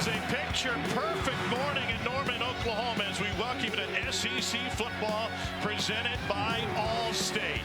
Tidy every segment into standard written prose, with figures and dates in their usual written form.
is a picture-perfect morning in Norman, Oklahoma, as we welcome you to SEC football presented by Allstate.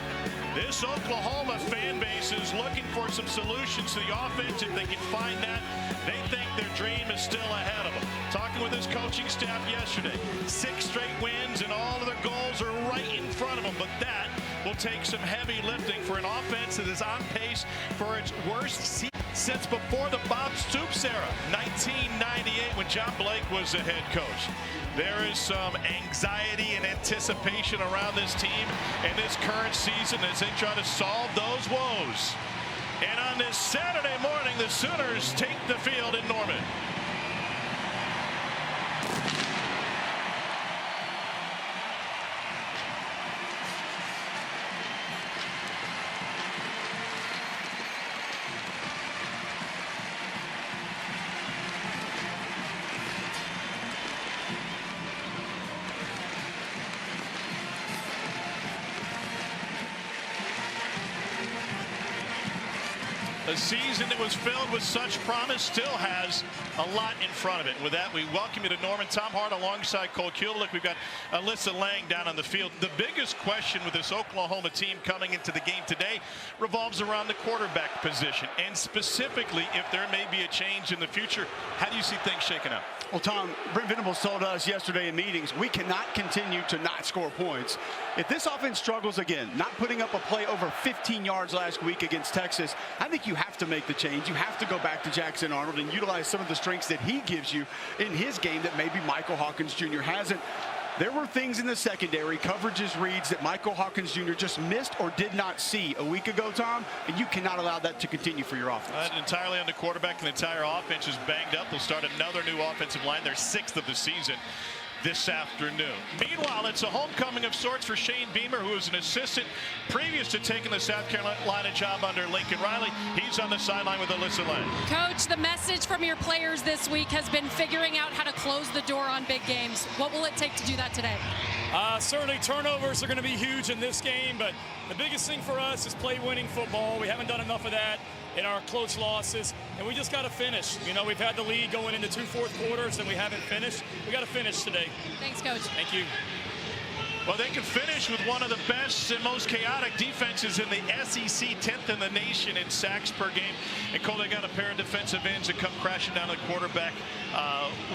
This Oklahoma fan base is looking for some solutions to the offense. If they can find that, they think their dream is still ahead of them. Talking with his coaching staff yesterday, 6 straight wins and all of their goals are right in front of them, but that will take some heavy lifting for an offense that is on pace for its worst season since before the Bob Stoops era, 1998, when John Blake was the head coach. There is some anxiety and anticipation around this team in this current season as they try to solve those woes. And on this Saturday morning, the Sooners take the field in Norman. A season that was filled with such promise still has a lot in front of it. With that, we welcome you to Norman. Tom Hart alongside Cole Kubelik. We've got Alyssa Lang down on the field. The biggest question with this Oklahoma team coming into the game today revolves around the quarterback position, and specifically if there may be a change in the future. How do you see things shaking out? Well, Tom, Brent Venables told us yesterday in meetings, we cannot continue to not score points. If this offense struggles again, not putting up a play over 15 yards last week against Texas, I think you have to make the change. You have to go back to Jackson Arnold and utilize some of the strengths that he gives you in his game that maybe Michael Hawkins Jr. hasn't. There were things in the secondary, coverages, reads that Michael Hawkins Jr. just missed or did not see a week ago, Tom, and you cannot allow that to continue for your offense. Entirely on the quarterback, and the entire offense is banged up. They'll start another new offensive line, their 6th of the season, this afternoon. Meanwhile, it's a homecoming of sorts for Shane Beamer, who is an assistant previous to taking the South Carolina job under Lincoln Riley. He's on the sideline with Alyssa Lang. Coach, the message from your players this week has been figuring out how to close the door on big games. What will it take to do that today? Certainly turnovers are going to be huge in this game, but the biggest thing for us is play winning football. We haven't done enough of that in our close losses, and we just got to finish. You know, we've had the lead going into 2 fourth quarters, and we haven't finished. We got to finish today. Thanks, Coach. Thank you. Well, they can finish with one of the best and most chaotic defenses in the SEC, 10th in the nation in sacks per game. And Cole, they got a pair of defensive ends that come crashing down the quarterback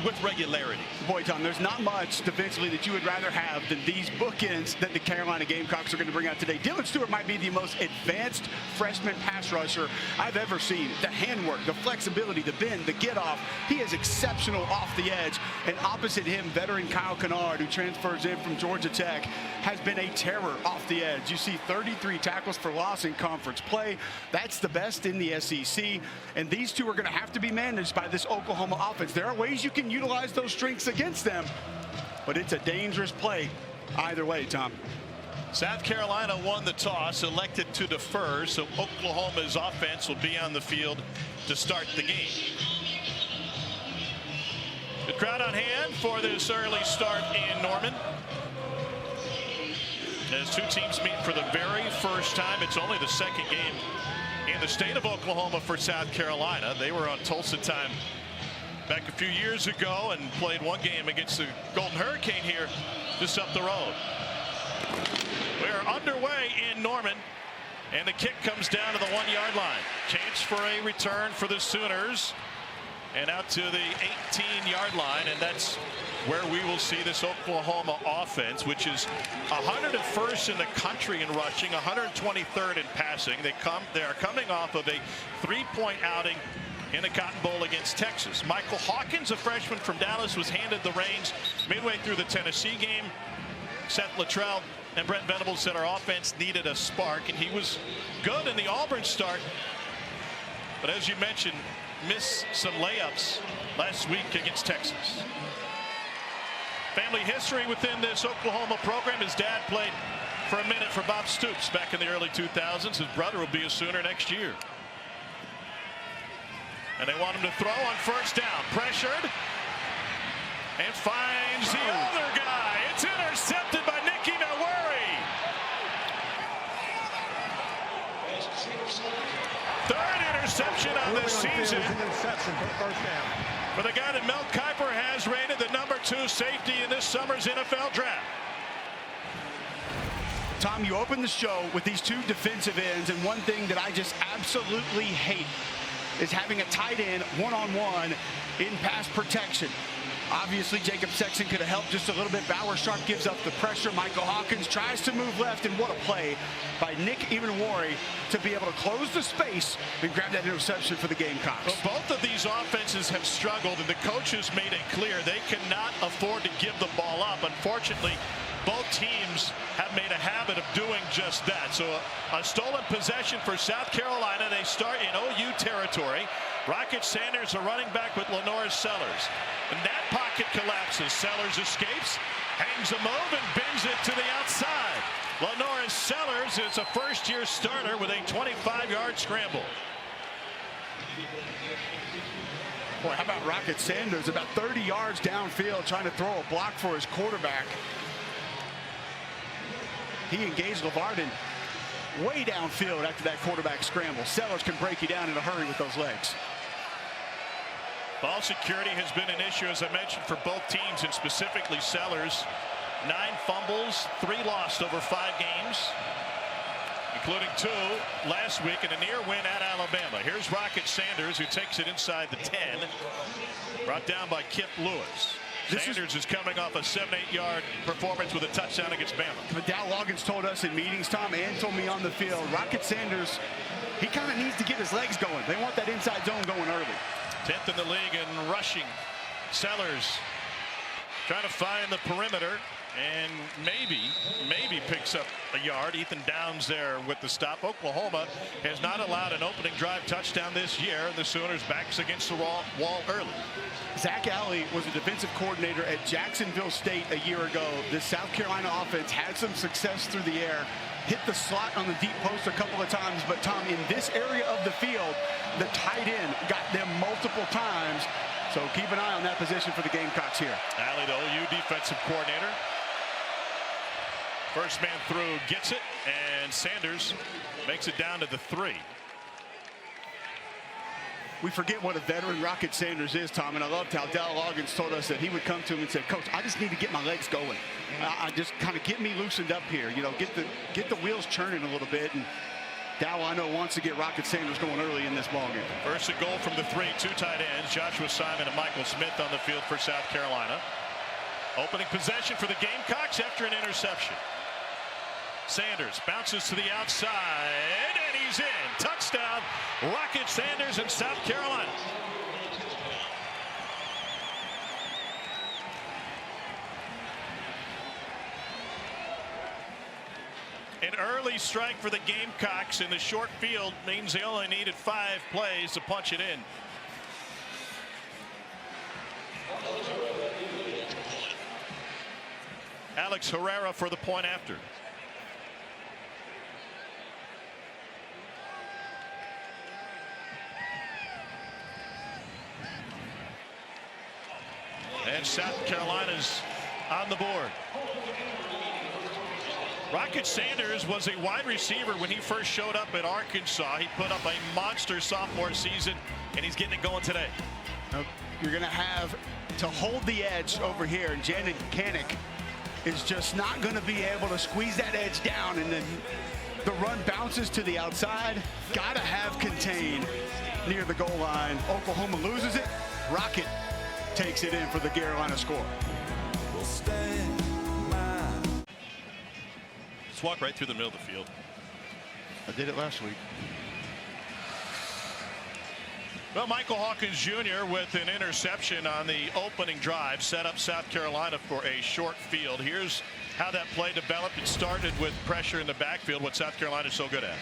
with regularity. Boy, Tom, there's not much defensively that you would rather have than these bookends that the Carolina Gamecocks are going to bring out today. Dylan Stewart might be the most advanced freshman pass rusher I've ever seen. The handwork, the flexibility, the bend, the get off. He is exceptional off the edge. And opposite him, veteran Kyle Kennard, who transfers in from Georgia Tech, has been a terror off the edge. You see 33 tackles for loss in conference play. That's the best in the SEC. And these two are going to have to be managed by this Oklahoma offense. There are ways you can utilize those strengths against them, but it's a dangerous play either way, Tom. South Carolina won the toss, elected to defer, so Oklahoma's offense will be on the field to start the game. The crowd on hand for this early start in Norman. As two teams meet for the very first time. It's only the second game in the state of Oklahoma for South Carolina. They were on Tulsa time back a few years ago and played one game against the Golden Hurricane here just up the road. We are underway in Norman, and the kick comes down to the 1-yard line. Chance for a return for the Sooners, and out to the 18-yard line, and that's where we will see this Oklahoma offense, which is 101st in the country in rushing, 123rd in passing. They are coming off of a 3-point outing in the Cotton Bowl against Texas. Michael Hawkins, a freshman from Dallas, was handed the reins midway through the Tennessee game. Seth Luttrell and Brent Venables said our offense needed a spark, and he was good in the Auburn start. But as you mentioned, missed some layups last week against Texas. Family history within this Oklahoma program. His dad played for a minute for Bob Stoops back in the early 2000s. His brother will be a Sooner next year. And they want him to throw on first down. Pressured. And finds the other guy. It's intercepted by Nicky Nowari. Third interception on this season. Interception for first down. for the guy that Mel Kiper has rated the #2 safety in this summer's NFL draft. Tom, you opened the show with these two defensive ends, and one thing that I just absolutely hate is having a tight end one-on-one in pass protection. Obviously, Jacob Sexton could have helped just a little bit. Bauer Sharp gives up the pressure. Michael Hawkins tries to move left, and what a play by Nick Imanwori to be able to close the space and grab that interception for the Gamecocks. Well, both of these offenses have struggled, and the coaches made it clear they cannot afford to give the ball up. Unfortunately, both teams have made a habit of doing just that. So a stolen possession for South Carolina. They start in OU territory. Rocket Sanders, a running back with Lenoris Sellers. And that pocket collapses. Sellers escapes, hangs a move, and bends it to the outside. Lenoris Sellers is a first-year starter with a 25-yard scramble. Boy, how about Rocket Sanders? About 30 yards downfield trying to throw a block for his quarterback. He engaged LeVardin way downfield after that quarterback scramble. Sellers can break you down in a hurry with those legs. Ball security has been an issue, as I mentioned, for both teams, and specifically Sellers. 9 fumbles, 3 lost over 5 games, including 2 last week in a near win at Alabama. Here's Rocket Sanders, who takes it inside the 10, brought down by Kip Lewis. Sanders is coming off a 7-8-yard performance with a touchdown against Bama. But Dow Loggins told us in meetings, Tom, and told me on the field, Rocket Sanders, he kind of needs to get his legs going. They want that inside zone going early. 10th in the league in rushing. Sellers trying to find the perimeter, and maybe picks up a yard. Ethan Downs there with the stop. Oklahoma has not allowed an opening drive touchdown this year, and the Sooners backs against the wall early. Zach Alley was a defensive coordinator at Jacksonville State a year ago. The South Carolina offense had some success through the air, hit the slot on the deep post a couple of times, but Tom, in this area of the field, the tight end got them multiple times. So keep an eye on that position for the Gamecocks here. Alley, the OU defensive coordinator. First man through gets it, and Sanders makes it down to the 3. We forget what a veteran Rocket Sanders is, Tom, and I loved how Dow Loggins told us that he would come to him and say, Coach, I just need to get my legs going. I just kind of get me loosened up here, you know, get the wheels churning a little bit. And Dow, I know, wants to get Rocket Sanders going early in this ballgame. First and goal from the 3, 2 tight ends, Joshua Simon and Michael Smith on the field for South Carolina. Opening possession for the Gamecocks after an interception. Sanders bounces to the outside, and he's in. Touchdown, Rocket Sanders in South Carolina. An early strike for the Gamecocks in the short field means they only needed 5 plays to punch it in. Alex Herrera for the point after. And South Carolina's on the board. Rocket Sanders was a wide receiver when he first showed up at Arkansas. He put up a monster sophomore season, and he's getting it going today. You're going to have to hold the edge over here, and Janet Kanik is just not going to be able to squeeze that edge down, and then the run bounces to the outside. Got to have contained near the goal line. Oklahoma loses it. Rocket takes it in for the Carolina score. Just walk right through the middle of the field. I did it last week. Well, Michael Hawkins Jr. with an interception on the opening drive set up South Carolina for a short field. Here's how that play developed. It started with pressure in the backfield, what South Carolina is so good at.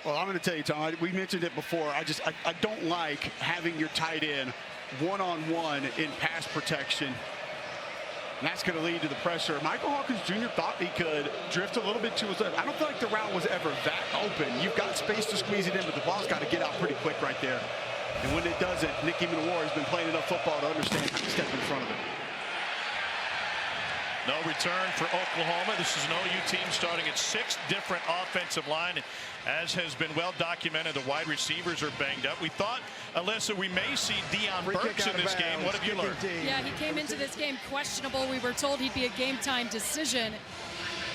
Well, I'm going to tell you, Tom, we mentioned it before. I don't like having your tight end one-on-one in pass protection. And that's going to lead to the pressure. Michael Hawkins Jr. thought he could drift a little bit to his left. I don't feel like the route was ever that open. You've got space to squeeze it in, but the ball's got to get out pretty quick right there. And when it doesn't, Nick Imanwori has been playing enough football to understand how to step in front of it. No return for Oklahoma. This is an OU team starting at 6 different offensive line. As has been well documented, the wide receivers are banged up. We thought, Alyssa, we may see Deion Burks in this game. What have you learned? Yeah, he came into this game questionable. We were told he'd be a game-time decision.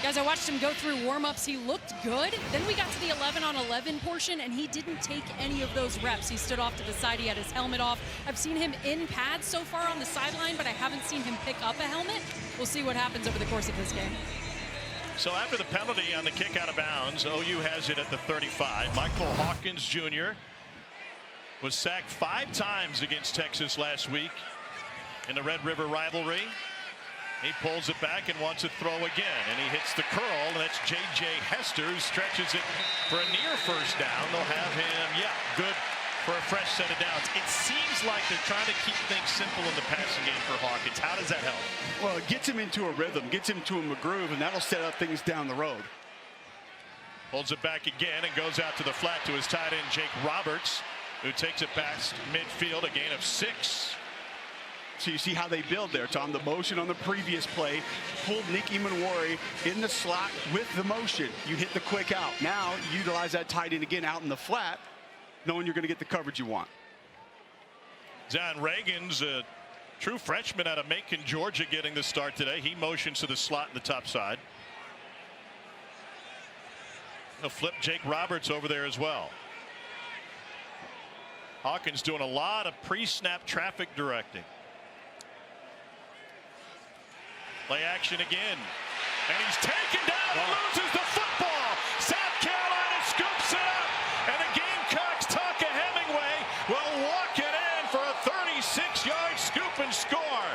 Guys, I watched him go through warm-ups. He looked good. Then we got to the 11-on-11 portion, and he didn't take any of those reps. He stood off to the side. He had his helmet off. I've seen him in pads so far on the sideline, but I haven't seen him pick up a helmet. We'll see what happens over the course of this game. So after the penalty on the kick out of bounds, OU has it at the 35. Michael Hawkins Jr. was sacked 5 times against Texas last week in the Red River rivalry. He pulls it back and wants to throw again, and he hits the curl, and that's J.J. Hester, who stretches it for a near first down. They'll have him, good for a fresh set of downs. It seems like they're trying to keep things simple in the passing game for Hawkins. How does that help? Well, it gets him into a rhythm, gets him to a groove, and that'll set up things down the road. Holds it back again and goes out to the flat to his tight end, Jake Roberts, who takes it past midfield, a gain of 6. So you see how they build there, Tom. The motion on the previous play pulled Nick Imanwari in the slot with the motion. You hit the quick out. Now you utilize that tight end again out in the flat, knowing you're going to get the coverage you want. John Reagan's a true freshman out of Macon, Georgia, getting the start today. He motions to the slot in the top side. He'll flip Jake Roberts over there as well. Hawkins doing a lot of pre-snap traffic directing. Play action again, and he's taken down and loses the football. South Carolina scoops it up, and the Gamecocks, Tonka Hemingway, will walk it in for a 36-yard scoop and score.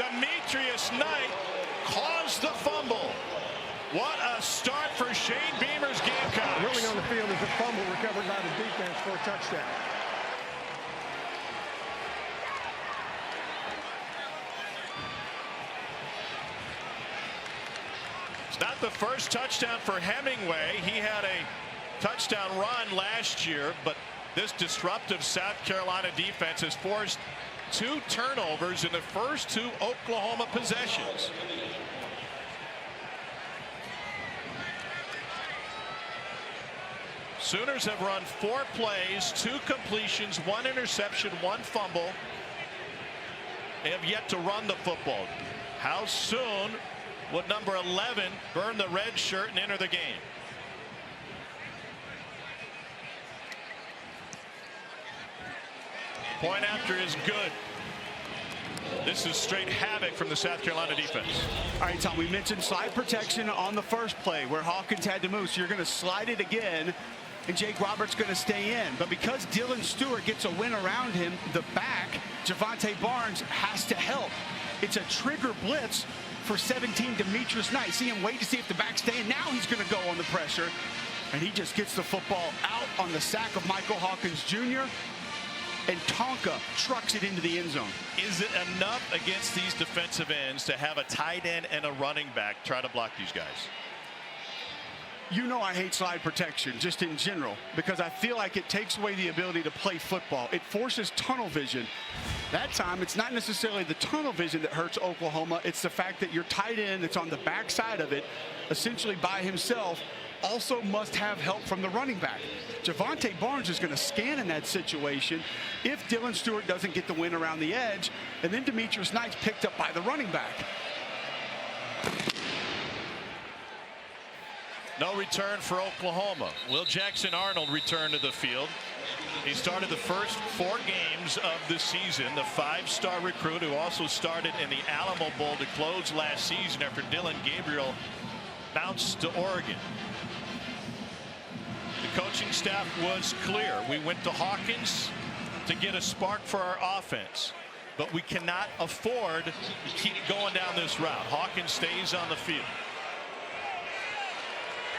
Demetrius Knight caused the fumble. What a start for Shane Beamer's Gamecocks. Rolling on the field is a fumble recovered by the defense for a touchdown. Not the first touchdown for Hemingway. He had a touchdown run last year, but this disruptive South Carolina defense has forced 2 turnovers in the first 2 Oklahoma possessions. Sooners have run 4 plays, 2 completions, 1 interception, 1 fumble. They have yet to run the football. How soon would number 11 burn the red shirt and enter the game? Point after is good. This is straight havoc from the South Carolina defense. All right, Tom, we mentioned slide protection on the first play where Hawkins had to move. So you're going to slide it again, and Jake Roberts going to stay in. But because Dylan Stewart gets a win around him, the back, Javante Barnes, has to help. It's a trigger blitz for 17, Demetrius Knight. See him wait to see if the back's staying. Now he's going to go on the pressure, and he just gets the football out on the sack of Michael Hawkins Jr., and Tonka trucks it into the end zone. Is it enough against these defensive ends to have a tight end and a running back try to block these guys? You know I hate slide protection just in general because I feel like it takes away the ability to play football. It forces tunnel vision. That time, it's not necessarily the tunnel vision that hurts Oklahoma. It's the fact that your tight end that's on the backside of it, essentially by himself, also must have help from the running back. Javante Barnes is going to scan in that situation if Dylan Stewart doesn't get the win around the edge, and then Demetrius Knight's picked up by the running back. No return for Oklahoma. Will Jackson Arnold return to the field? He started the first 4 games of the season. The 5-star recruit who also started in the Alamo Bowl to close last season after Dylan Gabriel bounced to Oregon. The coaching staff was clear. We went to Hawkins to get a spark for our offense, but we cannot afford to keep going down this route. Hawkins stays on the field.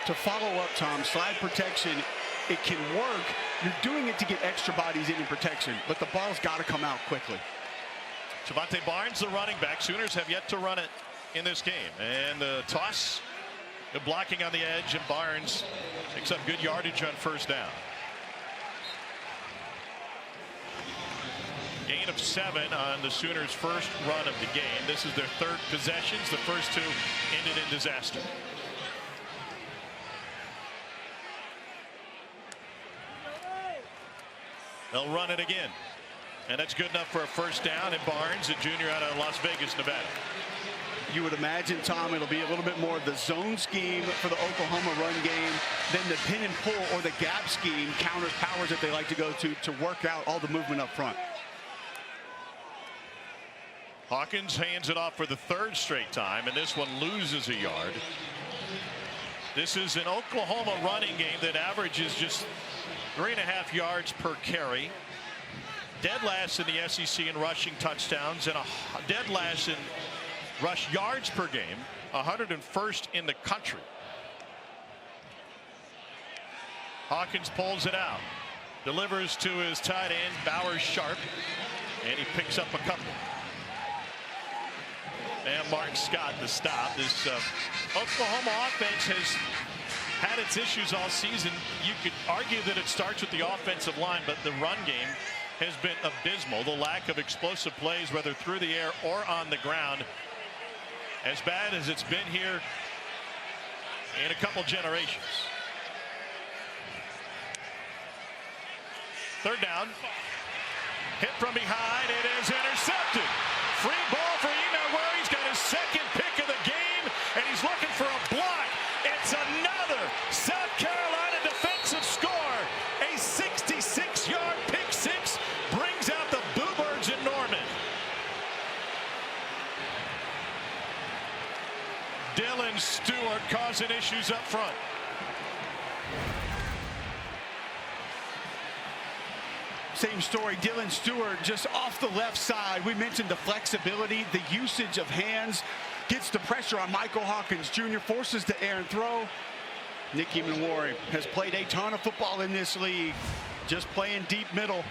To follow up, Tom, slide protection, it can work. You're doing it to get extra bodies in protection, but the ball's got to come out quickly. Javante Barnes, the running back. Sooners have yet to run it in this game. And the toss, the blocking on the edge, and Barnes picks up good yardage on first down. Gain of 7 on the Sooners' first run of the game. This is their third possessions. The first 2 ended in disaster. They'll run it again. And that's good enough for a first down. And Barnes, a junior out of Las Vegas, Nevada. You would imagine, Tom, it'll be a little bit more of the zone scheme for the Oklahoma run game than the pin and pull or the gap scheme, counters, powers that they like to go to work out all the movement up front. Hawkins hands it off for the 3rd straight time, and this one loses a yard. This is an Oklahoma running game that averages just 3.5 yards per carry. Dead last in the SEC in rushing touchdowns and a dead last in rush yards per game, 101st in the country. Hawkins pulls it out, delivers to his tight end Bowers Sharp, and he picks up a couple. And Mark Scott the stop. This Oklahoma offense has had its issues all season. You could argue that it starts with the offensive line, but the run game has been abysmal. The lack of explosive plays, whether through the air or on the ground, as bad as it's been here in a couple generations. 3rd down. Hit from behind. It is intercepted. Free ball for Emmanuel. He's got his 2nd pick of the game, and he's looking for a block. It's another South Carolina defensive score. A 66-yard pick 6 brings out the Bluebirds in Norman. Dylan Stewart causing issues up front. Same story. Dylan Stewart just off the left side. We mentioned the flexibility, the usage of hands, gets the pressure on Michael Hawkins Jr., forces the air and throw. Nick Emanwari has played a ton of football in this league, just playing deep middle,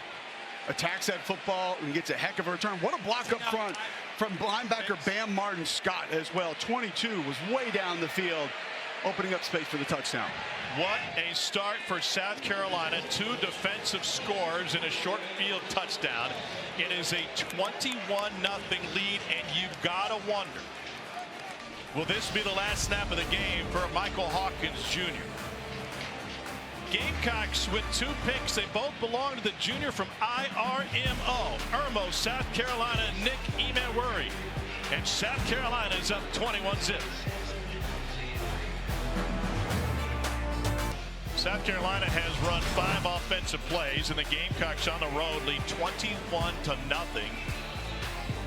attacks that football and gets a heck of a return. What a block up front from linebacker Bam Martin Scott as well. 22 was way down the field, opening up space for the touchdown. What a start for South Carolina. 2 defensive scores and a short field touchdown. It is a 21-0 lead, and you've got to wonder, will this be the last snap of the game for Michael Hawkins Jr.? Gamecocks with 2 picks. They both belong to the junior from Irmo, South Carolina, Nick Emanwari. And South Carolina is up 21-0. South Carolina has run 5 offensive plays, and the Gamecocks on the road lead 21-0.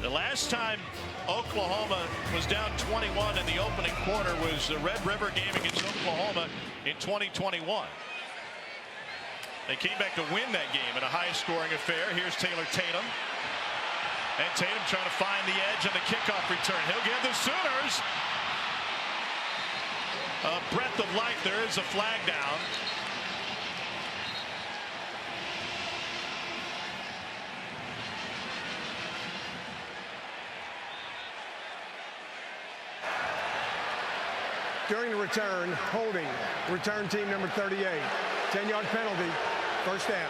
The last time Oklahoma was down 21 in the opening quarter was the Red River game against Oklahoma in 2021. They came back to win that game in a high-scoring affair. Here's Taylor Tatum. And Tatum trying to find the edge on the kickoff return. He'll give the Sooners a breath of life. There is a flag down. During the return, holding, return team number 38. 10-yard penalty, first down.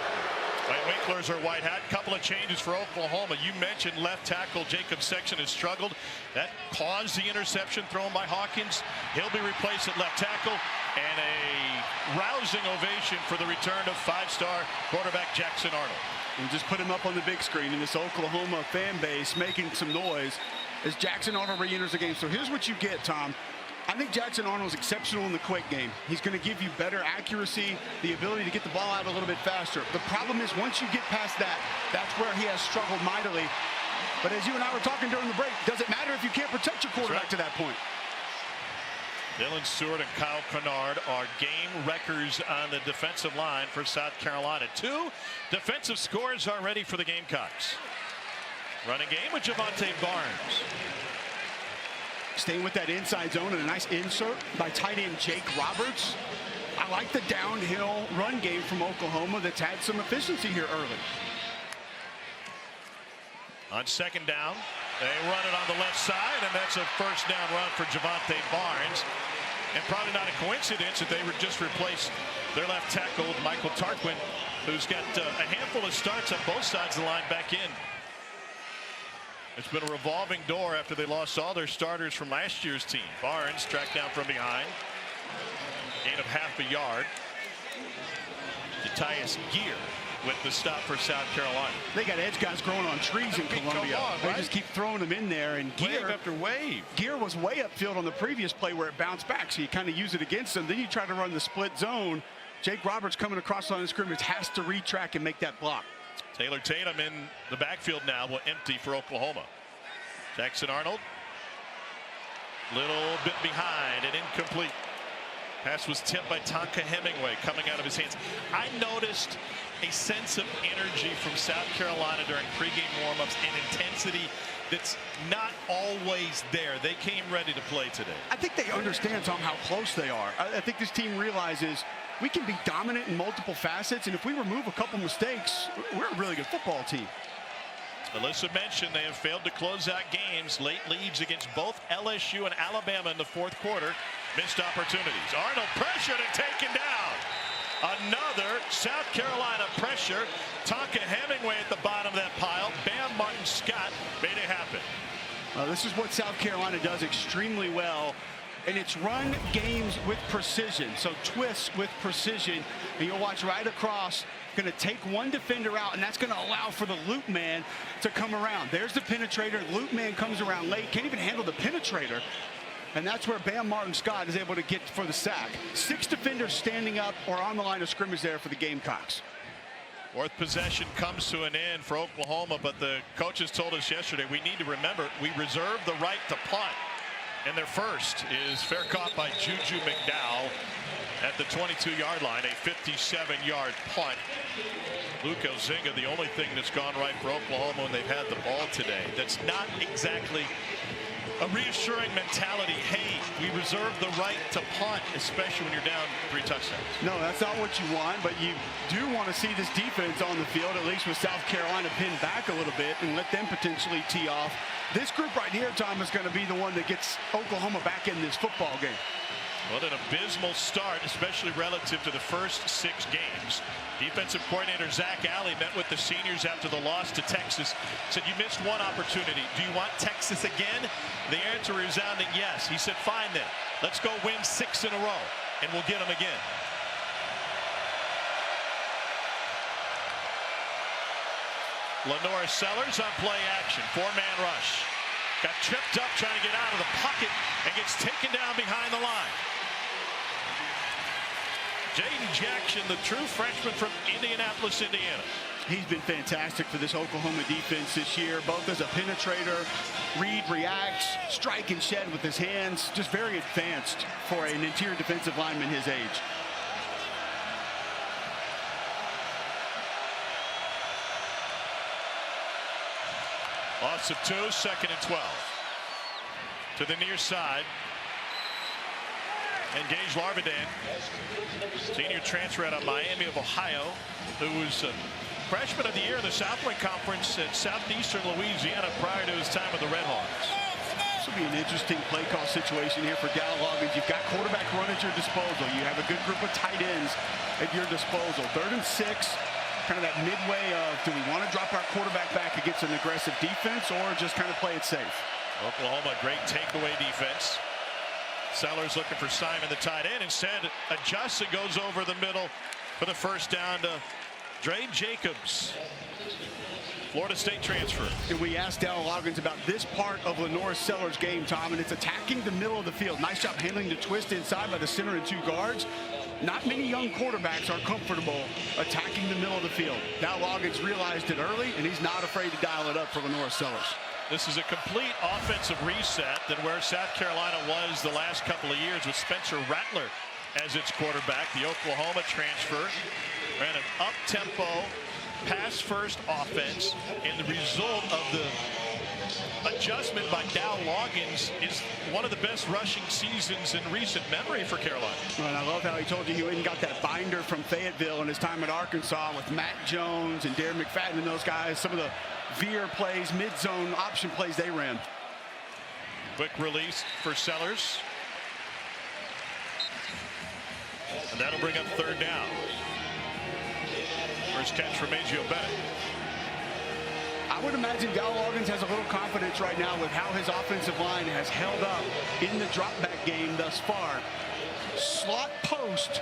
Right, Winklers are white hat. Couple of changes for Oklahoma. You mentioned left tackle Jacob Sexton has struggled. That caused the interception thrown by Hawkins. He'll be replaced at left tackle. And a rousing ovation for the return of 5-star quarterback Jackson Arnold. And just put him up on the big screen, in this Oklahoma fan base making some noise as Jackson Arnold re-enters the game. So here's what you get, Tom. I think Jackson Arnold's exceptional in the quick game. He's going to give you better accuracy, the ability to get the ball out a little bit faster. The problem is once you get past that, that's where he has struggled mightily. But as you and I were talking during the break, does it matter if you can't protect your quarterback to that point? Dylan Stewart and Kyle Kennard are game wreckers on the defensive line for South Carolina. 2 defensive scores already for the Gamecocks. Running game with Javante Barnes. Staying with that inside zone and a nice insert by tight end Jake Roberts. I like the downhill run game from Oklahoma that's had some efficiency here early. On 2nd down, they run it on the left side, and that's a first down run for Javante Barnes. And probably not a coincidence that they were just replaced their left tackle, Michael Tarquin, who's got a handful of starts on both sides of the line back in. It's been a revolving door after they lost all their starters from last year's team. Barnes tracked down from behind. Gain of half a yard. Jatius Gear with the stop for South Carolina. They got edge guys growing on trees in Columbia. They just keep throwing them in there, and Wave after wave. Gear was way upfield on the previous play where it bounced back, so you kind of use it against them. Then you try to run the split zone. Jake Roberts coming across the line of scrimmage has to retrack and make that block. Taylor Tatum in the backfield now will empty for Oklahoma. Jackson Arnold. Little bit behind and incomplete. Pass was tipped by Tonka Hemingway coming out of his hands. I noticed a sense of energy from South Carolina during pregame warmups and intensity that's not always there. They came ready to play today. I think they understand, Tom, how close they are. I think this team realizes we can be dominant in multiple facets, and if we remove a couple mistakes, we're a really good football team. Alyssa mentioned they have failed to close out games. Late leads against both LSU and Alabama in the fourth quarter. Missed opportunities. Arnold pressured and taken down. Another South Carolina pressure. Tonka Hemingway at the bottom of that pile. Bam Martin Scott made it happen. This is what South Carolina does extremely well. And it's run games with precision. So twists with precision. And you'll watch right across. Going to take one defender out, and that's going to allow for the loop man to come around. There's the penetrator. Loop man comes around late. Can't even handle the penetrator. And that's where Bam Martin Scott is able to get for the sack. 6 defenders standing up or on the line of scrimmage there for the Gamecocks. Fourth possession comes to an end for Oklahoma, but the coaches told us yesterday we need to remember we reserve the right to punt. And their first is fair caught by Juju McDowell at the 22-yard line, a 57-yard punt. Luke Ozinga, the only thing that's gone right for Oklahoma when they've had the ball today. That's not exactly a reassuring mentality. Hey, we reserve the right to punt, especially when you're down 3 touchdowns. No, that's not what you want, but you do want to see this defense on the field, at least with South Carolina pinned back a little bit and let them potentially tee off. This group right here, Tom, is going to be the one that gets Oklahoma back in this football game. Well, an abysmal start, especially relative to the first 6 games. Defensive coordinator Zach Alley met with the seniors after the loss to Texas. Said, you missed one opportunity. Do you want Texas again? The answer resounding yes. He said, fine then. Let's go win 6 in a row, and we'll get them again. Lenora Sellers on play action. 4-man rush. Got tripped up trying to get out of the pocket and gets taken down behind the line. Jaden Jackson, the true freshman from Indianapolis, Indiana. He's been fantastic for this Oklahoma defense this year, both as a penetrator, read, reacts, strike and shed with his hands. Just very advanced for an interior defensive lineman his age. Loss of 2, 2nd and 12. To the near side. And Gage Larvidan, senior transfer out of Miami of Ohio, who was freshman of the year in the Southland Conference at Southeastern Louisiana prior to his time with the Red Hawks. This will be an interesting play call situation here for Dow Loggins. You've got quarterback run at your disposal. You have a good group of tight ends at your disposal. 3rd and 6. Kind of that midway of, do we want to drop our quarterback back against an aggressive defense or just kind of play it safe? Oklahoma, great takeaway defense. Sellers looking for Simon, the tight end. Instead, adjusts and goes over the middle for the first down to Dre Jacobs, Florida State transfer. And we asked Dow Loggins about this part of Lenora Sellers' game, Tom, and it's attacking the middle of the field. Nice job handling the twist inside by the center and 2 guards. Not many young quarterbacks are comfortable attacking the middle of the field. Dow Loggins realized it early, and he's not afraid to dial it up for Lenora Sellers. This is a complete offensive reset than where South Carolina was the last couple of years with Spencer Rattler as its quarterback. The Oklahoma transfer ran an up-tempo, pass-first offense, and the result of the adjustment by Dow Loggins is one of the best rushing seasons in recent memory for Carolina. And I love how he told you he went and got that binder from Fayetteville in his time at Arkansas with Matt Jones and Darren McFadden and those guys. Some of the veer plays, mid-zone option plays they ran. Quick release for Sellers. And that'll bring up 3rd down. First catch for Majio Bennett. I I would imagine Gal Loggins has a little confidence right now with how his offensive line has held up in the drop-back game thus far. Slot post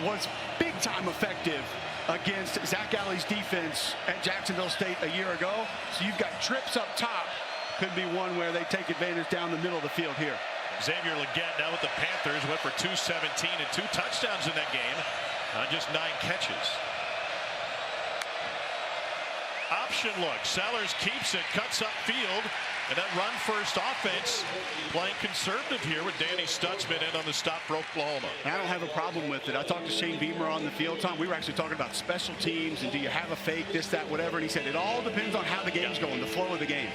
was big-time effective against Zach Alley's defense at Jacksonville State a year ago. So you've got trips up top. Could be one where they take advantage down the middle of the field here. Xavier Legette now with the Panthers went for 217 and 2 touchdowns in that game on just 9 catches. Option look. Sellers keeps it, cuts up field, and that run first offense playing conservative here with Danny Stutzman in on the stop for Oklahoma. I don't have a problem with it. I talked to Shane Beamer on the field. Tom, we were actually talking about special teams and do you have a fake, this, that, whatever. And he said it all depends on how the game's going, the flow of the game.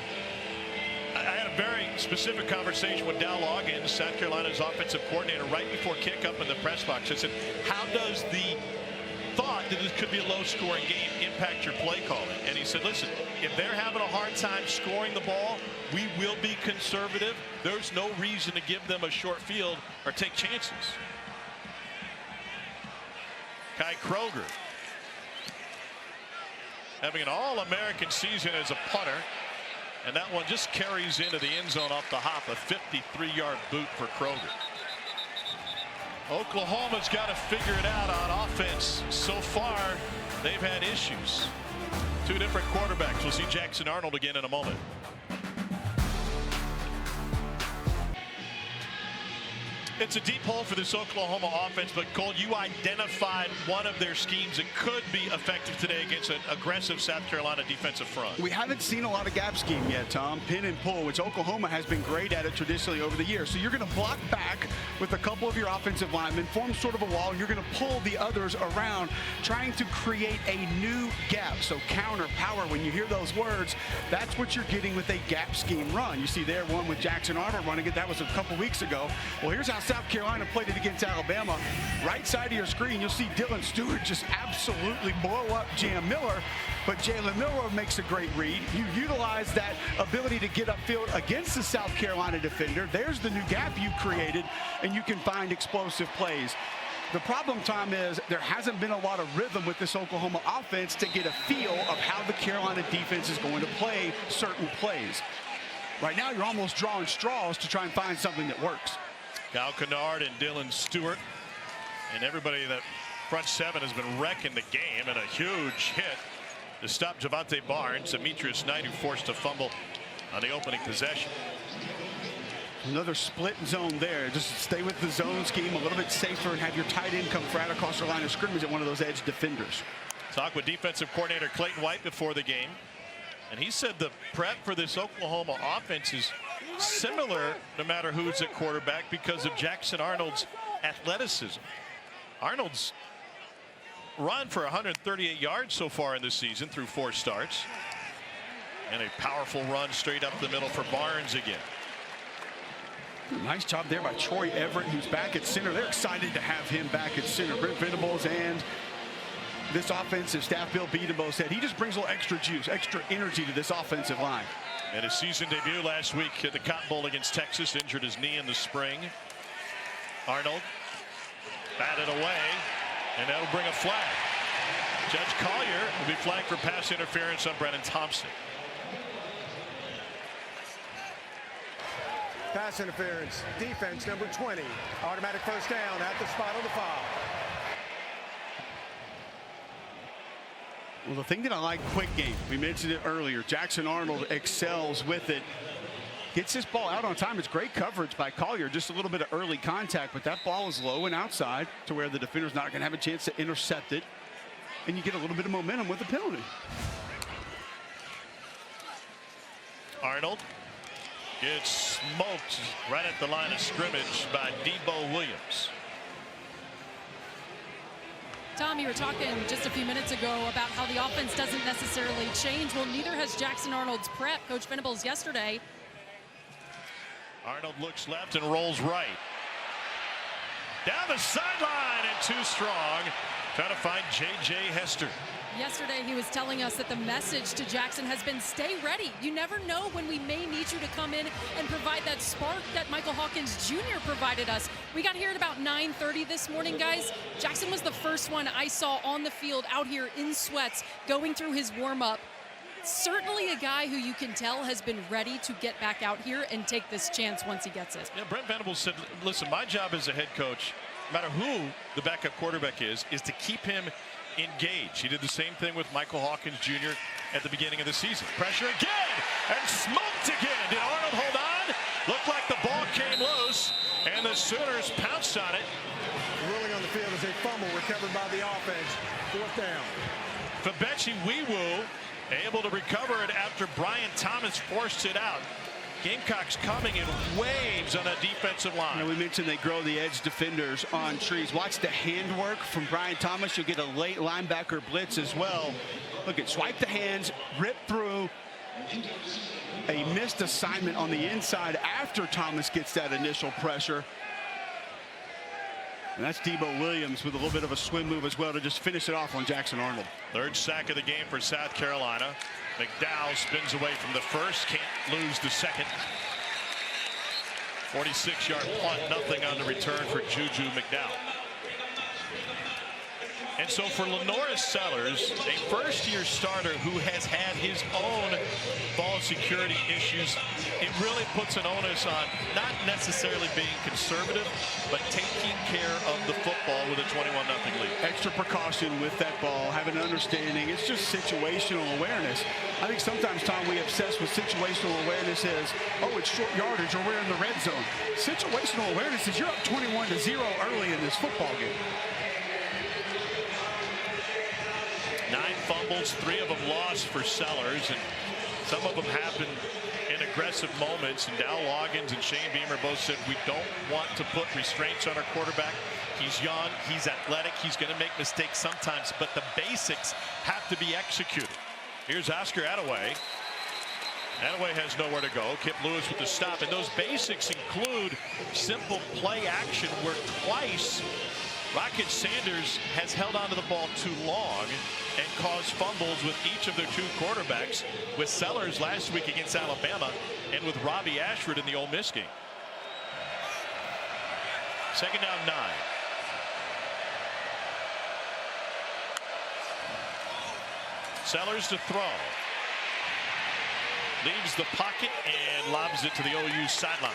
I had a very specific conversation with Dow Loggins, South Carolina's offensive coordinator, right before kickoff in the press box. I said, how does the thought that this could be a low-scoring game impact your play calling? And he said, listen, if they're having a hard time scoring the ball, we will be conservative. There's no reason to give them a short field or take chances. Kai Kroger having an all-American season as a punter. And that one just carries into the end zone off the hop, a 53-yard boot for Kroger. Oklahoma's got to figure it out on offense. So far, they've had issues. 2 different quarterbacks. We'll see Jackson Arnold again in a moment. It's a deep hole for this Oklahoma offense, but Cole, you identified one of their schemes that could be effective today against an aggressive South Carolina defensive front. We haven't seen a lot of gap scheme yet, Tom. Pin and pull, which Oklahoma has been great at it traditionally over the years. So you're going to block back with a couple of your offensive linemen, form sort of a wall, and you're going to pull the others around, trying to create a new gap. So counter, power, when you hear those words, that's what you're getting with a gap scheme run. You see there one with Jackson Arnold running it. That was a couple weeks ago. Well, here's how South Carolina played it against Alabama. Right side of your screen, you'll see Dylan Stewart just absolutely blow up Jam Miller, but Jalen Milroe makes a great read. You utilize that ability to get upfield against the South Carolina defender. There's the new gap you created, and you can find explosive plays. The problem, Tom, is there hasn't been a lot of rhythm with this Oklahoma offense to get a feel of how the Carolina defense is going to play certain plays. Right now, you're almost drawing straws to try and find something that works. Cal Kennard and Dylan Stewart and everybody in that front 7 has been wrecking the game, and a huge hit to stop Javante Barnes. Demetrius Knight, who forced a fumble on the opening possession. Another split zone there. Just stay with the zone scheme a little bit safer and have your tight end come right across the line of scrimmage at one of those edge defenders. Talk with defensive coordinator Clayton White before the game, and he said the prep for this Oklahoma offense is similar no matter who's at quarterback because of Jackson Arnold's athleticism. Arnold's run for 138 yards so far in this season through 4 starts, and a powerful run straight up the middle for Barnes again. Nice job there by Troy Everett, who's back at center. They're excited to have him back at center. Brent Venables and this offensive staff, Bill Bedenbaugh, said he just brings a little extra juice, extra energy to this offensive line. And his season debut last week at the Cotton Bowl against Texas, injured his knee in the spring. Arnold batted away, and that'll bring a flag. Judge Collier will be flagged for pass interference on Brennan Thompson. Pass interference, defense number 20. Automatic first down at the spot of the foul. Well, the thing that I like, quick game, we mentioned it earlier. Jackson Arnold excels with it. Gets this ball out on time. It's great coverage by Collier. Just a little bit of early contact, but that ball is low and outside to where the defender's not going to have a chance to intercept it. And you get a little bit of momentum with the penalty. Arnold gets smoked right at the line of scrimmage by Debo Williams. Tom, you were talking just a few minutes ago about how the offense doesn't necessarily change. Well, neither has Jackson Arnold's prep. Coach Venables yesterday. Arnold looks left and rolls right. Down the sideline and too strong. Trying to find J.J. Hester. Yesterday, he was telling us that the message to Jackson has been stay ready. You never know when we may need you to come in and provide that spark that Michael Hawkins Jr. provided us. We got here at about 9:30 this morning, guys. Jackson was the first one I saw on the field out here in sweats going through his warm-up. certainly a guy who you can tell has been ready to get back out here and take this chance once he gets it. Yeah, Brent Venables said, listen, my job as a head coach, no matter who the backup quarterback is to keep him engaged. He did the same thing with Michael Hawkins Jr. at the beginning of the season. Pressure again and smoked again. Did Arnold hold on? Looked like the ball came loose and the Sooners pounced on it. The ruling on the field is a fumble recovered by the offense. 4th down. Fabechi Wiwu able to recover it after Brian Thomas forced it out. Gamecocks coming in waves on that defensive line. You know, we mentioned they grow the edge defenders on trees. Watch the handwork from Brian Thomas. You'll get a late linebacker blitz as well. Look at swipe the hands, rip through. A missed assignment on the inside after Thomas gets that initial pressure. And that's Debo Williams with a little bit of a swim move as well to just finish it off on Jackson Arnold. 3rd sack of the game for South Carolina. McDowell spins away from the first, can't lose the second. 46-yard punt, nothing on the return for Juju McDowell. And so for Lenoris Sellers, a first-year starter who has had his own ball security issues, it really puts an onus on not necessarily being conservative, but taking care of the football with a 21-0 lead. Extra precaution with that ball, having an understanding. It's just situational awareness. I think sometimes, Tom, we obsess with situational awareness as, oh, it's short yardage or we're in the red zone. Situational awareness is you're up 21-0 early in this football game. 9 fumbles, 3 of them lost for Sellers, and some of them happened in aggressive moments. And Dow Loggins and Shane Beamer both said we don't want to put restraints on our quarterback. He's young, he's athletic, he's going to make mistakes sometimes, but the basics have to be executed. Here's Oscar Attaway. Attaway has nowhere to go. Kip Lewis with the stop, and those basics include simple play action where twice Rocket Sanders has held onto the ball too long and caused fumbles with each of their 2 quarterbacks, with Sellers last week against Alabama and with Robbie Ashford in the Ole Miss game. 2nd down 9. Sellers to throw. Leaves the pocket and lobs it to the OU sideline.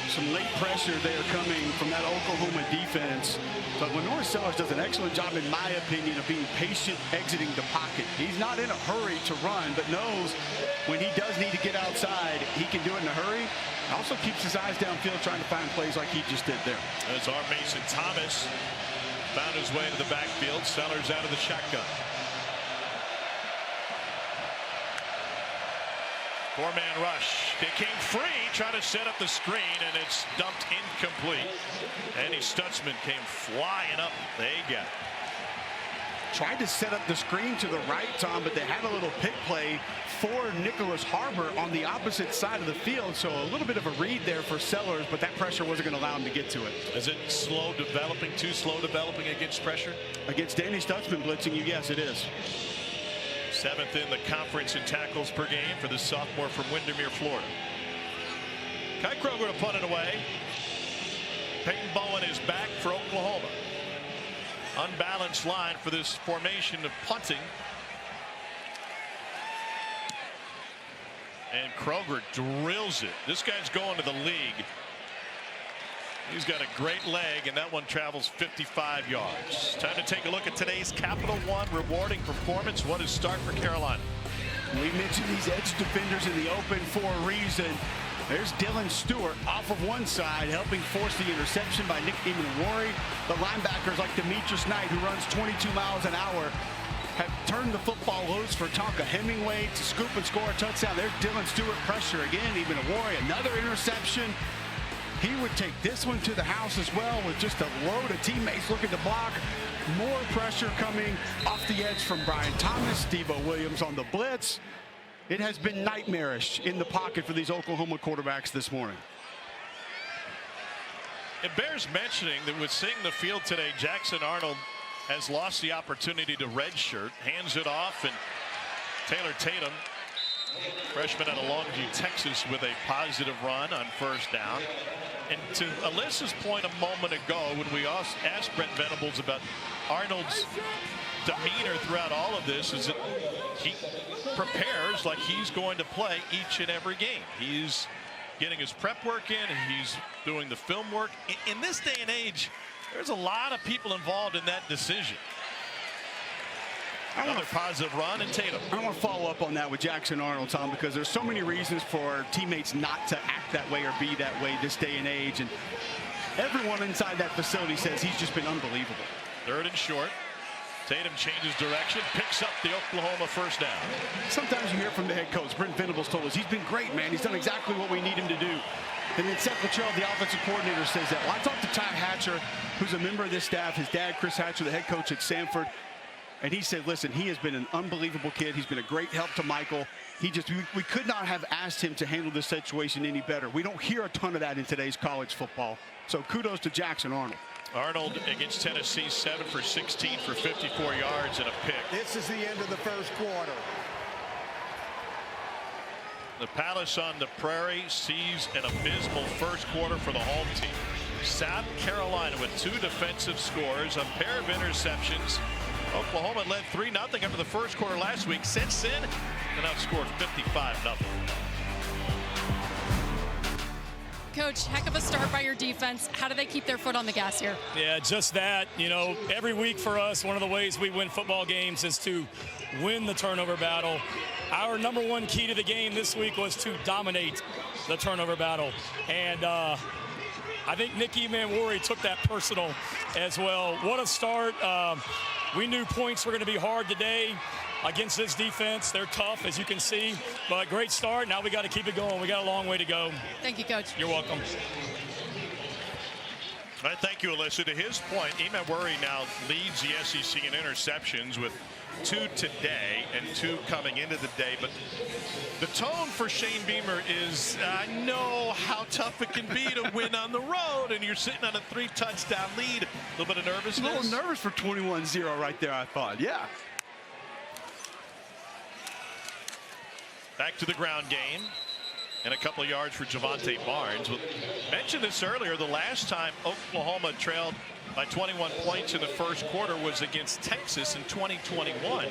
Some late pressure there coming from that Oklahoma defense. But Lenoris Sellers does an excellent job, in my opinion, of being patient exiting the pocket. He's not in a hurry to run, but knows when he does need to get outside, he can do it in a hurry. Also keeps his eyes downfield trying to find plays like he just did there. As our Mason Thomas found his way to the backfield, Sellers out of the shotgun. 4-man rush. They came free, trying to set up the screen, and it's dumped incomplete. Andy Stutzman came flying up. They got it. Tried to set up the screen to the right, Tom, but they had a little pick play for Nicholas Harbor on the opposite side of the field. So a little bit of a read there for Sellers, but that pressure wasn't going to allow him to get to it. Is it slow developing, too slow developing against pressure? Against Danny Stutzman blitzing you, yes, it is. 7th in the conference in tackles per game for the sophomore from Windermere, Florida. Kai Kroger to punt it away. Peyton Bowen is back for Oklahoma. Unbalanced line for this formation of punting. And Kroger drills it. This guy's going to the league. He's got a great leg, and that one travels 55 yards. Time to take a look at today's Capital One rewarding performance. What is start for Carolina? We mentioned these edge defenders in the open for a reason. There's Dylan Stewart off of one side, helping force the interception by Nick Emanwari. The linebackers like Demetrius Knight, who runs 22 miles an hour, have turned the football loose for Tonka Hemingway to scoop and score a touchdown. There's Dylan Stewart, pressure again. Emanwari, another interception. He would take this one to the house as well, with just a load of teammates looking to block. More pressure coming off the edge from Brian Thomas. Debo Williams on the blitz. It has been nightmarish in the pocket for these Oklahoma quarterbacks this morning. It bears mentioning that with seeing the field today, Jackson Arnold has lost the opportunity to redshirt, hands it off, and Taylor Tatum, freshman out of Longview, Texas, with a positive run on 1st down. And to Alyssa's point a moment ago, when we asked Brent Venables about Arnold's demeanor throughout all of this is that he prepares like he's going to play each and every game. He's getting his prep work in, and he's doing the film work. In this day and age, there's a lot of people involved in that decision. Another positive run, and Tatum. I want to follow up on that with Jackson Arnold, Tom, because there's so many reasons for teammates not to act that way or be that way this day and age. And everyone inside that facility says he's just been unbelievable. 3rd and short. Tatum changes direction, picks up the Oklahoma first down. Sometimes you hear from the head coach. Brent Venables told us he's been great, man. He's done exactly what we need him to do. And then Seth Luttrell, the offensive coordinator, says that. Well, I talked to Ty Hatcher, who's a member of this staff, his dad, Chris Hatcher, the head coach at Samford. And he said, listen, he has been an unbelievable kid. He's been a great help to Michael. We could not have asked him to handle this situation any better. We don't hear a ton of that in today's college football. So kudos to Jackson Arnold. Arnold against Tennessee, 7 for 16 for 54 yards and a pick. This is the end of the first quarter. The Palace on the Prairie sees an abysmal first quarter for the home team. South Carolina with 2 defensive scores, a pair of interceptions. Oklahoma led 3-0 after the first quarter last week. Since then, they've outscored 55-0. Coach, heck of a start by your defense. How do they keep their foot on the gas here? Yeah, just that. You know, every week for us, one of the ways we win football games is to win the turnover battle. Our #1 key to the game this week was to dominate the turnover battle. And I think Nicky Manwari took that personal as well. What a start. We knew points were going to be hard today against this defense. They're tough, as you can see, but great start. Now we got to keep it going. We got a long way to go. Thank you, Coach. You're welcome. All right, thank you, Alyssa. To his point, Manwari now leads the SEC in interceptions with 2 today and 2 coming into the day. But the tone for Shane Beamer is, I know how tough it can be to win on the road, and you're sitting on a 3-touchdown lead. A little bit of nervousness. A little nervous for 21-0 right there, I thought. Yeah. Back to the ground game. And a couple of yards for Javante Barnes. We mentioned this earlier. The last time Oklahoma trailed by 21 points in the first quarter was against Texas in 2021.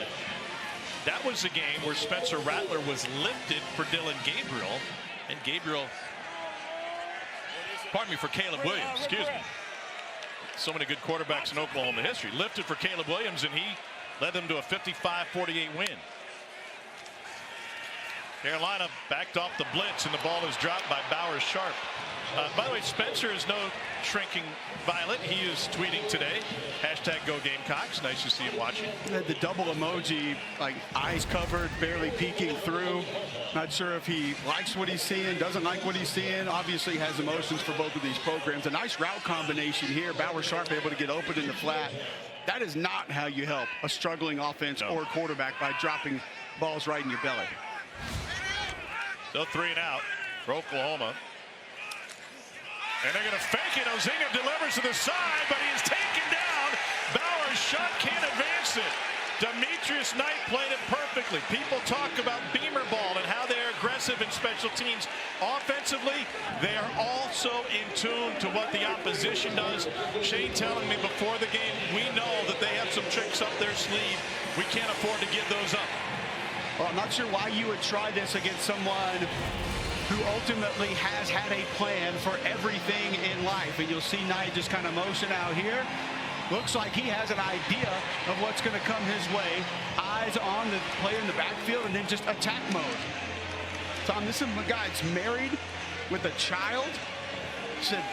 That was a game where Spencer Rattler was lifted for Dylan Gabriel. And Gabriel, pardon me, for Caleb Williams, excuse me. So many good quarterbacks in Oklahoma history. Lifted for Caleb Williams, and he led them to a 55-48 win. Carolina backed off the blitz, and the ball is dropped by Bowers Sharp. By the way, Spencer is no shrinking violet. He is tweeting today, #Go Gamecocks. Nice to see him watching. The double emoji, like eyes covered, barely peeking through. Not sure if he likes what he's seeing, doesn't like what he's seeing. Obviously has emotions for both of these programs. A nice route combination here. Bowers Sharp able to get open in the flat. That is not how you help a struggling offense or quarterback, by dropping balls right in your belly. So 3 and out for Oklahoma. And they're going to fake it. Ozinga delivers to the side, but he is taken down. Bowers Sharp can't advance it. Demetrius Knight played it perfectly. People talk about Beamer ball and how they're aggressive in special teams. Offensively, they are also in tune to what the opposition does. Shane telling me before the game, we know that they have some tricks up their sleeve. We can't afford to give those up. Well, I'm not sure why you would try this against someone who ultimately has had a plan for everything in life. And you'll see Knight just kind of motion out here. Looks like he has an idea of what's going to come his way. Eyes on the player in the backfield, and then just attack mode. Tom, this is a guy that's married with a child. Said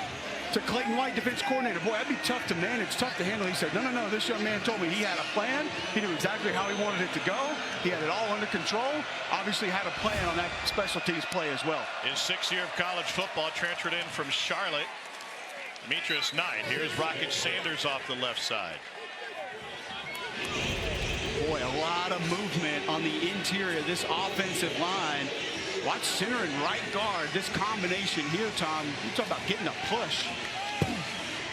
to Clayton White, defense coordinator, boy, that'd be tough to manage, tough to handle. He said, no, this young man told me he had a plan. He knew exactly how he wanted it to go. He had it all under control. Obviously had a plan on that special teams play as well. His 6th year of college football, transferred in from Charlotte. Demetrius Knight. Here's Rocket Sanders off the left side. Boy, a lot of movement on the interior of this offensive line. Watch center and right guard. This combination here, Tom, you talk about getting a push.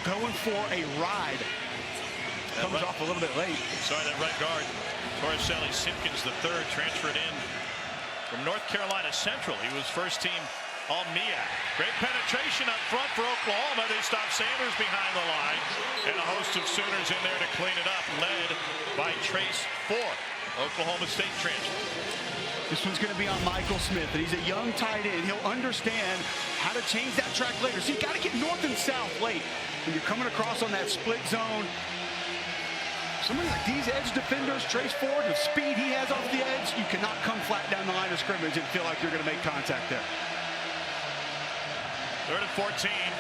Going for a ride. Comes off a little bit late. Sorry, that right guard, Torricelli Simpkins III, transferred in from North Carolina Central. He was first team Almia. Great penetration up front for Oklahoma. They stop Sanders behind the line. And a host of Sooners in there to clean it up, led by Trace Ford, Oklahoma State transfer. This one's going to be on Michael Smith, and he's a young tight end. He'll understand how to change that track later. So you got to get north and south late. When you're coming across on that split zone, somebody like these edge defenders, Trace Ford, the speed he has off the edge, you cannot come flat down the line of scrimmage and feel like you're going to make contact there. 3rd and 14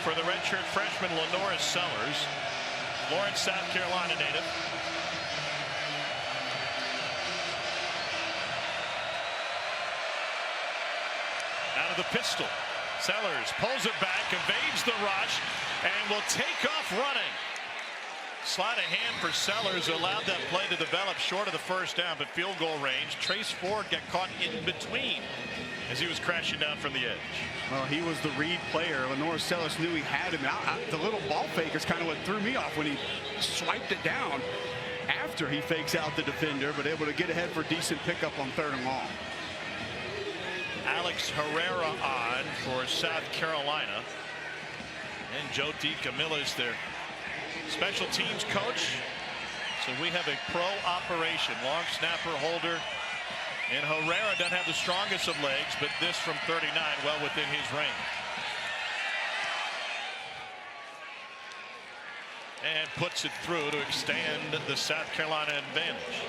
for the redshirt freshman Lenora Sellers, Lawrence, South Carolina native. Out of the pistol, Sellers pulls it back, evades the rush, and will take off running. Sleight of hand for Sellers, allowed that play to develop short of the first down, but field goal range. Trace Ford got caught in between as he was crashing down from the edge. Well, he was the read player. Lenora Sellers knew he had him. The little ball fake is kind of what threw me off when he swiped it down after he fakes out the defender, but able to get ahead for decent pickup on 3rd and long. Alex Herrera on for South Carolina. And Joe DiCamillo is their special teams coach. So we have a pro operation. Long snapper holder. And Herrera doesn't have the strongest of legs, but this from 39 well within his range. And puts it through to extend the South Carolina advantage.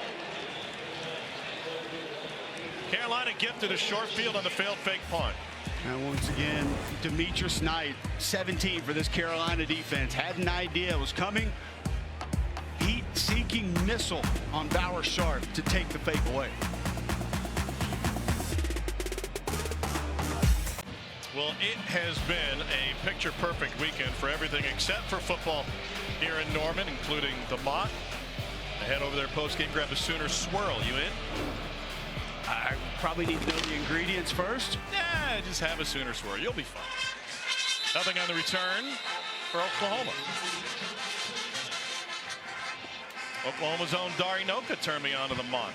Carolina gifted a short field on the failed fake punt. And once again, Demetrius Knight, 17 for this Carolina defense. Had an idea it was coming. Heat-seeking missile on Bauer Sharp to take the fake away. Well, it has been a picture-perfect weekend for everything except for football here in Norman, including the Mott. Head over there post-game, grab the Sooner Swirl. You in? I probably need to know the ingredients first. Yeah, just have a Sooner Swirl. You'll be fine. Nothing on the return for Oklahoma. Oklahoma's own Dari Noka turned me on to the Mott.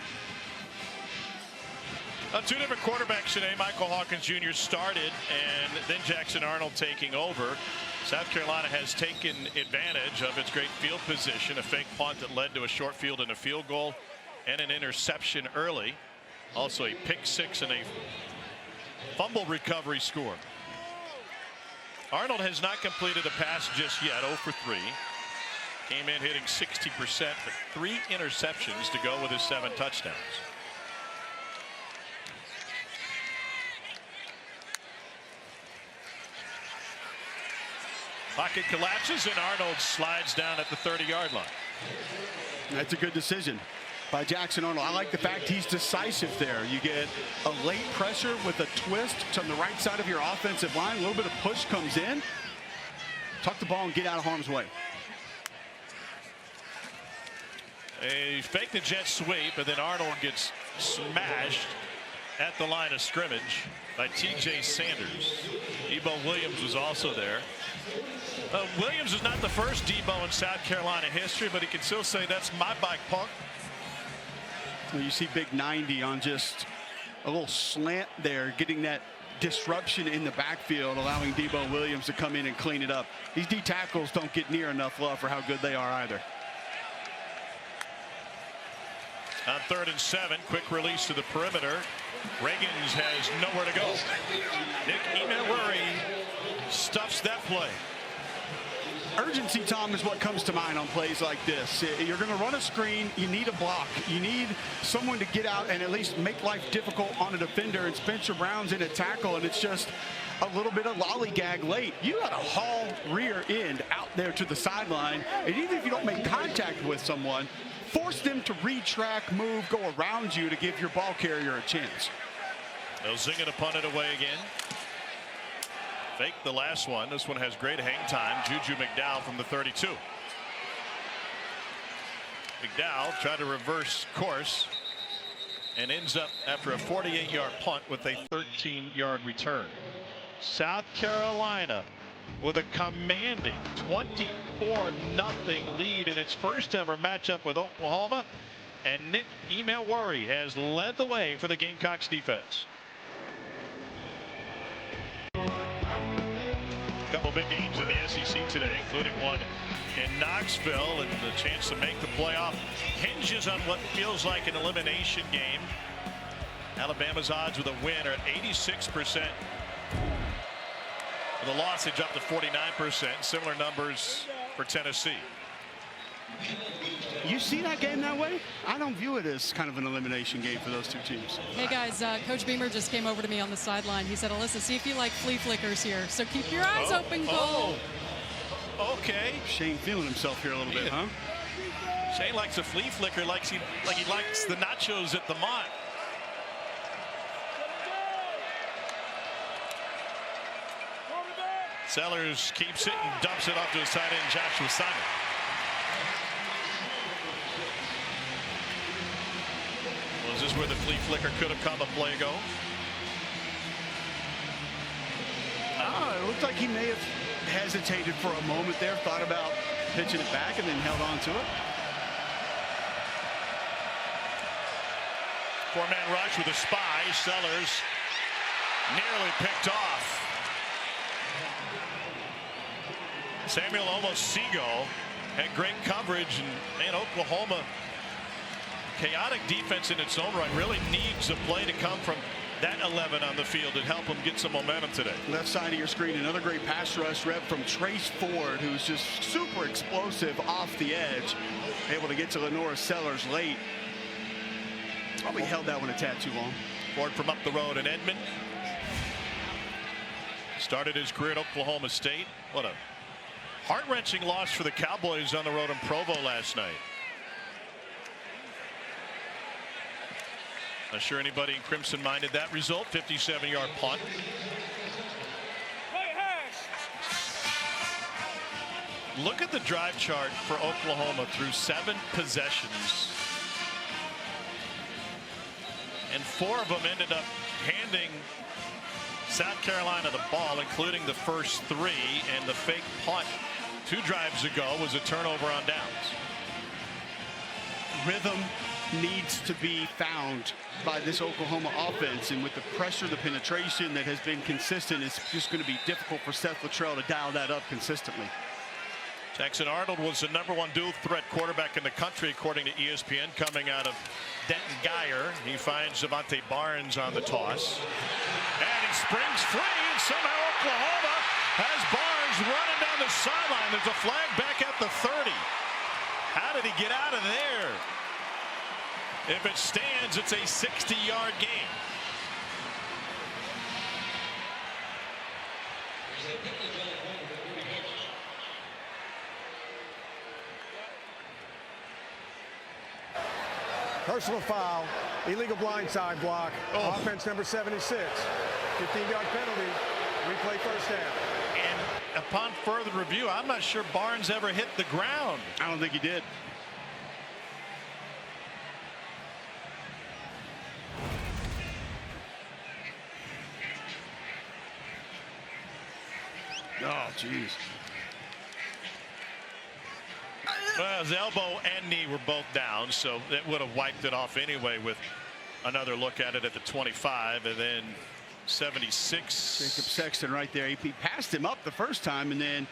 Two different quarterbacks today. Michael Hawkins Jr. started, and then Jackson Arnold taking over. South Carolina has taken advantage of its great field position, a fake punt that led to a short field and a field goal, and an interception early. Also a pick six and a fumble recovery score. Arnold has not completed a pass just yet, 0 for 3. Came in hitting 60%, but 3 interceptions to go with his 7 touchdowns. Pocket collapses and Arnold slides down at the 30-yard line. That's a good decision by Jackson Arnold. I like the fact he's decisive there. You get a late pressure with a twist on the right side of your offensive line. A little bit of push comes in. Tuck the ball and get out of harm's way. A fake the jet sweep, and then Arnold gets smashed at the line of scrimmage by T.J. Sanders. Debo Williams was also there. Williams is not the first Debo in South Carolina history, but he can still say that's my bike, punk. Well, you see big 90 on just a little slant there, getting that disruption in the backfield, allowing Debo Williams to come in and clean it up. These D tackles don't get near enough love for how good they are either. On 3rd and 7, quick release to the perimeter. Reagans has nowhere to go. Nick Emilwuri stuffs that play. Urgency, Tom, is what comes to mind on plays like this. You're going to run a screen. You need a block. You need someone to get out and at least make life difficult on a defender. And Spencer Brown's in a tackle, and it's just a little bit of lollygag late. You got to haul rear end out there to the sideline. And even if you don't make contact with someone, force them to retrack, move, go around you to give your ball carrier a chance. They'll zing it, punt it away again. Fake the last one. This one has great hang time. Juju McDowell from the 32. McDowell tried to reverse course and ends up after a 48-yard punt with a 13-yard return. South Carolina with a commanding 24-0 lead in its first ever matchup with Oklahoma, and Nick Emilwuri has led the way for the Gamecocks defense. big games in the SEC today, including one in Knoxville, and the chance to make the playoff hinges on what feels like an elimination game. Alabama's odds with a win are at 86%. With a loss, they jumped to 49%. Similar numbers for Tennessee. You see that game that way? I don't view it as kind of an elimination game for those two teams. Hey guys, Coach Beamer just came over to me on the sideline. He said, Alyssa, see if you like flea flickers here. So keep your eyes open, Cole. Okay. Shane feeling himself here a little bit, huh? Shane likes a flea flicker like he likes the nachos at the Mont. Sellers keeps it and dumps it off to his tight end, Joshua Simon. Was this where the flea flicker could have come a play ago? It looked like he may have hesitated for a moment there, thought about pitching it back, and then held on to it. Four-man rush with a spy. Sellers nearly picked off. Samuel Omosigo had great coverage, and man, Oklahoma, chaotic defense in its own right, really needs a play to come from that 11 on the field to help them get some momentum today. Left side of your screen, another great pass rush rep from Trace Ford, who's just super explosive off the edge, able to get to Lenora Sellers late. Probably held that one a tad too long. Ford from up the road in Edmond. Started his career at Oklahoma State. What a heart-wrenching loss for the Cowboys on the road in Provo last night. Not sure anybody in Crimson minded that result. 57-yard punt. Look at the drive chart for Oklahoma through 7 possessions. And 4 of them ended up handing South Carolina the ball, including the first 3, and the fake punt 2 drives ago was a turnover on downs. Rhythm needs to be found by this Oklahoma offense, and with the pressure, the penetration that has been consistent, it's just going to be difficult for Seth Luttrell to dial that up consistently. Jackson Arnold was the #1 dual threat quarterback in the country, according to ESPN, coming out of Denton Guyer. He finds Javante Barnes on the toss, and he springs free, and somehow Oklahoma has Barnes running down the sideline. There's a flag back at the 30. How did he get out of there? If it stands, it's a 60-yard game. Personal foul, illegal blindside block, offense number 76. 15-yard penalty, replay first down. And upon further review, I'm not sure Barnes ever hit the ground. I don't think he did. Oh, jeez. Well, his elbow and knee were both down, so that would have wiped it off anyway with another look at it at the 25, and then 76. Jacob Sexton right there. He passed him up the first time and then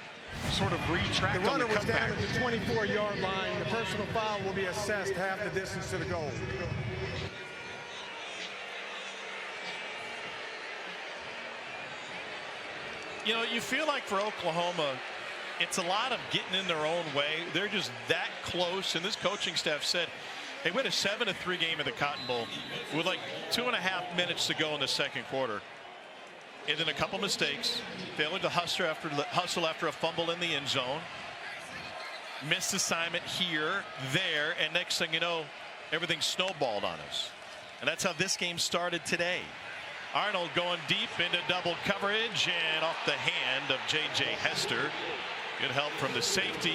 sort of retracted. The runner was down at the 24-yard line. The personal foul will be assessed half the distance to the goal. You know, you feel like for Oklahoma, it's a lot of getting in their own way. They're just that close, and this coaching staff said they win a 7-3 game in the Cotton Bowl with like 2.5 minutes to go in the second quarter. And then a couple mistakes, failing to hustle after a fumble in the end zone. Missed assignment here, there, and next thing you know, everything snowballed on us. And that's how this game started today. Arnold going deep into double coverage and off the hand of J.J. Hester. Good help from the safety.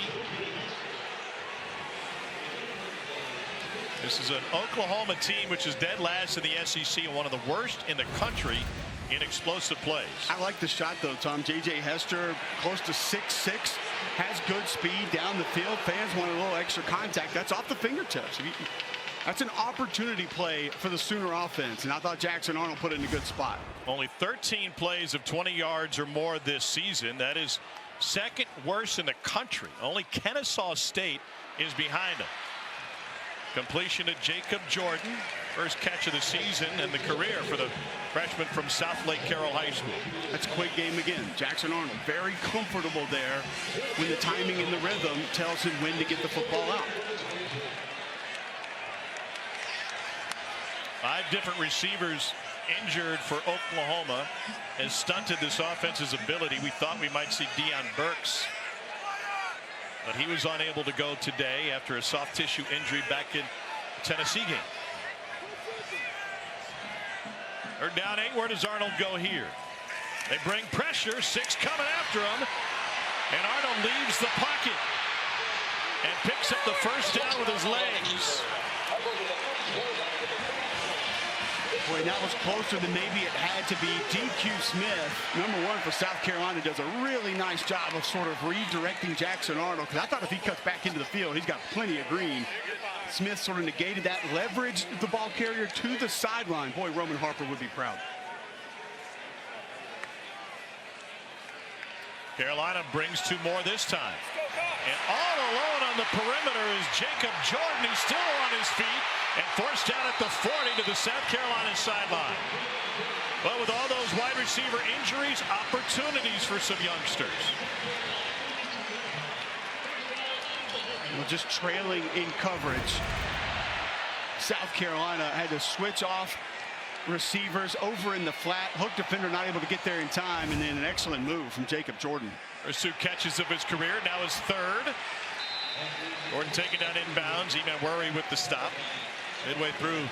This is an Oklahoma team which is dead last in the SEC and one of the worst in the country in explosive plays. I like the shot, though, Tom. J.J. Hester, close to 6'6", has good speed down the field. Fans want a little extra contact. That's off the fingertips. That's an opportunity play for the Sooner offense, and I thought Jackson Arnold put it in a good spot. Only 13 plays of 20 yards or more this season. That is second worst in the country. Only Kennesaw State is behind him. Completion to Jacob Jordan. First catch of the season and the career for the freshman from South Lake Carroll High School. That's a quick game again. Jackson Arnold very comfortable there when the timing and the rhythm tells him when to get the football out. 5 different receivers injured for Oklahoma has stunted this offense's ability. We thought we might see Deion Burks, but he was unable to go today after a soft tissue injury back in the Tennessee game. They're down 8. Where does Arnold go here? They bring pressure. 6 coming after him, and Arnold leaves the pocket and picks up the first down with his legs. Boy, that was closer than maybe it had to be. DQ Smith, #1 for South Carolina, does a really nice job of sort of redirecting Jackson Arnold, because I thought if he cuts back into the field, he's got plenty of green. Smith sort of negated that, leveraged the ball carrier to the sideline. Boy, Roman Harper would be proud. Carolina brings 2 more this time. And all alone on the perimeter is Jacob Jordan. He's still on his feet and forced down at the 40 to the South Carolina sideline. But with all those wide receiver injuries, opportunities for some youngsters. Well, just trailing in coverage. South Carolina had to switch off receivers over in the flat. Hook defender not able to get there in time, and then an excellent move from Jacob Jordan. First 2 catches of his career, now his 3rd. Jordan taken down inbounds. Even worry with the stop. Midway through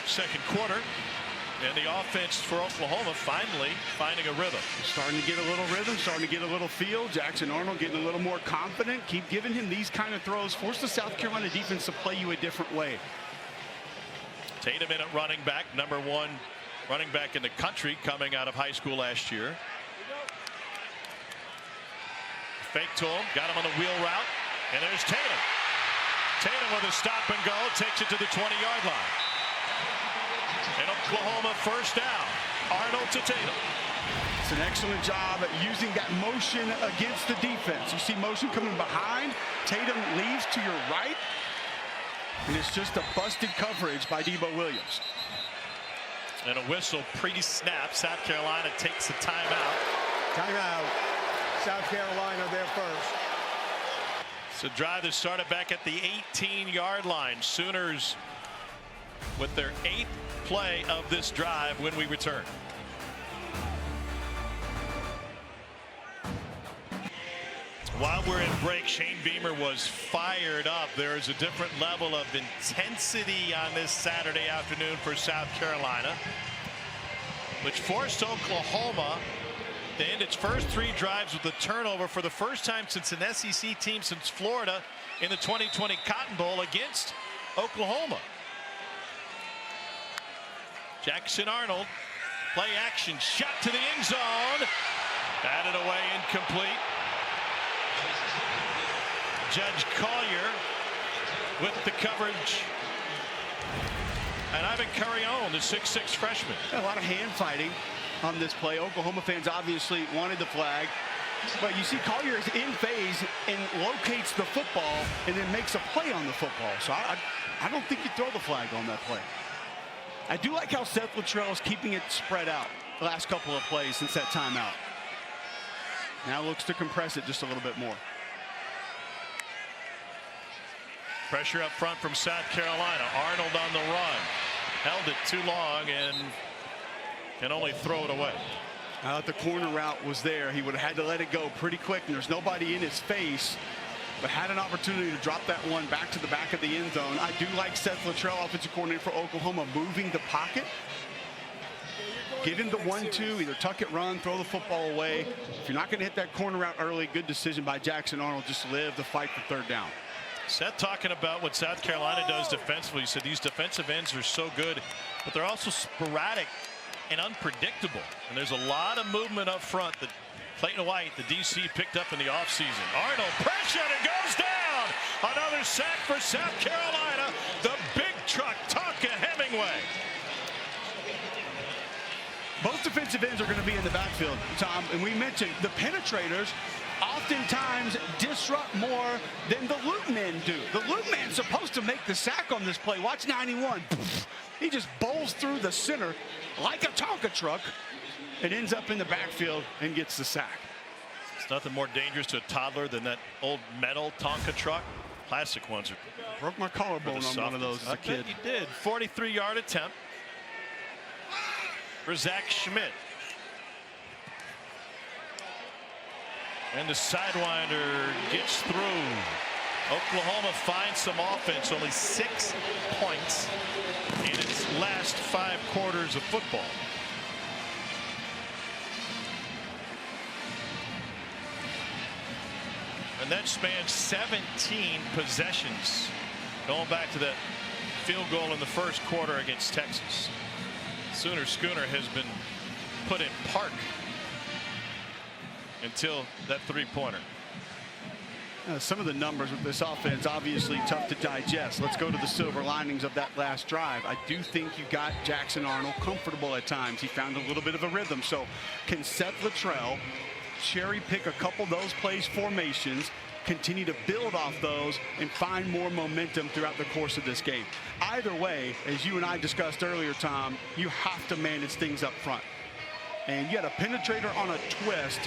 second quarter, and the offense for Oklahoma finally finding a rhythm. Starting to get a little rhythm, starting to get a little feel. Jackson Arnold getting a little more confident. Keep giving him these kind of throws. Force the South Carolina defense to play you a different way. Tatum in at running back, #1 running back in the country coming out of high school last year. Fake to him, got him on the wheel route, and there's Tatum. Tatum with a stop and go, takes it to the 20-yard line. And Oklahoma first down. Arnold to Tatum. It's an excellent job at using that motion against the defense. You see motion coming behind. Tatum leaves to your right. And it's just a busted coverage by Debo Williams. And a whistle pre-snap. South Carolina takes a timeout. Timeout. South Carolina there first. It's a drive that started back at the 18-yard line. Sooners with their 8th play of this drive when we return. While we're in break, Shane Beamer was fired up. There is a different level of intensity on this Saturday afternoon for South Carolina, which forced Oklahoma to end its first 3 drives with a turnover for the first time since an SEC team since Florida in the 2020 Cotton Bowl against Oklahoma. Jackson Arnold, play action, shot to the end zone, batted away, incomplete. Judge Collier with the coverage, and Ivan Carrion, the 6'6" freshman. A lot of hand fighting on this play. Oklahoma fans obviously wanted the flag, but you see Collier is in phase and locates the football and then makes a play on the football. So I don't think you throw the flag on that play. I do like how Seth Luttrell is keeping it spread out the last couple of plays since that timeout. Now looks to compress it just a little bit more. Pressure up front from South Carolina. Arnold on the run. Held it too long and can only throw it away. I thought the corner route was there. He would have had to let it go pretty quick, and there's nobody in his face, but had an opportunity to drop that one back to the back of the end zone. I do like Seth Luttrell, offensive coordinator for Oklahoma, moving the pocket. Give him the 1-2, either tuck it, run, throw the football away. If you're not going to hit that corner route early, good decision by Jackson Arnold. Just live the fight for 3rd down. Seth talking about what South Carolina does defensively. He said these defensive ends are so good, but they're also sporadic and unpredictable. And there's a lot of movement up front that Clayton White, the DC, picked up in the offseason. Arnold pressured and goes down. Another sack for South Carolina. The big truck, Tonka Hemingway. Both defensive ends are going to be in the backfield, Tom, and we mentioned the penetrators oftentimes disrupt more than the loop men do. The loop man's supposed to make the sack on this play. Watch 91. He just bowls through the center like a Tonka truck and ends up in the backfield and gets the sack. It's nothing more dangerous to a toddler than that old metal Tonka truck. Plastic ones. Broke my collarbone on one of those as a kid. He did. 43-yard attempt for Zach Schmidt. And the sidewinder gets through. Oklahoma finds some offense, only 6 points in its last 5 quarters of football. And that spans 17 possessions, going back to that field goal in the first quarter against Texas. Sooner Schooner has been put in park until that three-pointer. Some of the numbers with this offense obviously tough to digest. Let's go to the silver linings of that last drive. I do think you got Jackson Arnold comfortable at times. He found a little bit of a rhythm. So can Seth Luttrell cherry pick a couple of those plays, formations, continue to build off those and find more momentum throughout the course of this game? Either way, as you and I discussed earlier, Tom, you have to manage things up front. And you had a penetrator on a twist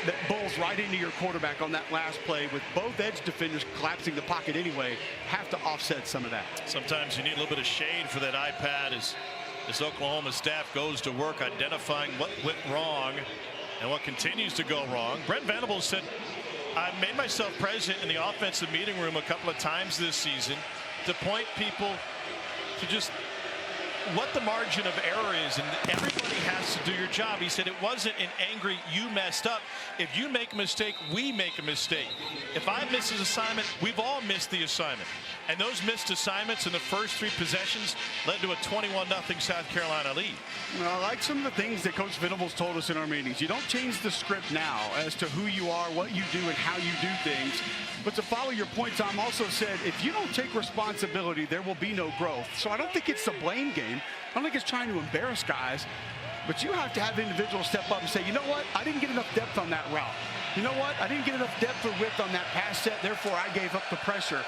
that bowls right into your quarterback on that last play with both edge defenders collapsing the pocket anyway. Have to offset some of that. Sometimes you need a little bit of shade for that iPad as Oklahoma staff goes to work identifying what went wrong and what continues to go wrong. Brent Venables said, I made myself present in the offensive meeting room a couple of times this season to point people to just what the margin of error is, and everybody has to do your job. He said it wasn't an angry you messed up. If you make a mistake, we make a mistake. If I miss his assignment, we've all missed the assignment. And those missed assignments in the first 3 possessions led to a 21-0 South Carolina lead. Well, I like some of the things that Coach Venables told us in our meetings. You don't change the script now as to who you are, what you do, and how you do things. But to follow your point, Tom also said, if you don't take responsibility, there will be no growth. So I don't think it's a blame game. I don't think it's trying to embarrass guys. But you have to have individuals step up and say, you know what? I didn't get enough depth on that route. You know what? I didn't get enough depth or width on that pass set. Therefore, I gave up the pressure.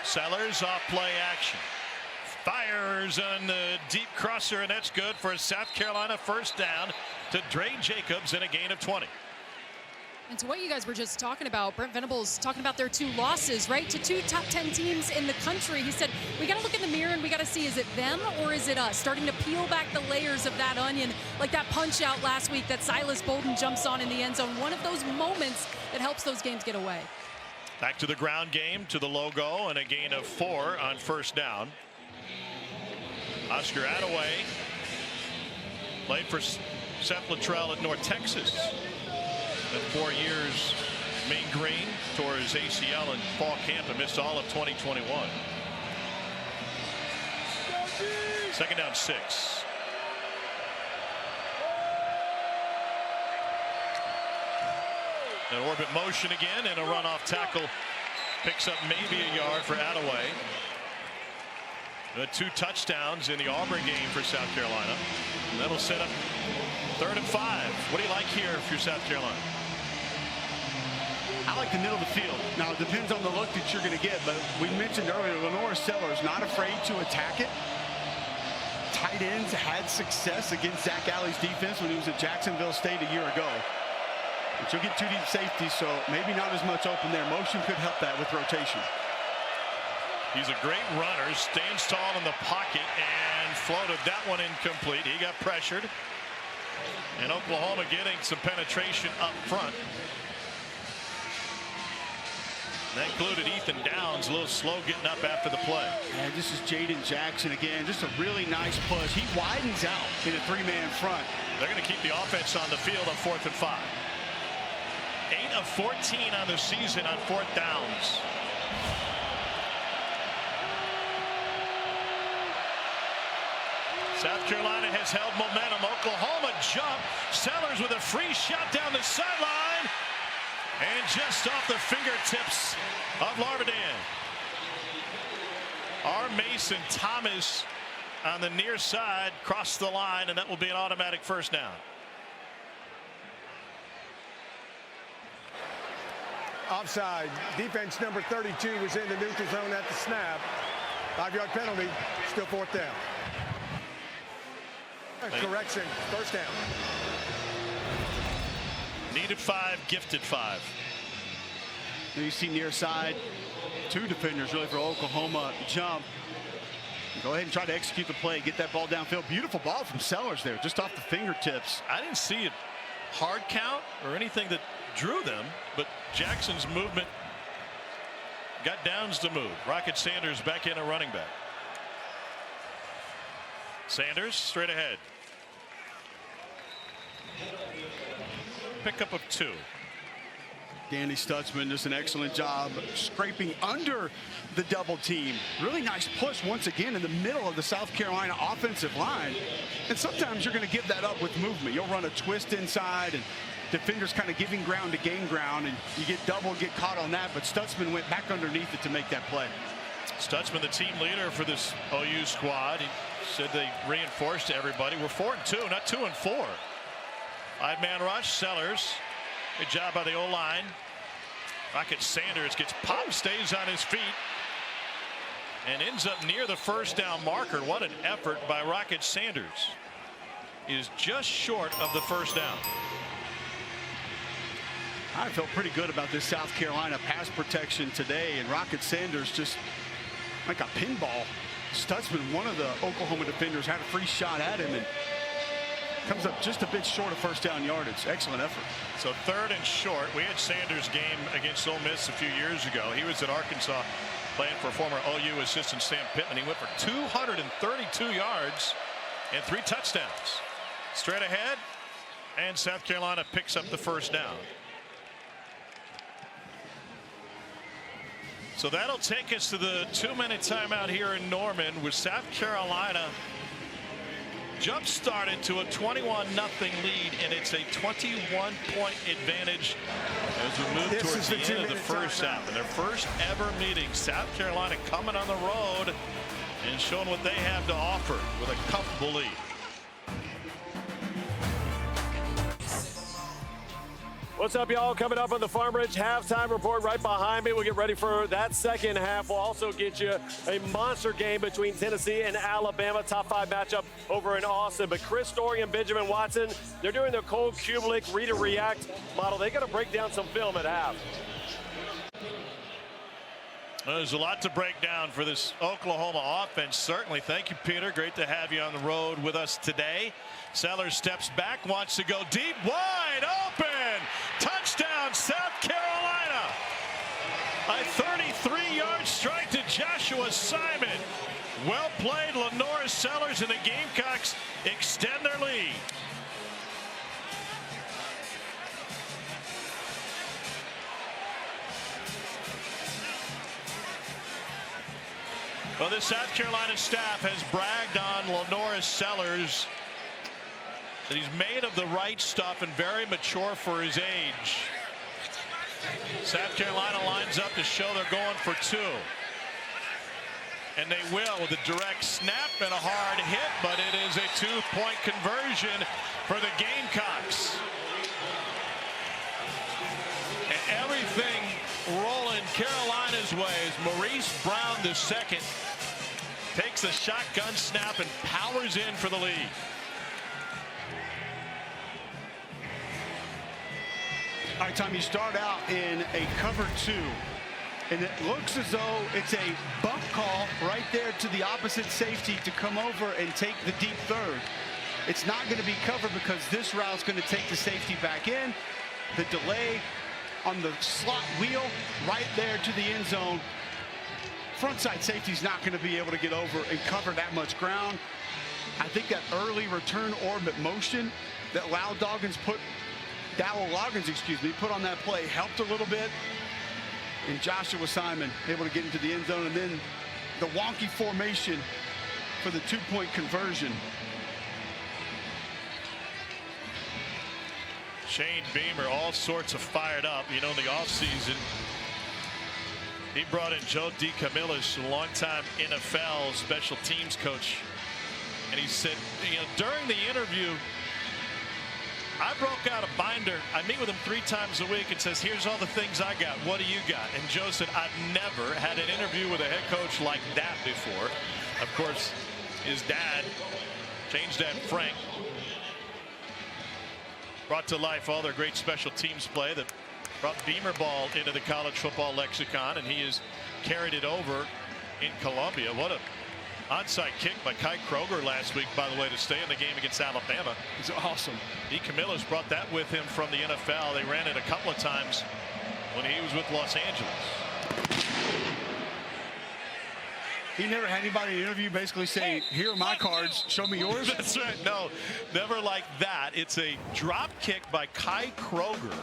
Sellers off play action. Fires on the deep crosser, and that's good for a South Carolina first down to Dre Jacobs in a gain of 20. And to what you guys were just talking about, Brent Venables talking about their 2 losses, right? To 2 top 10 teams in the country. He said, we got to look in the mirror and we got to see, is it them or is it us? Starting to peel back the layers of that onion, like that punch out last week that Silas Bolden jumps on in the end zone. One of those moments that helps those games get away. Back to the ground game, to the logo, and a gain of 4 on first down. Oscar Attaway played for Seth Luttrell at North Texas. At 4 years, Maine Green tore his ACL in fall camp and missed all of 2021. Second down 6. An orbit motion again, and a runoff tackle picks up maybe a yard for Attaway. 2 touchdowns in the Auburn game for South Carolina. And that'll set up 3rd and 5. What do you like here if you're South Carolina? I like the middle of the field. Now, it depends on the look that you're going to get, but we mentioned earlier, Lenore Sellers not afraid to attack it. Tight ends had success against Zach Alley's defense when he was at Jacksonville State a year ago. But you'll get 2 deep safety, so maybe not as much open there. Motion could help that with rotation. He's a great runner, stands tall in the pocket and floated that one incomplete. He got pressured. And Oklahoma getting some penetration up front. That included Ethan Downs, a little slow getting up after the play. And this is Jaden Jackson again. Just a really nice push. He widens out in a 3-man front. They're going to keep the offense on the field on 4th and 5. 8 of 14 on the season on 4th downs. South Carolina has held momentum. Oklahoma jump. Sellers with a free shot down the sideline. And just off the fingertips of Larvidan. Our Mason Thomas on the near side crossed the line, and that will be an automatic first down. Offside. Defense number 32 was in the neutral zone at the snap. 5-yard penalty. Still fourth down. Correction. First down. Needed 5, gifted 5. You see near side, 2 defenders really for Oklahoma jump. Go ahead and try to execute the play, get that ball downfield. Beautiful ball from Sellers there, just off the fingertips. I didn't see a hard count or anything that drew them, but Jackson's movement got downs to move. Rocket Sanders back in a running back. Sanders straight ahead. Pickup of 2. Danny Stutzman does an excellent job scraping under the double team. Really nice push once again in the middle of the South Carolina offensive line. And sometimes you're going to give that up with movement. You'll run a twist inside and defenders kind of giving ground to gain ground, and you get double, get caught on that. But Stutzman went back underneath it to make that play. Stutzman, the team leader for this OU squad, he said they reinforced to everybody. We're 4-2, not 2-4. 5-man rush. Sellers. Good job by the O-line. Rocket Sanders gets popped, stays on his feet, and ends up near the first down marker. What an effort by Rocket Sanders. He is just short of the first down. I felt pretty good about this South Carolina pass protection today, and Rocket Sanders just like a pinball. Stutzman, one of the Oklahoma defenders, had a free shot at him and comes up just a bit short of first down yardage. Excellent effort. So 3rd and short. We had Sanders' game against Ole Miss a few years ago. He was at Arkansas playing for former OU assistant Sam Pittman. He went for 232 yards and 3 touchdowns. Straight ahead, and South Carolina picks up the first down. So that'll take us to the 2-minute timeout here in Norman, with South Carolina jump started to a 21-0 lead, and it's a 21-point advantage as we move towards the end of the first half. And their first ever meeting, South Carolina coming on the road and showing what they have to offer with a comfortable lead. What's up, y'all? Coming up on the Farm Ridge halftime report right behind me. We'll get ready for that second half. We'll also get you a monster game between Tennessee and Alabama. Top 5 matchup over in Austin. But Chris Story and Benjamin Watson, they're doing their Cole Kubelik read and react model. They got to break down some film at half. There's a lot to break down for this Oklahoma offense. Certainly. Thank you, Peter. Great to have you on the road with us today. Sellers steps back, wants to go deep, wide open. Touchdown, South Carolina. A 33-yard strike to Joshua Simon. Well played, Lenora Sellers, and the Gamecocks extend their lead. Well, the South Carolina staff has bragged on Lenora Sellers that he's made of the right stuff and very mature for his age. South Carolina lines up to show they're going for 2. And they will with a direct snap and a hard hit, but it is a 2-point conversion for the Gamecocks. And everything rolling Carolina's way as Maurice Brown II takes a shotgun snap and powers in for the lead. All right, Tom, you start out in a cover 2, and it looks as though it's a bump call right there to the opposite safety to come over and take the deep third. It's not going to be covered because this route's going to take the safety back in. The delay on the slot wheel right there to the end zone. Frontside safety's not going to be able to get over and cover that much ground. I think that early return orbit motion that Dowell Loggins put on that play helped a little bit. And Joshua Simon able to get into the end zone, and then the wonky formation for the 2-point conversion. Shane Beamer, all sorts of fired up. You know, in the offseason, he brought in Joe DeCamillis, a longtime NFL special teams coach. And he said, you know, during the interview, I broke out a binder. I meet with him 3 times a week and says, here's all the things I got. What do you got? And Joe said, I've never had an interview with a head coach like that before. Of course, his dad, Shane's dad, Frank, brought to life all their great special teams play that brought Beamer ball into the college football lexicon, and he has carried it over in Columbia. What a onside kick by Kai Kroger last week, by the way, to stay in the game against Alabama. It's awesome. DeCamillis brought that with him from the NFL. They ran it a couple of times when he was with Los Angeles. He never had anybody in the interview basically say, here are my cards, show me yours. That's right. No, never like that. It's a drop kick by Kai Kroger.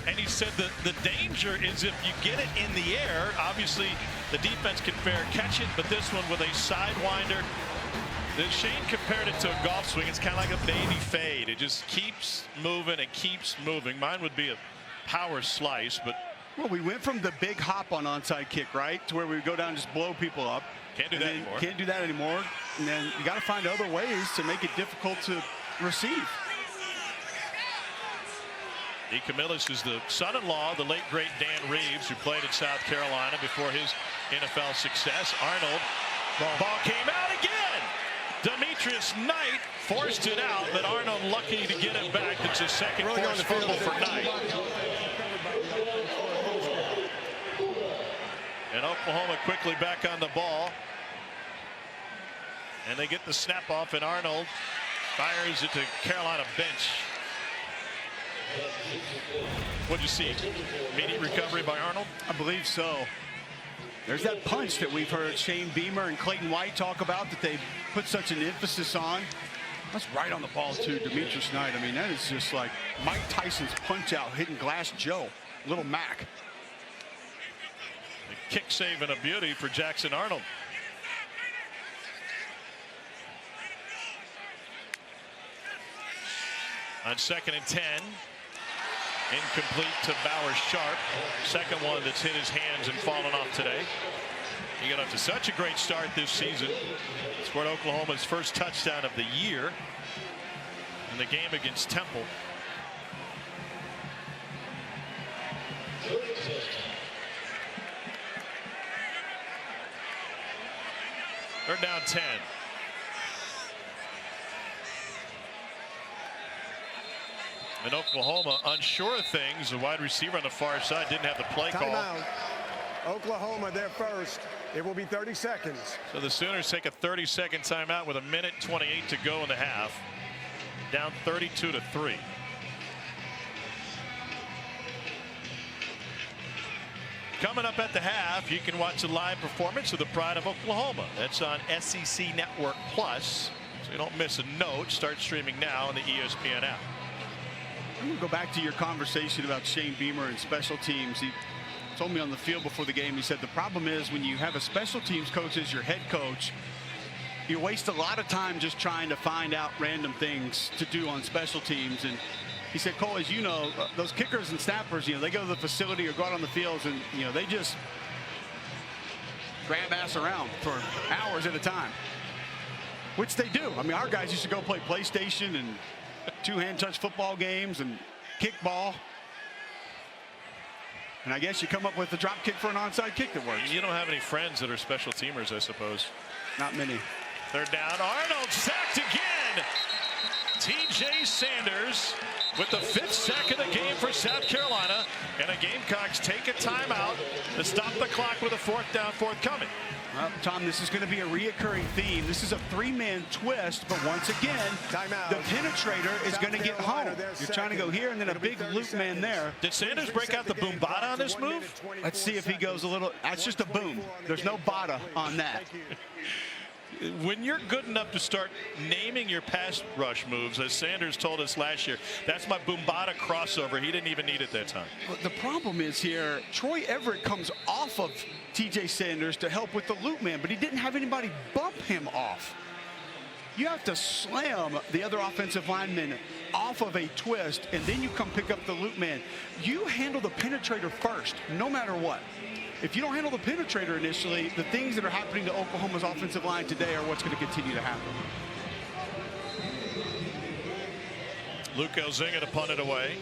And he said that the danger is if you get it in the air, obviously the defense can fair catch it, but this one with a sidewinder, Shane compared it to a golf swing. It's kind of like a baby fade. It just keeps moving and keeps moving. Mine would be a power slice, but well, we went from the big hop on onside kick, right, to where we would go down and just blow people up. Can't do that anymore. Can't do that anymore. And then you got to find other ways to make it difficult to receive. DeCamillis is the son-in-law of the late great Dan Reeves, who played at South Carolina before his NFL success. Arnold, ball came out again. Demetrius Knight forced it out, but Arnold lucky to get it back. It's his second forced fumble for Knight. And Oklahoma quickly back on the ball. And they get the snap off, and Arnold fires it to Carolina bench. What'd you see? Immediate recovery by Arnold? I believe so. There's that punch that we've heard Shane Beamer and Clayton White talk about that they put such an emphasis on. That's right on the ball, too, Demetrius Knight. I mean, that is just like Mike Tyson's punch out hitting Glass Joe, Little Mac. A kick save and a beauty for Jackson Arnold. On 2nd and 10. Incomplete to Bauer Sharp. Second one that's hit his hands and fallen off today. He got off to such a great start this season. Scored Oklahoma's first touchdown of the year in the game against Temple. They're down 10. And Oklahoma unsure of things. The wide receiver on the far side didn't have the play call. Timeout. Oklahoma, they're first. It will be 30 seconds. So the Sooners take a 30-second timeout with 1:28 to go in the half. Down 32-3. Coming up at the half, you can watch a live performance of the Pride of Oklahoma. That's on SEC Network Plus, so you don't miss a note. Start streaming now on the ESPN app. I'm going to go back to your conversation about Shane Beamer and special teams. He told me on the field before the game, he said the problem is when you have a special teams coach as your head coach, you waste a lot of time just trying to find out random things to do on special teams. And he said, Cole, as you know, those kickers and snappers, you know, they go to the facility or go out on the fields and, you know, they just grab ass around for hours at a time, which they do. I mean, our guys used to go play PlayStation and two-hand touch football games and kickball. And I guess you come up with a drop kick for an onside kick that works. You don't have any friends that are special teamers, I suppose. Not many. Third down. Arnold sacked again. TJ Sanders with the 5th sack of the game for South Carolina. And the Gamecocks take a timeout to stop the clock with a 4th down forthcoming. Well, Tom, this is going to be a reoccurring theme. This is a 3-man twist, but once again, Timeout. the penetrator is going to get home. You're trying to go here and then a big loop man there. Did Sanders break out the boom bada on this move? Let's see if he goes a little. That's just a boom. There's no bada on that. When you're good enough to start naming your pass rush moves, as Sanders told us last year, that's my Boombada crossover. He didn't even need it that time. But the problem is here, Troy Everett comes off of TJ Sanders to help with the loop man, but he didn't have anybody bump him off. You have to slam the other offensive lineman off of a twist, and then you come pick up the loop man. You handle the penetrator first, no matter what. If you don't handle the penetrator initially, the things that are happening to Oklahoma's offensive line today are what's going to continue to happen. Luke Elzinga to punt it away.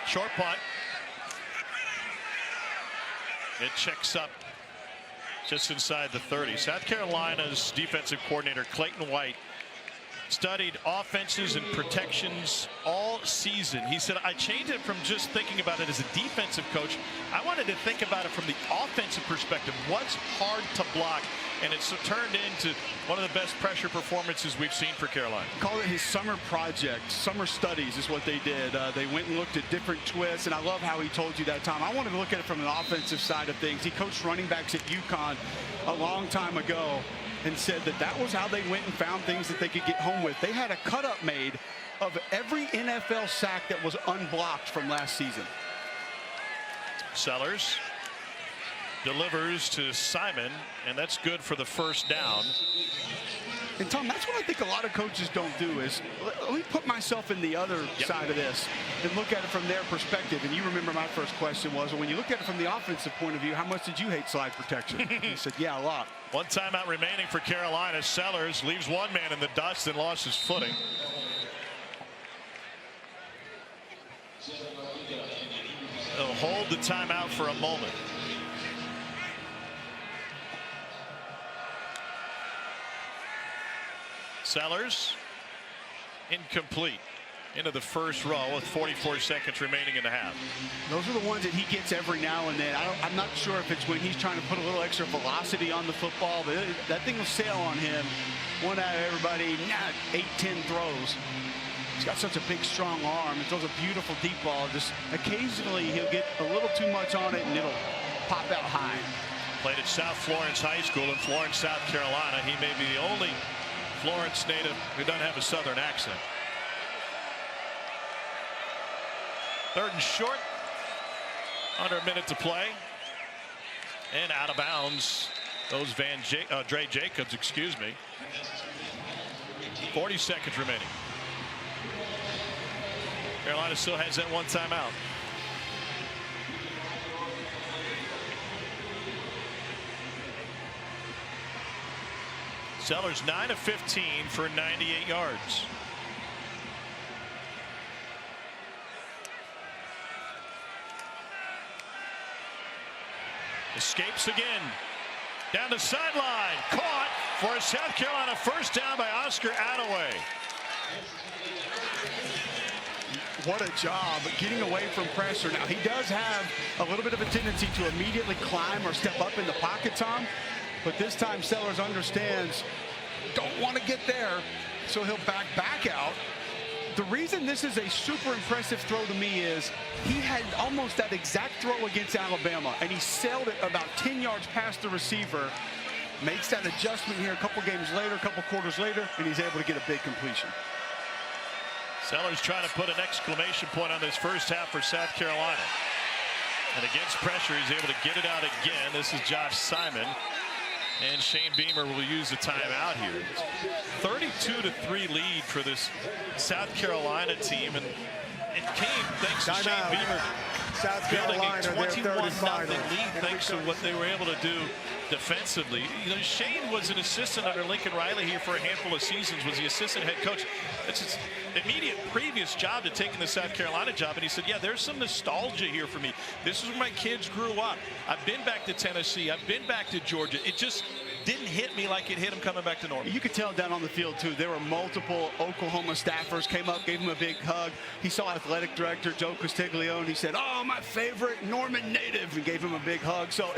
Short punt. It checks up just inside the 30. South Carolina's defensive coordinator, Clayton White, studied offenses and protections all season. He said, I changed it from just thinking about it as a defensive coach. I wanted to think about it from the offensive perspective. What's hard to block? And it's turned into one of the best pressure performances we've seen for Carolina. Call it his summer project. Summer studies is what they did. They went and looked at different twists, and I love how he told you that, Tom. I wanted to look at it from an offensive side of things. He coached running backs at UConn a long time ago and said that that was how they went and found things that they could get home with. They had a cut-up made of every NFL sack that was unblocked from last season. Sellers delivers to Simon, and that's good for the first down. And Tom, that's what I think a lot of coaches don't do is, let me put myself in the other side of this and look at it from their perspective. And you remember my first question was, well, when you look at it from the offensive point of view, how much did you hate slide protection? He said, yeah, a lot. One timeout remaining for Carolina. Sellers leaves one man in the dust and lost his footing. They'll hold the timeout for a moment. Sellers incomplete into the first row with 44 seconds remaining in the half. Those are the ones that he gets every now and then. I'm not sure if it's when he's trying to put a little extra velocity on the football, but that thing will sail on him. One out of everybody, 8-10 throws. He's got such a big, strong arm. He throws a beautiful deep ball. Just occasionally he'll get a little too much on it and it'll pop out high. Played at South Florence High School in Florence, South Carolina. He may be the only Florence native who doesn't have a southern accent. Third and short. Under a minute to play. And out of bounds goes Dre Jacobs, excuse me. 40 seconds remaining. Carolina still has that one timeout. Sellers 9 of 15 for 98 yards. Escapes again. Down the sideline. Caught for a South Carolina first down by Oscar Attaway. What a job getting away from pressure. Now, he does have a little bit of a tendency to immediately climb or step up in the pocket, Tom. But this time, Sellers understands, don't want to get there, so he'll back out. The reason this is a super impressive throw to me is he had almost that exact throw against Alabama, and he sailed it about 10 yards past the receiver, makes that adjustment here a couple games later, a couple quarters later, and he's able to get a big completion. Sellers trying to put an exclamation point on this first half for South Carolina. And against pressure, he's able to get it out again. This is Josh Simon. And Shane Beamer will use the timeout here. 32-3 lead for this South Carolina team. And it came thanks to Shane Beamer South building Carolina, a 21-0 lead thanks to what they were able to do defensively. You know, Shane was an assistant under Lincoln Riley here for a handful of seasons, was the assistant head coach. That's his immediate previous job to taking the South Carolina job, and he said, yeah, there's some nostalgia here for me. This is where my kids grew up. I've been back to Tennessee. I've been back to Georgia. It just didn't hit me like it hit him coming back to Norman. You could tell down on the field, too. There were multiple Oklahoma staffers came up, gave him a big hug. He saw athletic director Joe Castiglione. He said, oh, my favorite Norman native, and gave him a big hug. So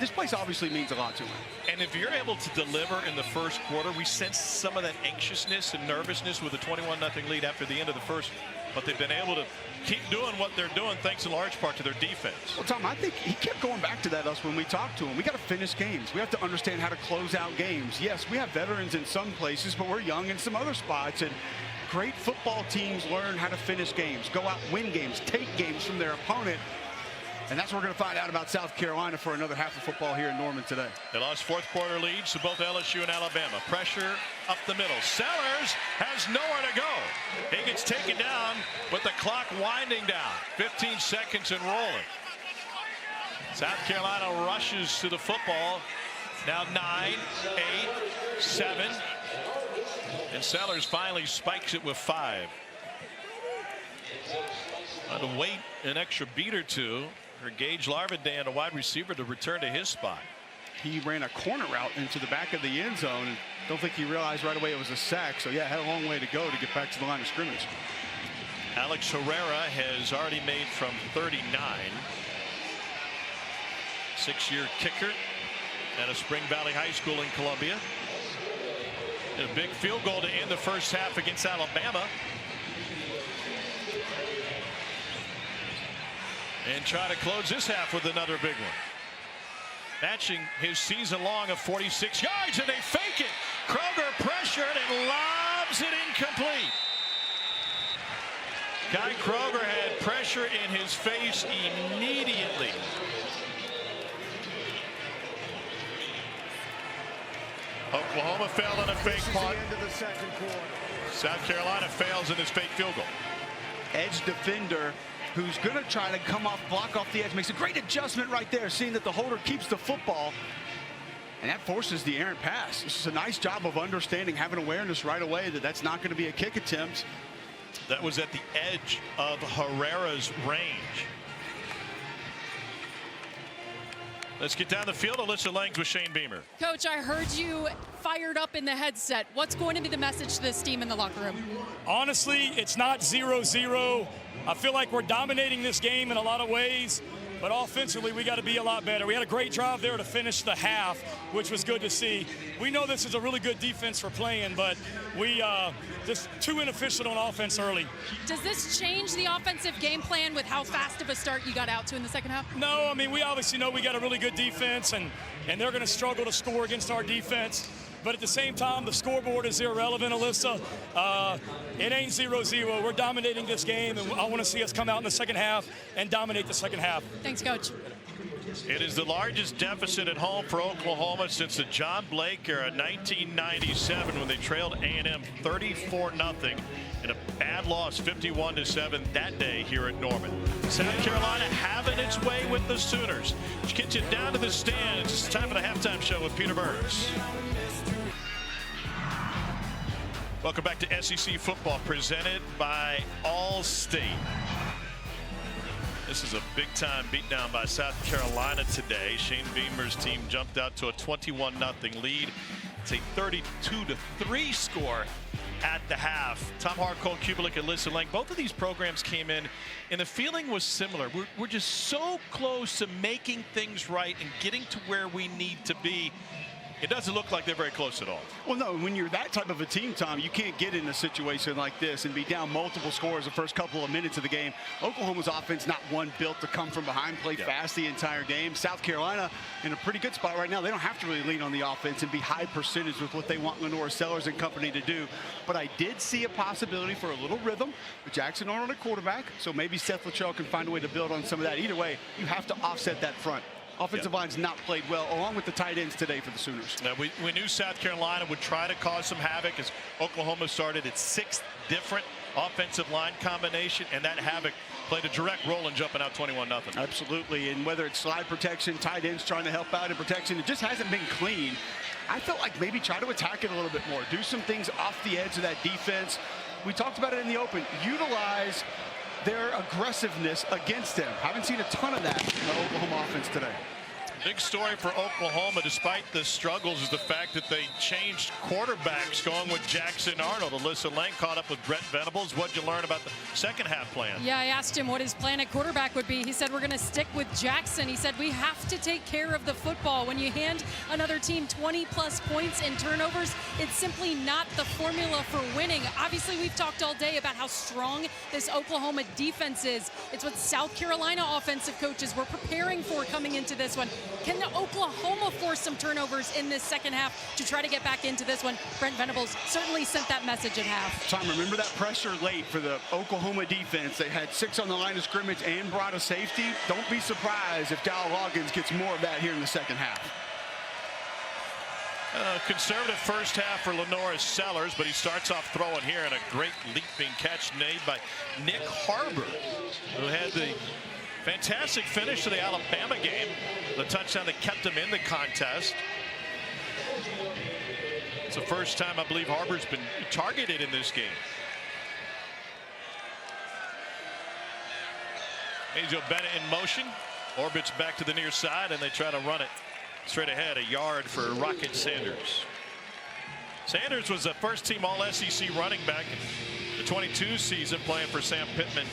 this place obviously means a lot to him. And if you're able to deliver in the first quarter, we sense some of that anxiousness and nervousness with a 21-0 lead after the end of the first. But they've been able to keep doing what they're doing thanks in large part to their defense. Well, Tom, I think he kept going back to that when we talked to him. We got to finish games. We have to understand how to close out games. Yes, we have veterans in some places, but we're young in some other spots. And great football teams learn how to finish games, go out, win games, take games from their opponent. And that's what we're going to find out about South Carolina for another half of football here in Norman today. They lost fourth quarter leads to both LSU and Alabama. Pressure up the middle. Sellers has nowhere to go. He gets taken down with the clock winding down. 15 seconds and rolling. South Carolina rushes to the football. Now 9, 8, 7. And Sellers finally spikes it with 5. On to wait an extra beat or two for Gage Larvidan, a wide receiver, to return to his spot. He ran a corner route into the back of the end zone. And don't think he realized right away it was a sack. So yeah, had a long way to go to get back to the line of scrimmage. Alex Herrera has already made from 39. 6-year kicker at a Spring Valley High School in Columbia. And a big field goal to end the first half against Alabama. And try to close this half with another big one. Matching his season long of 46 yards, and they fake it. Kroger pressured and lobs it incomplete. Guy Kroger had pressure in his face immediately. Oklahoma failed on a fake punt. End of the second quarter. South Carolina fails in his fake field goal. Edge defender who's going to try to come off, block off the edge, makes a great adjustment right there, seeing that the holder keeps the football. And that forces the errant pass. This is a nice job of understanding, having awareness right away that that's not going to be a kick attempt. That was at the edge of Herrera's range. Let's get down the field. Alyssa Langs with Shane Beamer. Coach, I heard you fired up in the headset. What's going to be the message to this team in the locker room? Honestly, it's not 0-0. I feel like we're dominating this game in a lot of ways, but offensively we got to be a lot better. We had a great drive there to finish the half, which was good to see. We know this is a really good defense we're playing, but we just too inefficient on offense early. Does this change the offensive game plan with how fast of a start you got out to in the second half? No, I mean, we obviously know we got a really good defense, and they're going to struggle to score against our defense. But at the same time, the scoreboard is irrelevant, Alyssa. It ain't 0-0. We're dominating this game, and I want to see us come out in the second half and dominate the second half. Thanks, Coach. It is the largest deficit at home for Oklahoma since the John Blake era, 1997, when they trailed A&M 34-0 in a bad loss, 51-7 that day here at Norman. South Carolina having its way with the Sooners, which gets you down to the stands. It's time for the halftime show with Peter Burns. Welcome back to SEC football, presented by Allstate. This is a big-time beatdown by South Carolina today. Shane Beamer's team jumped out to a 21-0 lead. It's a 32-3 score at the half. Tom Harcole, Kubelik, and Alyssa Lang, both of these programs came in, and the feeling was similar. We're just so close to making things right and getting to where we need to be. It doesn't look like they're very close at all. Well, no, when you're that type of a team, Tom, you can't get in a situation like this and be down multiple scores the first couple of minutes of the game. Oklahoma's offense, not one built to come from behind, play fast the entire game. South Carolina in a pretty good spot right now. They don't have to really lean on the offense and be high percentage with what they want Lenore Sellers and company to do. But I did see a possibility for a little rhythm with Jackson Arnold at quarterback. So maybe Seth Luttrell can find a way to build on some of that. Either way, you have to offset that front. Offensive line's not played well, along with the tight ends today for the Sooners. Now, we knew South Carolina would try to cause some havoc as Oklahoma started its 6th different offensive line combination, and that havoc played a direct role in jumping out 21-0. Absolutely, and whether it's slide protection, tight ends trying to help out in protection, it just hasn't been clean. I felt like maybe try to attack it a little bit more, do some things off the edge of that defense. We talked about it in the open. Utilize their aggressiveness against them. Haven't seen a ton of that in the Oklahoma offense today. Big story for Oklahoma, despite the struggles, is the fact that they changed quarterbacks, going with Jackson Arnold. Alyssa Lang caught up with Brett Venables. What'd you learn about the second half plan? Yeah, I asked him what his plan at quarterback would be. He said, we're going to stick with Jackson. He said, we have to take care of the football. When you hand another team 20-plus points and turnovers, it's simply not the formula for winning. Obviously, we've talked all day about how strong this Oklahoma defense is. It's what South Carolina offensive coaches were preparing for coming into this one. Can the Oklahoma force some turnovers in this second half to try to get back into this one? Brent Venables certainly sent that message at half. Tom, remember that pressure late for the Oklahoma defense. They had 6 on the line of scrimmage and brought a safety. Don't be surprised if Dow Loggins gets more of that here in the second half. Conservative first half for Lenora Sellers, but he starts off throwing here, and a great leaping catch made by Nick Harbor, who had the fantastic finish to the Alabama game, the touchdown that kept him in the contest. It's the first time I believe Harbor's been targeted in this game. Angel Bennett in motion, orbits back to the near side, and they try to run it straight ahead, a yard for Rocket Sanders. Sanders was a first-team All-SEC running back in the 22 season, playing for Sam Pittman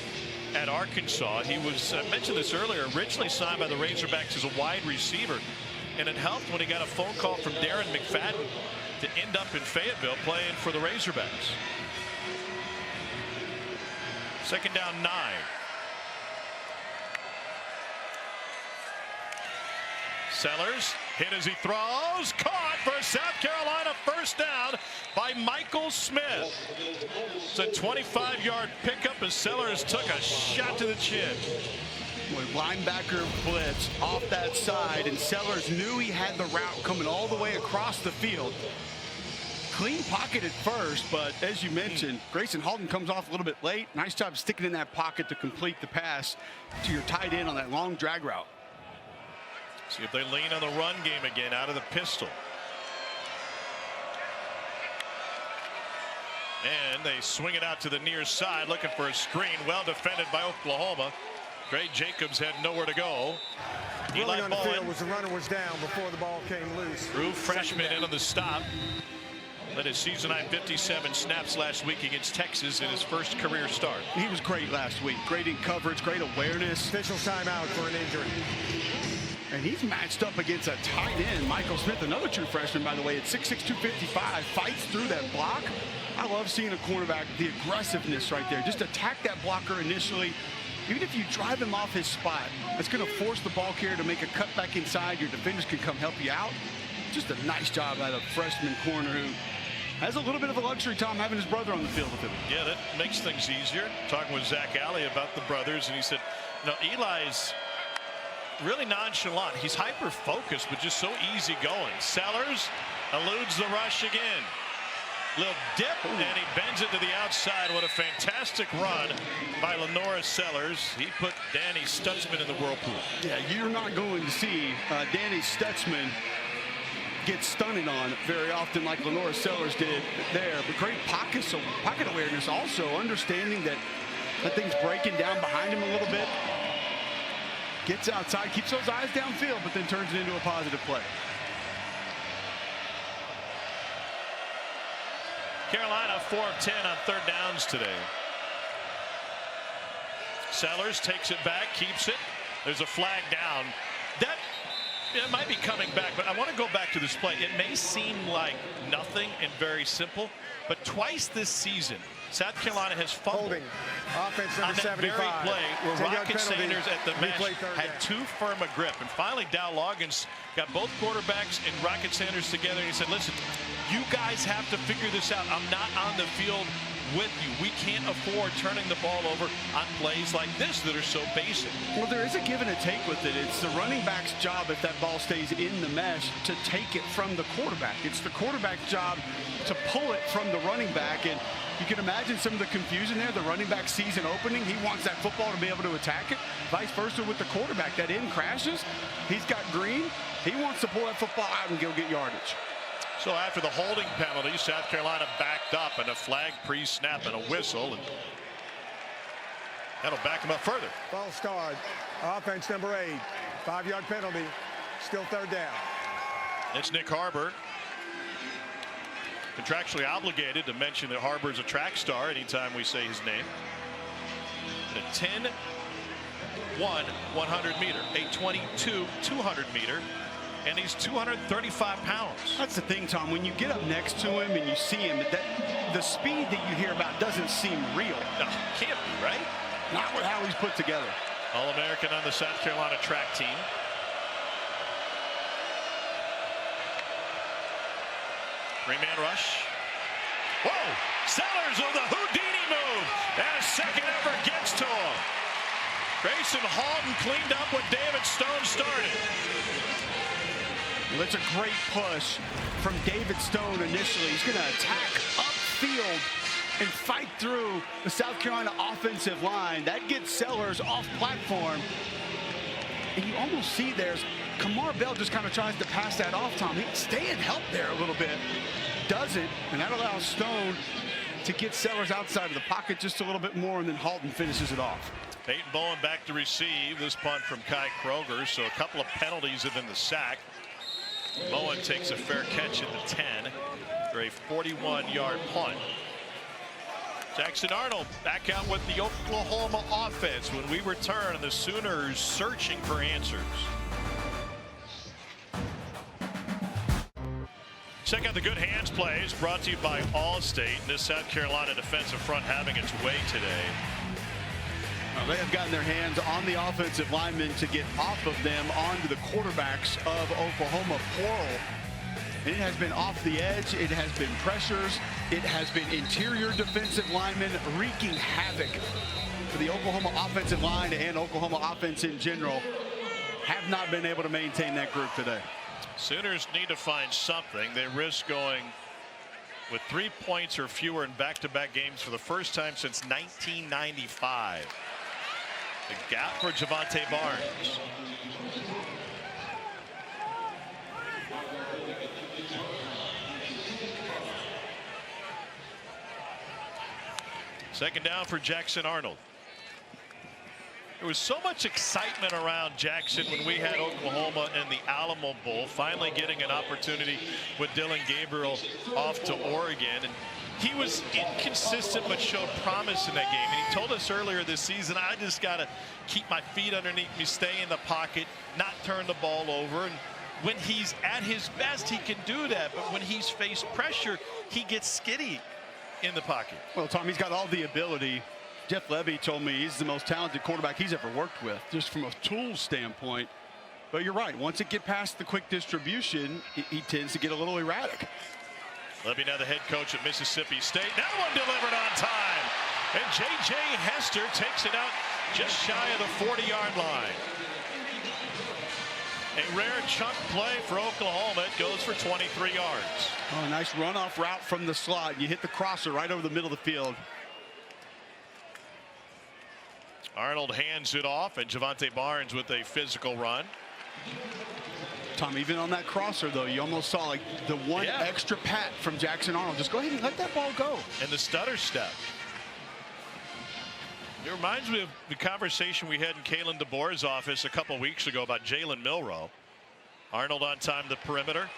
at Arkansas. He was, I mentioned this earlier, originally signed by the Razorbacks as a wide receiver, and it helped when he got a phone call from Darren McFadden to end up in Fayetteville playing for the Razorbacks. Second down 9. Sellers hit as he throws, caught for a South Carolina first down by Michael Smith. It's a 25-yard pickup as Sellers took a shot to the chin. Linebacker blitz off that side, and Sellers knew he had the route coming all the way across the field. Clean pocket at first, but as you mentioned, Grayson Halton comes off a little bit late. Nice job sticking in that pocket to complete the pass to your tight end on that long drag route. See if they lean on the run game again out of the pistol. And they swing it out to the near side, looking for a screen. Well defended by Oklahoma. Gray Jacobs had nowhere to go. Really on the field was the runner was down before the ball came loose. True freshman in on the stop. Led his season high 57 snaps last week against Texas in his first career start. He was great last week. Great in coverage, great awareness. Official timeout for an injury. And he's matched up against a tight end, Michael Smith, another true freshman, by the way, at 6'6", 255, fights through that block. I love seeing a cornerback, the aggressiveness right there. Just attack that blocker initially. Even if you drive him off his spot, it's going to force the ball carrier to make a cut back inside. Your defenders can come help you out. Just a nice job out of freshman corner who has a little bit of a luxury, Tom, having his brother on the field with him. Yeah, that makes things easier. Talking with Zach Alley about the brothers, and he said, you know, Eli's really nonchalant. He's hyper-focused, but just so easy going. Sellers eludes the rush again. Little dip, and he bends it to the outside. What a fantastic run by Lenora Sellers. He put Danny Stutzman in the whirlpool. Yeah, you're not going to see Danny Stutzman get stunted on very often like Lenora Sellers did there. But great pocket awareness, also understanding that thing's breaking down behind him a little bit. Gets outside, keeps those eyes downfield, but then turns it into a positive play. Carolina 4 of 10 on third downs today. Sellers takes it back, keeps it. There's a flag down. That it might be coming back, but I want to go back to this play. It may seem like nothing and very simple, but twice this season, South Carolina has fumbled. Holding. Offense number on that 75. very play where 10-yard Rocket penalty. Sanders at the mesh had down. too firm a grip. And finally, Dow Loggins got both quarterbacks and Rocket Sanders together, and he said, listen, you guys have to figure this out. I'm not on the field with you. We can't afford turning the ball over on plays like this that are so basic. Well, there is a give and a take with it. It's the running back's job, if that ball stays in the mesh, to take it from the quarterback. It's the quarterback's job to pull it from the running back. And you can imagine some of the confusion there. The running back sees an opening. He wants that football to be able to attack it. Vice versa with the quarterback. That end crashes. He's got green. He wants to pull that football out and go get yardage. So after the holding penalty, South Carolina backed up, and a flag pre-snap and a whistle, and that'll back them up further. False start. Offense number 8. 5-yard penalty. Still third down. It's Nick Harbor. Contractually obligated to mention that Harbor is a track star anytime we say his name. A 10-1 100-meter, a 22 200-meter. And he's 235 pounds. That's the thing, Tom. When you get up next to him and you see him, the speed that you hear about doesn't seem real. No, can't be, right? Not with how he's put together. All-American on the South Carolina track team. Three-man rush. Whoa! Sellers with the Houdini move. And a second effort gets to him. Grayson Halton cleaned up what David Stone started. Well, it's a great push from David Stone initially. He's going to attack upfield and fight through the South Carolina offensive line. That gets Sellers off platform. And you almost see there's Kamar Bell just kind of tries to pass that off, Tom. He stay and help there a little bit. Doesn't, and that allows Stone to get Sellers outside of the pocket just a little bit more, and then Halton finishes it off. Peyton Bowen back to receive this punt from Kai Kroger, so a couple of penalties and then the sack. Bowen takes a fair catch at the 10 for a 41-yard punt. Jackson Arnold back out with the Oklahoma offense when we return, and the Sooners searching for answers. Check out the good hands plays brought to you by Allstate. This South Carolina defensive front having its way today. They have gotten their hands on the offensive linemen to get off of them onto the quarterbacks of Oklahoma. Plural. And it has been off the edge. It has been pressures. It has been interior defensive linemen wreaking havoc for the Oklahoma offensive line and Oklahoma offense in general. Have not been able to maintain that group today. Sooners need to find something. They risk going with 3 points or fewer in back-to-back games for the first time since 1995. The gap for Javante Barnes. Second down for Jackson Arnold. There was so much excitement around Jackson when we had Oklahoma in the Alamo Bowl, finally getting an opportunity with Dylan Gabriel off to Oregon. And he was inconsistent but showed promise in that game. And he told us earlier this season, I just got to keep my feet underneath me, stay in the pocket, not turn the ball over. And when he's at his best, he can do that. But when he's faced pressure, he gets skitty in the pocket. Well, Tom, he's got all the ability. Jeff Levy told me he's the most talented quarterback he's ever worked with, just from a tool standpoint. But you're right. Once it gets past the quick distribution, he tends to get a little erratic. Levy now the head coach at Mississippi State. That one delivered on time. And J.J. Hester takes it out just shy of the 40-yard line. A rare chunk play for Oklahoma. It goes for 23 yards. Oh, nice runoff route from the slot. You hit the crosser right over the middle of the field. Arnold hands it off, and Javante Barnes with a physical run. Tom, even on that crosser, though, you almost saw like the one extra pat from Jackson Arnold. Just go ahead and let that ball go. And the stutter step. It reminds me of the conversation we had in Kalen DeBoer's office a couple weeks ago about Jalen Milroe. Arnold on time the perimeter.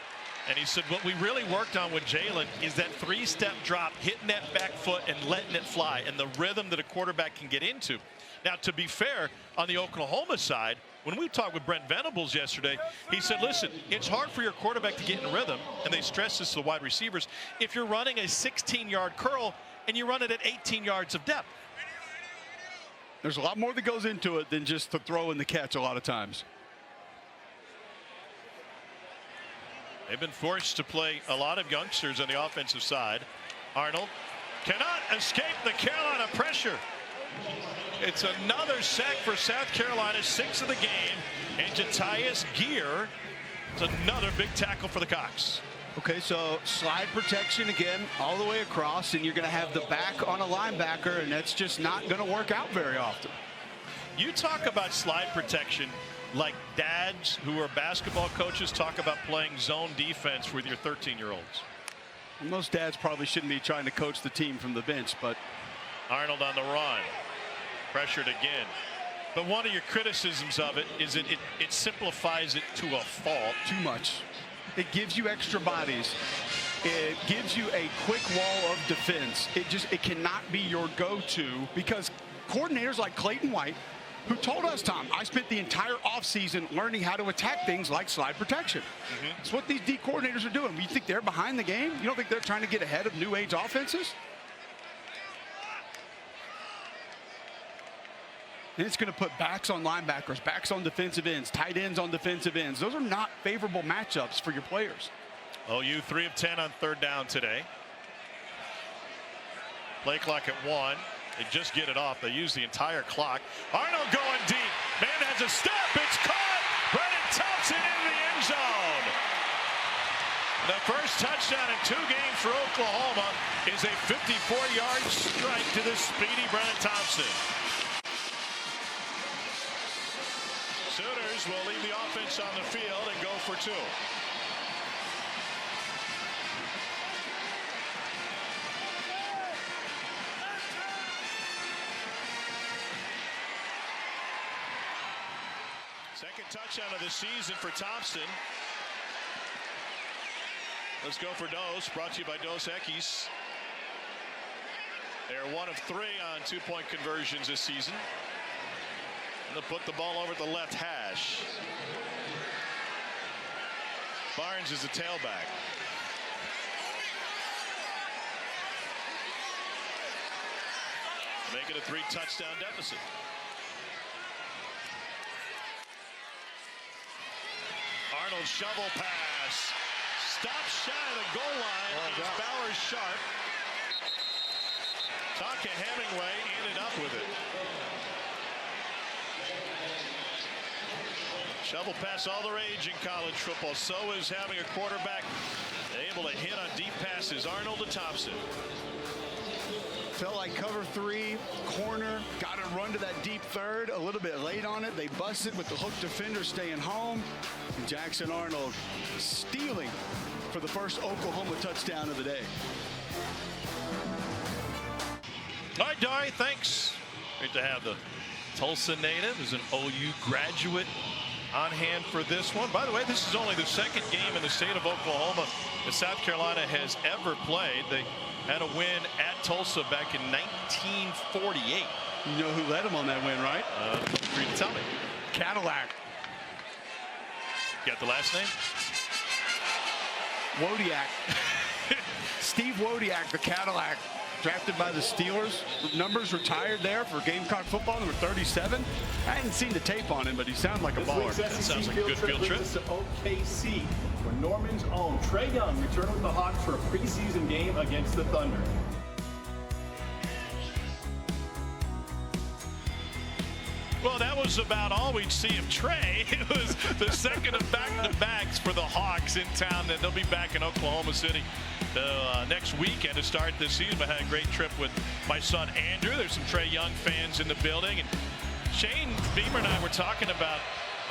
And he said what we really worked on with Jalen is that three-step drop, hitting that back foot and letting it fly, and the rhythm that a quarterback can get into. Now, to be fair, on the Oklahoma side, when we talked with Brent Venables yesterday, he said, listen, it's hard for your quarterback to get in rhythm, and they stress this to the wide receivers, if you're running a 16-yard curl and you run it at 18 yards of depth. There's a lot more that goes into it than just the throw and the catch a lot of times. They've been forced to play a lot of youngsters on the offensive side. Arnold cannot escape the Carolina pressure. It's another sack for South Carolina, 6th of the game. And Jatius Gear, it's another big tackle for the Cocks. Okay, so slide protection again all the way across, and you're going to have the back on a linebacker, and that's just not going to work out very often. You talk about slide protection like dads who are basketball coaches talk about playing zone defense with your 13-year-olds. Most dads probably shouldn't be trying to coach the team from the bench, but Arnold on the run. Pressured again. But one of your criticisms of it is it simplifies it to a fault. Too much. It gives you extra bodies. It gives you a quick wall of defense. It cannot be your go-to because coordinators like Clayton White, who told us, Tom, I spent the entire offseason learning how to attack things like slide protection. It's what these D coordinators are doing. You think they're behind the game? You don't think they're trying to get ahead of new age offenses? And it's going to put backs on linebackers, backs on defensive ends, tight ends on defensive ends. Those are not favorable matchups for your players. OU 3 of 10 on third down today. Play clock at 1. They just get it off. They use the entire clock. Arnold going deep. Man has a step. It's caught. Brennan Thompson into the end zone. The first touchdown in 2 games for Oklahoma is a 54-yard strike to the speedy Brennan Thompson. Sooners will leave the offense on the field and go for 2. Second touchdown of the season for Thompson. Let's go for Dos, brought to you by Dos Equis. They're 1 of 3 on 2-point conversions this season. And they'll put the ball over the left hash. Barnes is the tailback. Make it a 3-touchdown deficit. Arnold shovel pass. Stop shy of the goal line. It's Bowers sharp. Taka Hemingway ended up with it. Shovel pass all the rage in college football. So is having a quarterback able to hit on deep passes. Arnold to Thompson. Felt like cover 3, corner, got to run to that deep third, a little bit late on it. They busted with the hook defender staying home. And Jackson Arnold stealing for the first Oklahoma touchdown of the day. All right, Dari, thanks. Great to have the Tulsa native as an OU graduate on hand for this one. By the way, this is only the second game in the state of Oklahoma that South Carolina has ever played. They had a win at Tulsa back in 1948. You know who led them on that win, right? Feel free to tell me. Cadillac. Got the last name? Wodiak. Steve Wodiak, the Cadillac, drafted by the Steelers. Numbers retired there for Gamecock football, number 37. I hadn't seen the tape on him, but he sounded like a baller. That sounds like a good field trip. To OKC, where Norman's own Trae Young returned with the Hawks for a preseason game against the Thunder. Well, that was about all we'd see of Trae. It was the second of back-to-backs for the Hawks in town. Then they'll be back in Oklahoma City next weekend to start this season. I had a great trip with my son Andrew. There's some Trae Young fans in the building. And Shane Beamer and I were talking about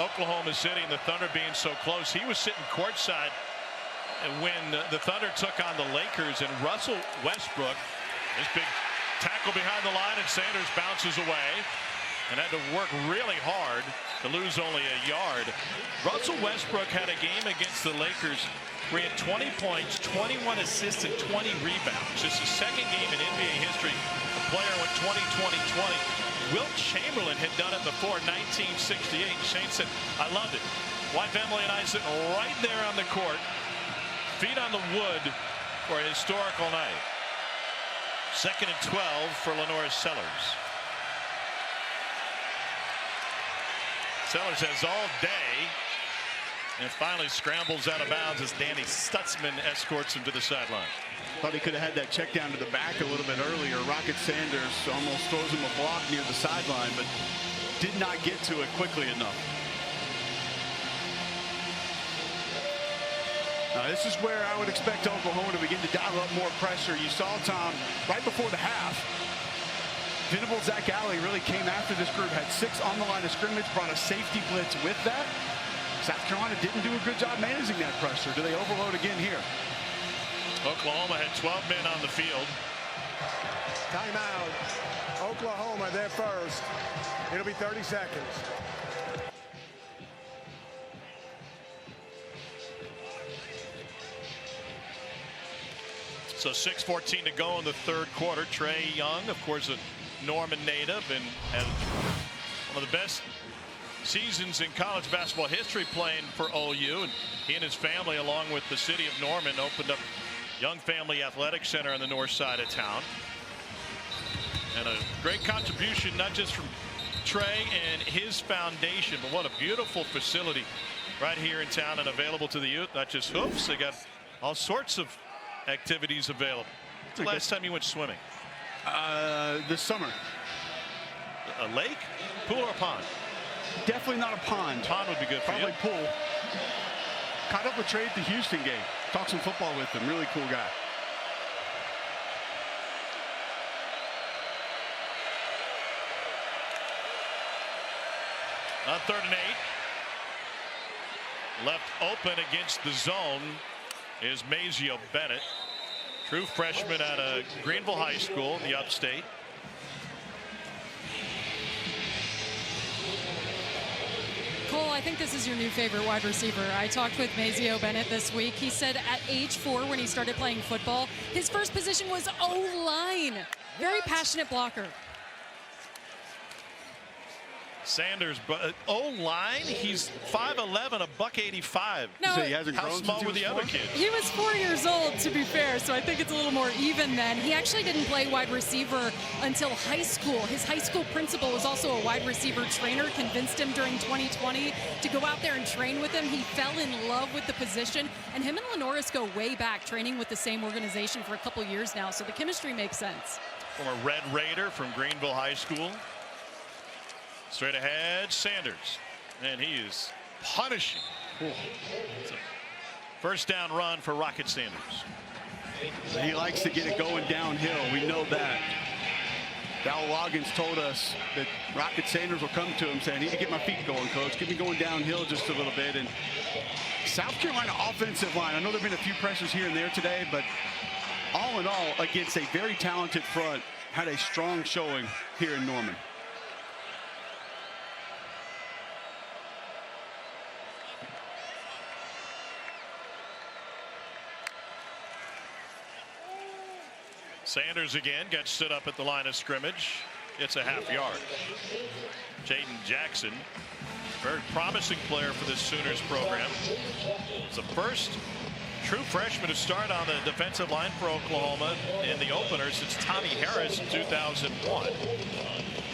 Oklahoma City and the Thunder being so close. He was sitting courtside when the Thunder took on the Lakers, and Russell Westbrook, this big tackle behind the line, and Sanders bounces away and had to work really hard to lose only a yard. Russell Westbrook had a game against the Lakers where he had 20 points, 21 assists, and 20 rebounds. Just the second game in NBA history a player went 20-20-20. Wilt Chamberlain had done it before 1968. Shane said, I loved it. Wife Emily and I sitting right there on the court, feet on the wood for a historical night. 2nd and 12 for Lenore Sellers. Sellers has all day and finally scrambles out of bounds as Danny Stutzman escorts him to the sideline. Thought he could have had that check down to the back a little bit earlier. Rocket Sanders almost throws him a block near the sideline, but did not get to it quickly enough. Now, this is where I would expect Oklahoma to begin to dial up more pressure. You saw, Tom, right before the half, Venable Zach Alley really came after this group, had 6 on the line of scrimmage, brought a safety blitz with that. South Carolina didn't do a good job managing that pressure. Do they overload again here? Oklahoma had 12 men on the field. Timeout. Oklahoma, they're first. It'll be 30 seconds. So 6:14 to go in the third quarter. Trae Young, of course, a Norman native and had one of the best seasons in college basketball history playing for OU. And he and his family, along with the city of Norman, opened up Young Family Athletic Center on the north side of town. And a great contribution, not just from Trae and his foundation, but what a beautiful facility right here in town and available to the youth. Not just hoops, they got All sorts of activities available. When's the last time you went swimming? This summer. A lake, pool, or a pond? Definitely not a pond. Pond would be good for Probably you. pool. Caught up with Trey at the Houston game. Talked some football with him. Really cool guy. On 3rd and 8. Left open against the zone is Mazio Bennett. True freshman out of Greenville High School in the upstate. Cole, I think this is your new favorite wide receiver. I talked with Mazio Bennett this week. He said at age 4 when he started playing football, his first position was O-line. Very passionate blocker. Sanders, but O-line, he's 5'11", $185. No, So he hasn't How grown small since were he the was other 4? kids? he was 4 years old, to be fair, so I think it's a little more even then. He actually didn't play wide receiver until high school. His high school principal was also a wide receiver trainer, convinced him during 2020 to go out there and train with him. He fell in love with the position, and him and Lenoris go way back, training with the same organization for a couple years now, so the chemistry makes sense. Former Red Raider from Greenville High School. Straight ahead, Sanders. And he is punishing. It's a first down run for Rocket Sanders. He likes to get it going downhill. We know that. Dal Loggins told us that Rocket Sanders will come to him saying, I need to get my feet going, coach. Get me going downhill just a little bit. And South Carolina offensive line, I know there have been a few pressures here and there today, but all in all, against a very talented front, had a strong showing here in Norman. Sanders again got stood up at the line of scrimmage. It's a half yard. Jaden Jackson, very promising player for this Sooners program. It's the first true freshman to start on the defensive line for Oklahoma in the opener since Tommy Harris in 2001.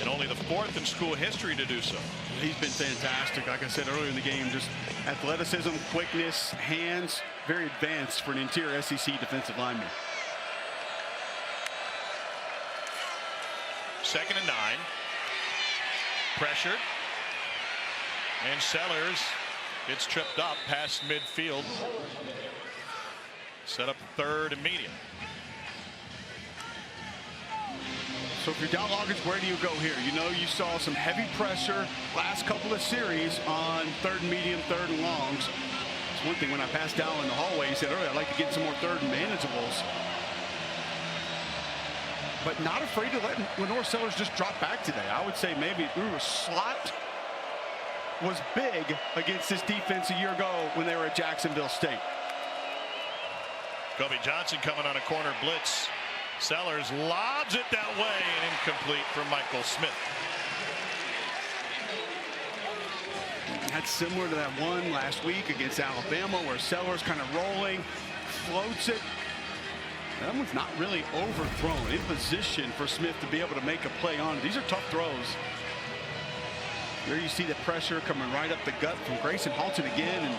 And only the 4th in school history to do so. He's been fantastic. Like I said earlier in the game, just athleticism, quickness, hands, very advanced for an interior SEC defensive lineman. 2nd and 9. Pressured. And Sellers gets tripped up past midfield. Set up 3rd and medium. So if you're Dal Loggins, where do you go here? You know, you saw some heavy pressure last couple of series on 3rd and medium, 3rd and longs. It's one thing when I passed down in the hallway, he said earlier, I'd like to get some more 3rd and manageables. But not afraid to let Lenore Sellers just drop back today. I would say maybe a slot was big against this defense a year ago when they were at Jacksonville State. Kobe Johnson coming on a corner blitz. Sellers lobs it that way and incomplete for Michael Smith. That's similar to that one last week against Alabama where Sellers kind of rolling, floats it. That one's not really overthrown, in position for Smith to be able to make a play on. These are tough throws. There you see the pressure coming right up the gut from Grayson Halton again. And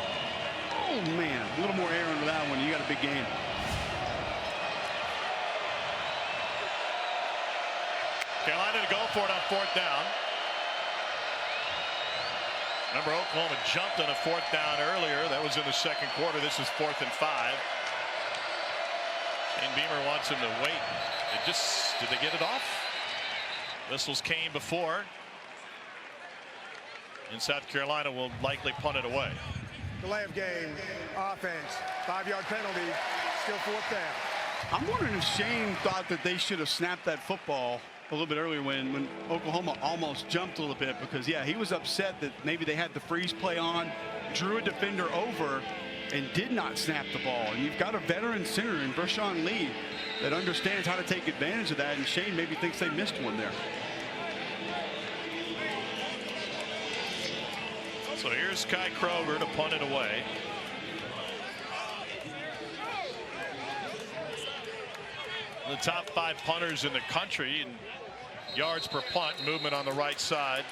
oh man, a little more air under that one. You got a big game. Carolina to go for it on 4th down. Remember, Oklahoma jumped on a 4th down earlier. That was in the 2nd quarter. This is 4th and 5. Shane Beamer wants him to wait. Did they get it off? Whistles came before. And South Carolina will likely punt it away. Delay of game, offense, 5-yard penalty, still 4th down. I'm wondering if Shane thought that they should have snapped that football a little bit earlier when Oklahoma almost jumped a little bit, because yeah, he was upset that maybe they had the freeze play on, drew a defender over, and did not snap the ball. And you've got a veteran center in Vershawn Lee that understands how to take advantage of that, and Shane maybe thinks they missed one there. So here's Kai Kroger to punt it away. The top 5 punters in the country in yards per punt, movement on the right side.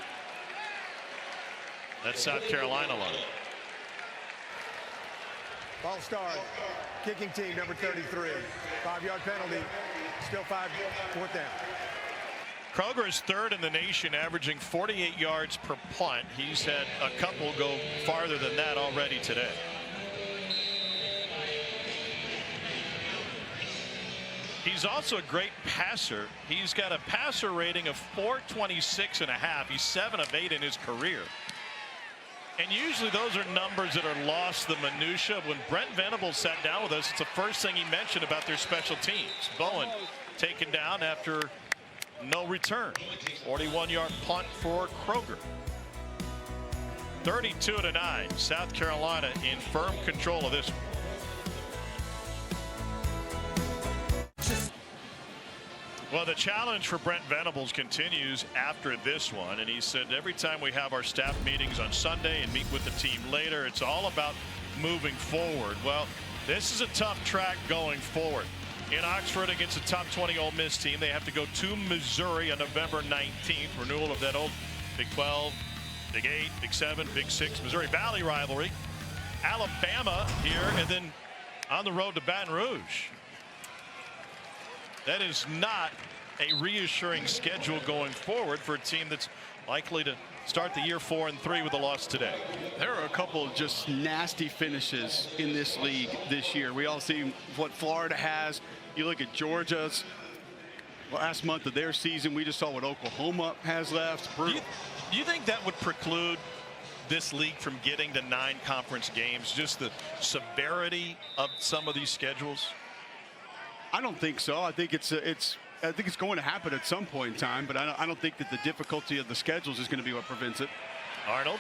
That's South Carolina line. False start. Kicking team, number 33. 5-yard penalty. Still 4th down. Kroger is 3rd in the nation, averaging 48 yards per punt. He's had a couple go farther than that already today. He's also a great passer. He's got a passer rating of 426.5. He's 7 of 8 in his career. And usually those are numbers that are lost the minutia. When Brent Venables sat down with us, it's the first thing he mentioned about their special teams. Bowen taken down after no return. 41-yard punt for Kroger. 32-9. South Carolina in firm control of this one. Well, the challenge for Brent Venables continues after this one, and he said every time we have our staff meetings on Sunday and meet with the team later, it's all about moving forward. Well, this is a tough track going forward. In Oxford against a top 20 Ole Miss team, they have to go to Missouri on November 19th. Renewal of that old Big 12, Big 8, Big 7, Big 6 Missouri Valley rivalry. Alabama here, and then on the road to Baton Rouge. That is not a reassuring schedule going forward for a team that's likely to start the year 4-3 with a loss today. There are a couple of just nasty finishes in this league this year. We all see what Florida has. You look at Georgia's last month of their season. We just saw what Oklahoma has left. Do you think that would preclude this league from getting to 9 conference games? Just the severity of some of these schedules? I don't think so. I think it's going to happen at some point in time, but I don't think that the difficulty of the schedules is going to be what prevents it. Arnold.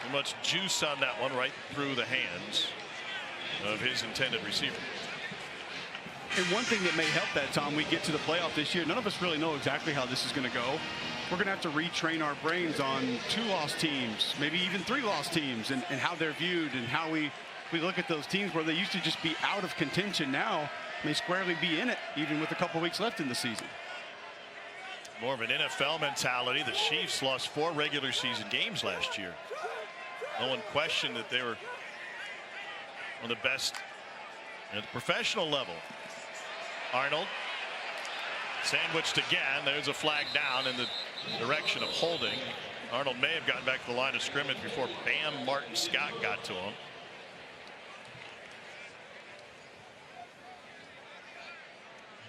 Too much juice on that one, right through the hands of his intended receiver. And one thing that may help that, Tom, we get to the playoff this year. None of us really know exactly how this is going to go. We're going to have to retrain our brains on 2-loss teams, maybe even 3-loss teams, and how they're viewed and how we look at those teams where they used to just be out of contention now may squarely be in it, even with a couple weeks left in the season. More of an NFL mentality. The Chiefs lost 4 regular season games last year. No one questioned that they were one of the best at the professional level. Arnold sandwiched again. There's a flag down in the direction of holding. Arnold may have gotten back to the line of scrimmage before Bam Martin Scott got to him.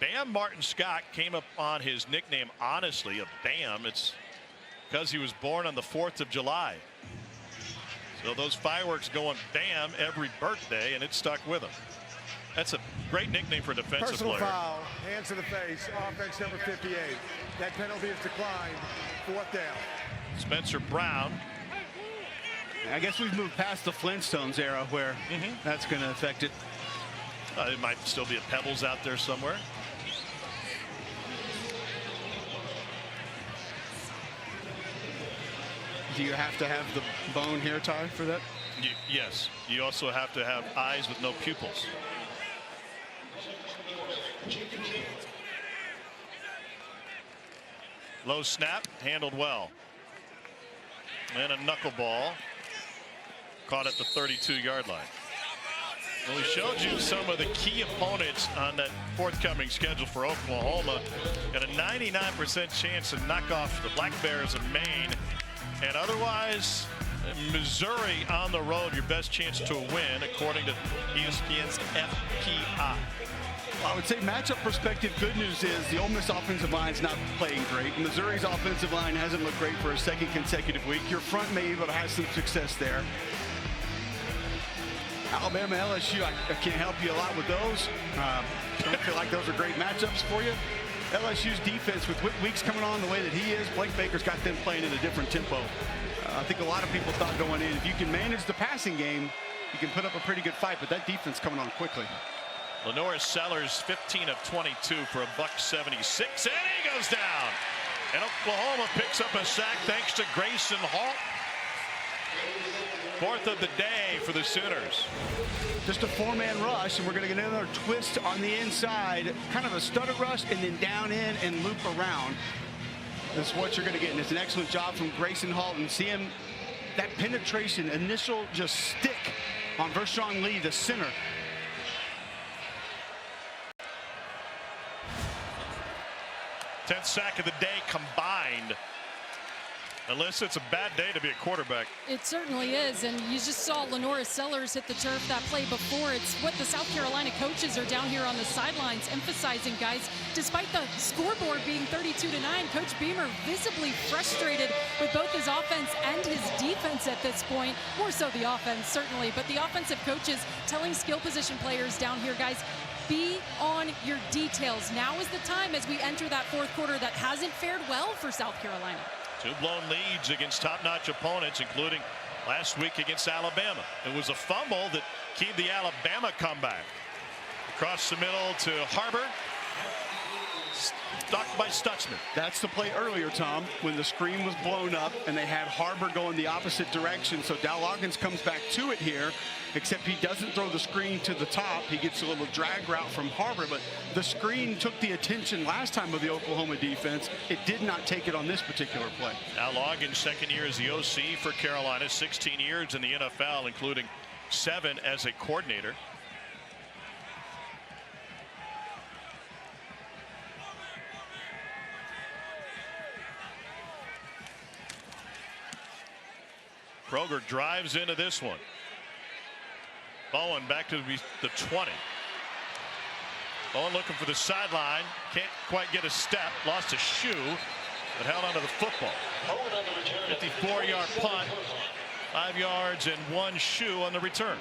Bam Martin Scott came up on his nickname, honestly, of Bam. It's because he was born on the 4th of July. So those fireworks going bam every birthday, and it stuck with him. That's a great nickname for a defensive Personal player. foul, hands to the face, offense number 58. That penalty is declined, 4th down. Spencer Brown. I guess we've moved past the Flintstones era where that's going to affect it. It might still be a Pebbles out there somewhere. Do you have to have the bone hair tie for that? Yes. You also have to have eyes with no pupils. Low snap, handled well. And a knuckleball caught at the 32-yard line. Well, we showed you some of the key opponents on that forthcoming schedule for Oklahoma. Got a 99% chance to knock off the Black Bears of Maine. And otherwise, Missouri on the road, your best chance to win, according to ESPN's FPI. Well, I would say matchup perspective, good news is the Ole Miss offensive line is not playing great. Missouri's offensive line hasn't looked great for a 2nd consecutive week. Your front may be able to have some success there. Alabama, LSU, I can't help you a lot with those. Don't feel like those are great matchups for you. LSU's defense, with Weeks coming on the way that he is, Blake Baker's got them playing at a different tempo. I think a lot of people thought going in, if you can manage the passing game, you can put up a pretty good fight, but that defense coming on quickly. Lenore Sellers, 15 of 22 for a $176, and he goes down. And Oklahoma picks up a sack thanks to Grayson Hall. 4th of the day for the Sooners. Just a 4-man rush, and we're going to get another twist on the inside, kind of a stutter rush, and then down in and loop around. This is what you're going to get, and it's an excellent job from Grayson Halton. See him, that penetration, initial just stick on Vershawn Lee, the center. Tenth sack of the day combined. Alyssa, it's a bad day to be a quarterback. It certainly is, and you just saw Lenora Sellers hit the turf that play before. It's what the South Carolina coaches are down here on the sidelines emphasizing, guys. Despite the scoreboard being 32-9, Coach Beamer visibly frustrated with both his offense and his defense at this point. More so the offense, certainly, but the offensive coaches telling skill position players down here, guys, be on your details. Now is the time as we enter that fourth quarter that hasn't fared well for South Carolina. Two blown leads against top-notch opponents, including last week against Alabama. It was a fumble that keyed the Alabama comeback. Across the middle to Harbor. Stopped by Stutzman. That's the play earlier, Tom, when the screen was blown up and they had Harbor going the opposite direction. So Dow Loggins comes back to it here, except he doesn't throw the screen to the top. He gets a little drag route from Harbor, but the screen took the attention last time of the Oklahoma defense. It did not take it on this particular play. Now Loggins, second year as the OC for Carolina, 16 years in the NFL, including 7 as a coordinator. Kroger drives into this one. Bowen back to the 20. Bowen looking for the sideline. Can't quite get a step. Lost a shoe, but held onto the football. 54-yard punt. 5 yards and 1 shoe on the return.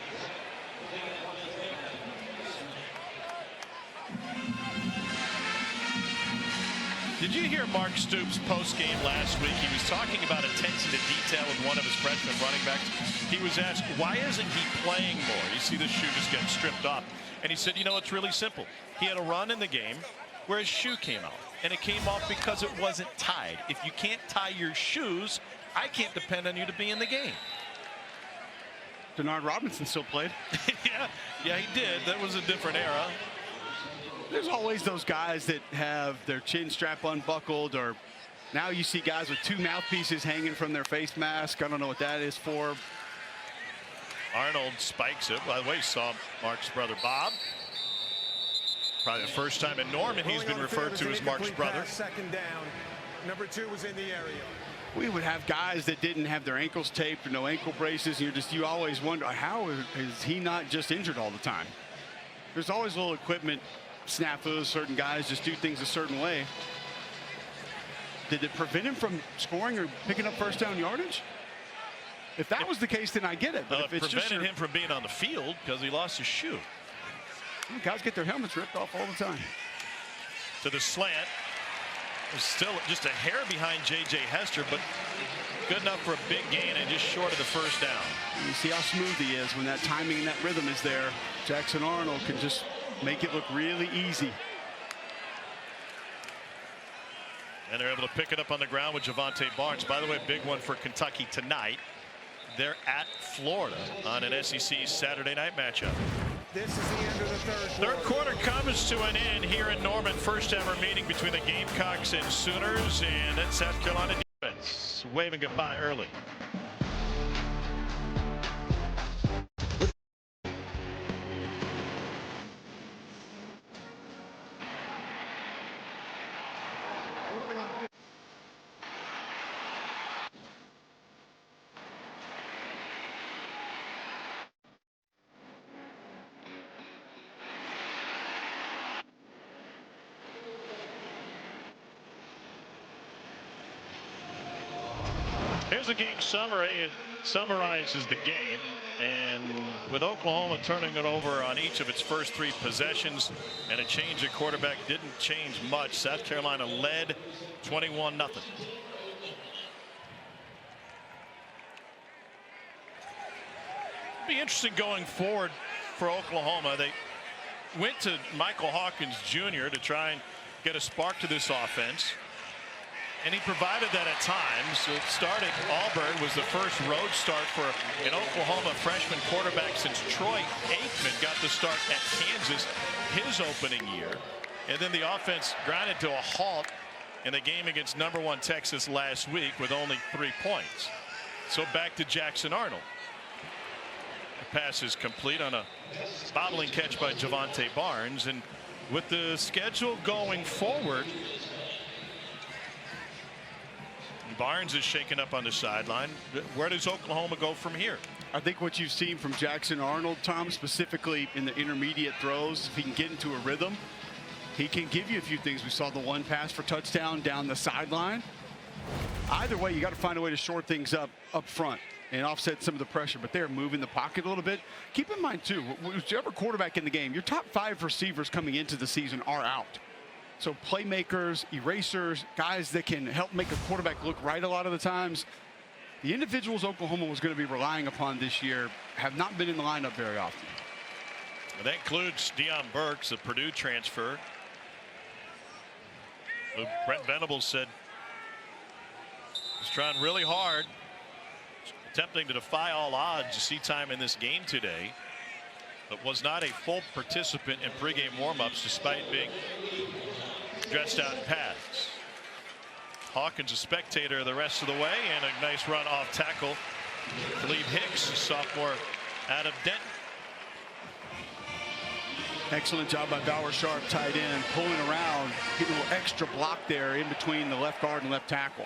Did you hear Mark Stoops post-game last week? He was talking about attention to detail with one of his freshman running backs. He was asked, why isn't he playing more? You see this shoe just get stripped off. And he said, you know, it's really simple. He had a run in the game where his shoe came off. And it came off because it wasn't tied. If you can't tie your shoes, I can't depend on you to be in the game. Denard Robinson still played. Yeah, he did. That was a different era. There's always those guys that have their chin strap unbuckled, or now you see guys with 2 mouthpieces hanging from their face mask. I don't know what that is for. Arnold spikes it. By the way, saw Mark's brother Bob. Probably the first time in Norman he's been referred to as Mark's brother. Second down. Number 2 was in the area. We would have guys that didn't have their ankles taped or no ankle braces, and you always wonder, how is he not just injured all the time? There's always a little equipment snafus. Certain guys just do things a certain way. Did it prevent him from scoring or picking up first down yardage? If that was the case, then I get it. But if it's prevented him from being on the field because he lost his shoe. Guys get their helmets ripped off all the time. To the slant. It was still just a hair behind J.J. Hester, but good enough for a big gain and just short of the first down. You see how smooth he is when that timing and that rhythm is there. Jackson Arnold can just make it look really easy. And they're able to pick it up on the ground with Javante Barnes. By the way, big one for Kentucky tonight. They're at Florida on an SEC Saturday night matchup. This is the end of the Third quarter comes to an end here in Norman. First ever meeting between the Gamecocks and Sooners, and that South Carolina defense waving goodbye early. Here's a game summary. It summarizes the game, and with Oklahoma turning it over on each of its first 3 possessions and a change at quarterback didn't change much. South Carolina led 21-0. It'll be interesting going forward for Oklahoma. They went to Michael Hawkins Jr. to try and get a spark to this offense. And he provided that at times. So starting Auburn was the first road start for an Oklahoma freshman quarterback since Troy Aikman got the start at Kansas his opening year. And then the offense grinded to a halt in the game against #1 Texas last week with only 3 points. So back to Jackson Arnold. The pass is complete on a bobbling catch by Javante Barnes. And with the schedule going forward, Barnes is shaken up on the sideline. Where does Oklahoma go from here? I think what you've seen from Jackson Arnold, Tom, specifically in the intermediate throws, if he can get into a rhythm, he can give you a few things. We saw the one pass for touchdown down the sideline. Either way, you got to find a way to short things up front and offset some of the pressure, but they're moving the pocket a little bit. Keep in mind, too, whichever quarterback in the game, your top 5 receivers coming into the season are out. So playmakers, erasers, guys that can help make a quarterback look right a lot of the times. The individuals Oklahoma was going to be relying upon this year have not been in the lineup very often. And that includes Deion Burks, a Purdue transfer. Brent Venables said he's trying really hard, attempting to defy all odds to see time in this game today, but was not a full participant in pregame warmups despite being dressed out in pads. Hawkins a spectator the rest of the way, and a nice run off tackle to leave Hicks, a sophomore out of Denton. Excellent job by Bauer Sharp, tight end, pulling around, getting a little extra block there in between the left guard and left tackle.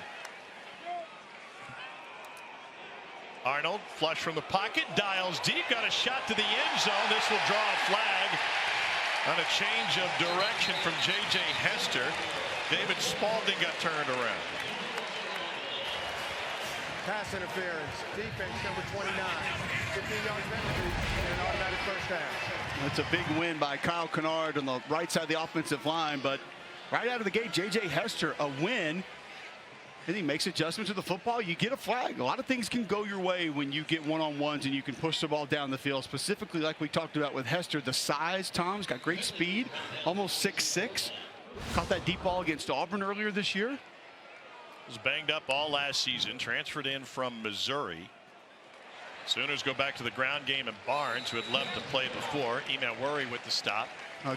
Arnold flush from the pocket, dials deep, got a shot to the end zone. This will draw a flag on a change of direction from J.J. Hester. David Spalding got turned around. Pass interference. Defense number 29. 15-yard penalty and an automatic first down. That's a big win by Kyle Kennard on the right side of the offensive line, but right out of the gate, J.J. Hester, a win. And he makes adjustments to the football. You get a flag. A lot of things can go your way when you get one-on-ones and you can push the ball down the field. Specifically, like we talked about with Hester, the size. Tom's got great speed, almost 6'6". Caught that deep ball against Auburn earlier this year. Was banged up all last season, transferred in from Missouri. Sooners go back to the ground game, and Barnes, who had left to play before, Worry with the stop.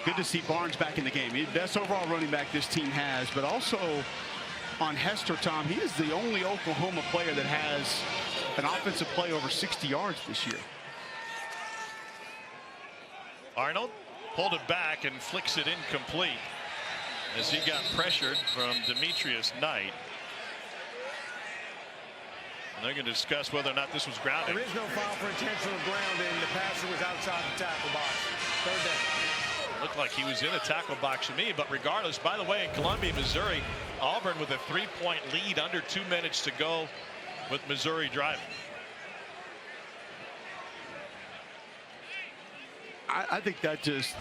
Good to see Barnes back in the game. He's the best overall running back this team has, but also on Hester, Tom, he is the only Oklahoma player that has an offensive play over 60 yards this year. Arnold pulled it back and flicks it incomplete as he got pressured from Demetrius Knight. And they're going to discuss whether or not this was grounding. There is no foul for intentional grounding. The passer was outside the tackle box. Third down. Looked like he was in a tackle box to me, but regardless, by the way, in Columbia, Missouri, Auburn with a 3-point lead, under 2 minutes to go with Missouri driving. I think that just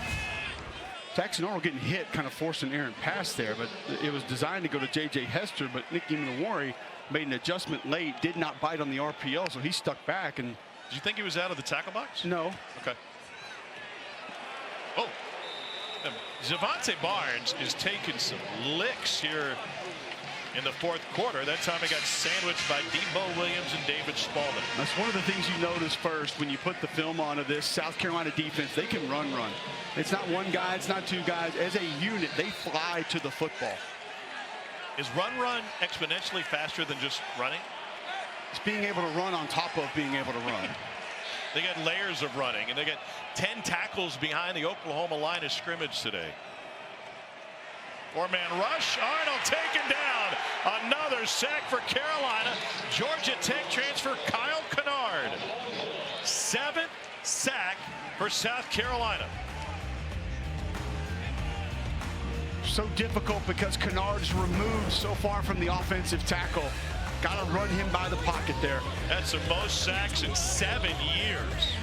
Jackson Arnold getting hit kind of forced an errant pass there, but it was designed to go to J.J. Hester, but Nick Worry made an adjustment late, did not bite on the RPO, so he stuck back. And did you think he was out of the tackle box? No. Okay. Oh, Javante Barnes is taking some licks here in the fourth quarter. That time he got sandwiched by Debo Williams and David Spalding. That's one of the things you notice first when you put the film on of this South Carolina defense. They can run. It's not one guy, it's not two guys. As a unit, they fly to the football. Is run exponentially faster than just running? It's being able to run on top of being able to run. They got layers of running, and they got 10 tackles behind the Oklahoma line of scrimmage today. Four-man rush. Arnold taken down. Another sack for Carolina. Georgia Tech transfer Kyle Kennard. 7th sack for South Carolina. So difficult because Kennard's removed so far from the offensive tackle. Got to run him by the pocket there. That's the most sacks in 7 years.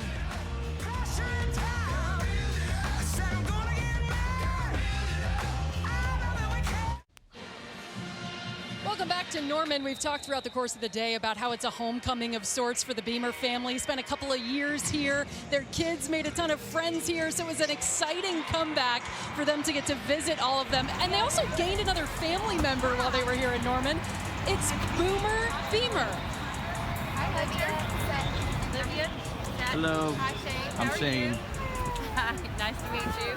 Welcome back to Norman. We've talked throughout the course of the day about how it's a homecoming of sorts for the Beamer family. Spent a couple of years here. Their kids made a ton of friends here, so it was an exciting comeback for them to get to visit all of them. And they also gained another family member while they were here in Norman. It's Boomer Beamer. Hi, Olivia. Olivia. Hello. Hi, Shane. I'm How are Shane. you? Hi. Nice to meet you.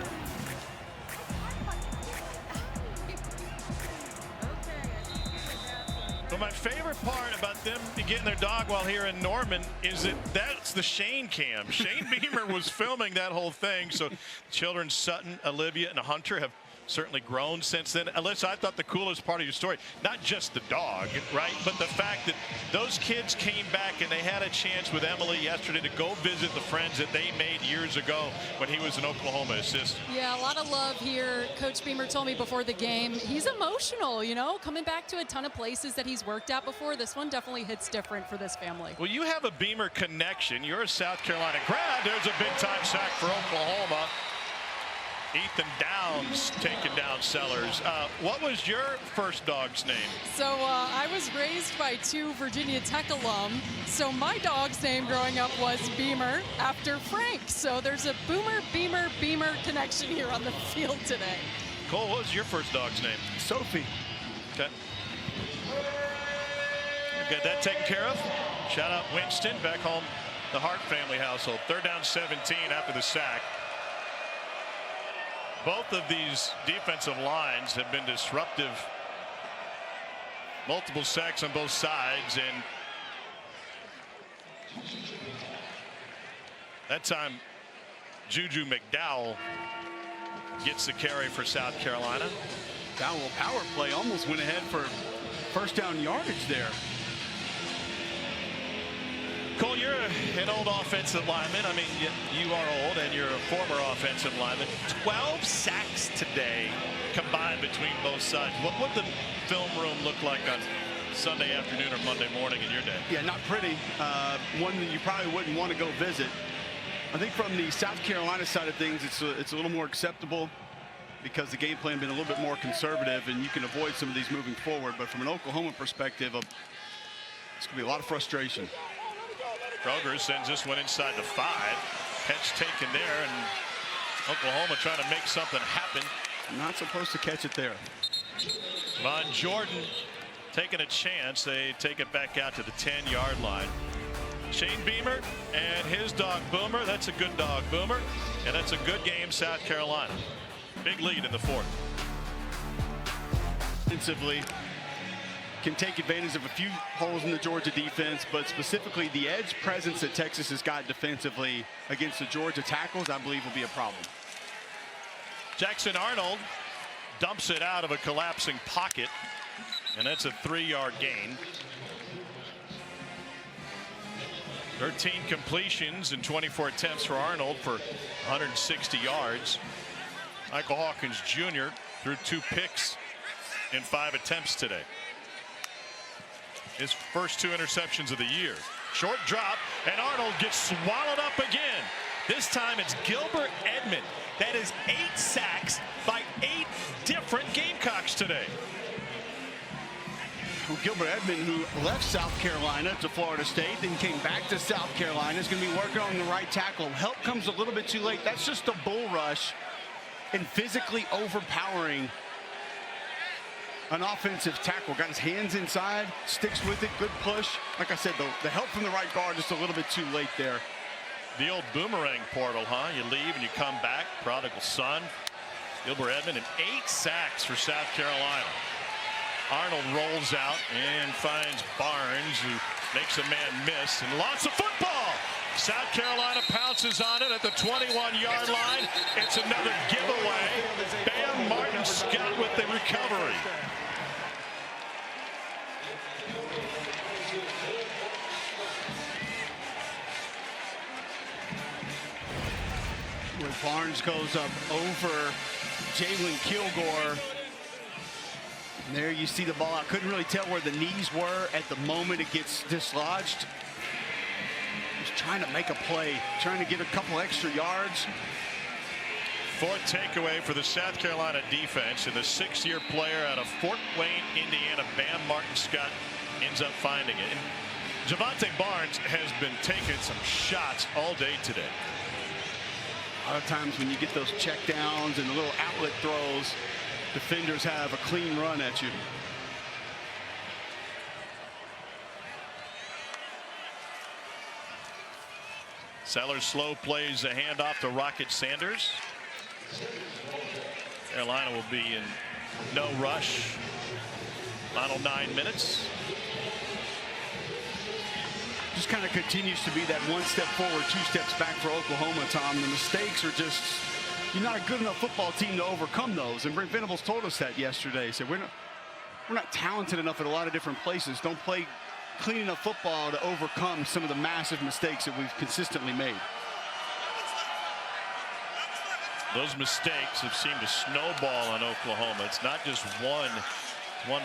Well, my favorite part about them getting their dog while here in Norman is that that's the Shane cam. Shane Beamer was filming that whole thing. So children Sutton, Olivia, and Hunter have certainly grown since then. Alyssa, I thought the coolest part of your story, not just the dog, right, but the fact that those kids came back and they had a chance with Emily yesterday to go visit the friends that they made years ago when he was an Oklahoma assistant. Yeah, a lot of love here. Coach Beamer told me before the game, he's emotional, you know, coming back to a ton of places that he's worked at before. This one definitely hits different for this family. Well, you have a Beamer connection. You're a South Carolina grad. There's a big-time sack for Oklahoma. Ethan Downs taking down Sellers. What was your first dog's name? So I was raised by 2 Virginia Tech alum. So my dog's name growing up was Beamer after Frank. So there's a Boomer, Beamer, Beamer connection here on the field today. Cole, what was your first dog's name? Sophie. Okay. Got that taken care of. Shout out Winston back home, the Hart family household. 3rd down 17 after the sack. Both of these defensive lines have been disruptive. Multiple sacks on both sides, and that time Juju McDowell gets the carry for South Carolina. Dowell power play almost went ahead for first down yardage there. Cole, you're an old offensive lineman. I mean, you are old and you're a former offensive lineman. 12 sacks today combined between both sides. What would the film room look like on Sunday afternoon or Monday morning in your day? Yeah, not pretty. One that you probably wouldn't want to go visit. I think from the South Carolina side of things, it's a little more acceptable because the game plan been a little bit more conservative and you can avoid some of these moving forward. But from an Oklahoma perspective, it's going to be a lot of frustration. Kroger sends this one inside the 5. Catch taken there, and Oklahoma trying to make something happen. Not supposed to catch it there. Von Jordan taking a chance. They take it back out to the 10-yard line. Shane Beamer and his dog Boomer. That's a good dog, Boomer. And that's a good game, South Carolina. Big lead in the 4th. Defensively, can take advantage of a few holes in the Georgia defense, but specifically the edge presence that Texas has got defensively against the Georgia tackles, I believe will be a problem. Jackson Arnold dumps it out of a collapsing pocket, and that's a 3-yard gain. 13 completions and 24 attempts for Arnold for 160 yards. Michael Hawkins Jr. threw 2 picks in 5 attempts today. His first 2 interceptions of the year. Short drop, and Arnold gets swallowed up again. This time it's Gilbert Edmond. That is 8 sacks by 8 different Gamecocks today. Well, Gilbert Edmond, who left South Carolina to Florida State, then came back to South Carolina, is going to be working on the right tackle. Help comes a little bit too late. That's just a bull rush and physically overpowering an offensive tackle. Got his hands inside, sticks with it, good push. Like I said, the help from the right guard just a little bit too late there. The old boomerang portal, huh? You leave and you come back. Prodigal son. Gilbert Edmond, and 8 sacks for South Carolina. Arnold rolls out and finds Barnes, who makes a man miss, and lots of football. South Carolina pounces on it at the 21-yard line. It's another giveaway. Bam Martin Scott with the recovery. When Barnes goes up over Jalen Kilgore. And there you see the ball. I couldn't really tell where the knees were at the moment it gets dislodged. He's trying to make a play, trying to get a couple extra yards. 4th takeaway for the South Carolina defense, and the 6-year player out of Fort Wayne, Indiana, Bam Martin Scott, ends up finding it. And Javante Barnes has been taking some shots all day today. A lot of times when you get those check downs and the little outlet throws, defenders have a clean run at you. Sellers slow plays a handoff to Rocket Sanders. Carolina will be in no rush. Final 9 minutes. Just kind of continues to be that one step forward, 2 steps back for Oklahoma, Tom. The mistakes are just, you're not a good enough football team to overcome those. And Brent Venables told us that yesterday. He said, we're not talented enough at a lot of different places. Don't play clean enough football to overcome some of the massive mistakes that we've consistently made. Those mistakes have seemed to snowball on Oklahoma. It's not just one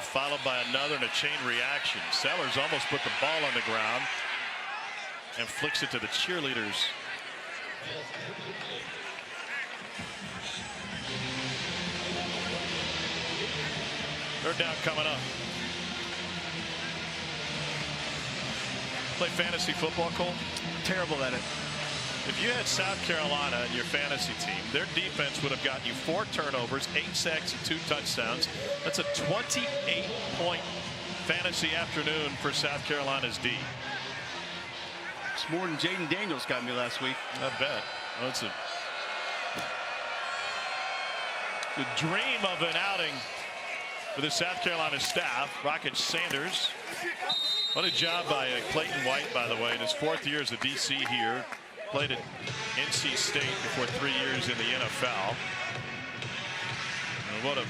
followed by another in a chain reaction. Sellers almost put the ball on the ground and flicks it to the cheerleaders. Third down coming up. Play fantasy football, Cole? Terrible at it. If you had South Carolina in your fantasy team, their defense would have gotten you 4 turnovers, 8 sacks, and 2 touchdowns. That's a 28-point fantasy afternoon for South Carolina's D. It's more than Jaden Daniels got me last week. I bet. Well, it's the dream of an outing for the South Carolina staff. Rocket Sanders. What a job by Clayton White, by the way, in his 4th year as a DC here. Played at NC State before 3 years in the NFL. And what a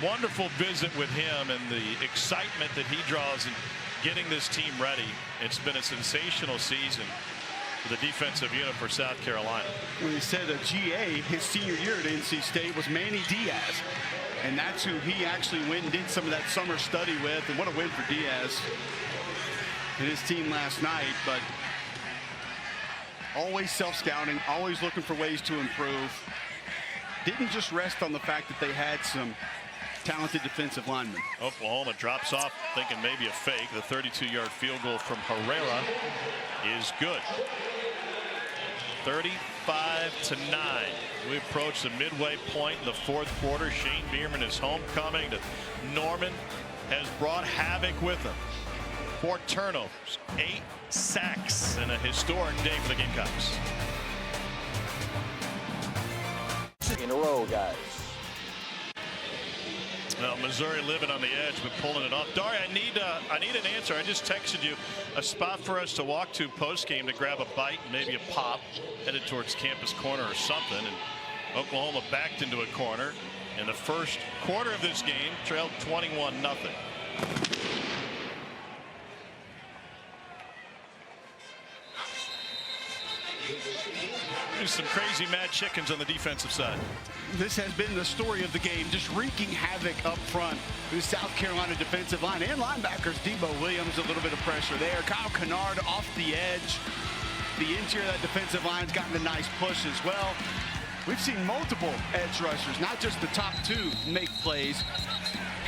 wonderful visit with him and the excitement that he draws in getting this team ready. It's been a sensational season for the defensive unit for South Carolina. When he said a GA, his senior year at NC State was Manny Diaz. And that's who he actually went and did some of that summer study with. And what a win for Diaz and his team last night. But always self-scouting, always looking for ways to improve. Didn't just rest on the fact that they had some talented defensive linemen. Oklahoma drops off thinking maybe a fake. The 32-yard field goal from Herrera is good. 35-9. We approach the midway point in the 4th quarter. Shane Bierman is homecoming to Norman has brought havoc with him. 4 turnovers, 8 sacks, and a historic day for the Gamecocks. In a row, guys. Well, Missouri living on the edge, but pulling it off. Dari, I need an answer. I just texted you a spot for us to walk to post-game to grab a bite, maybe a pop, headed towards Campus Corner or something. And Oklahoma backed into a corner. In the first quarter of this game, trailed 21-0. There's some crazy mad chickens on the defensive side. This has been the story of the game, just wreaking havoc up front. The South Carolina defensive line and linebackers. Debo Williams, a little bit of pressure there. Kyle Kennard off the edge. The interior of that defensive line's gotten a nice push as well. We've seen multiple edge rushers, not just the top 2, make plays,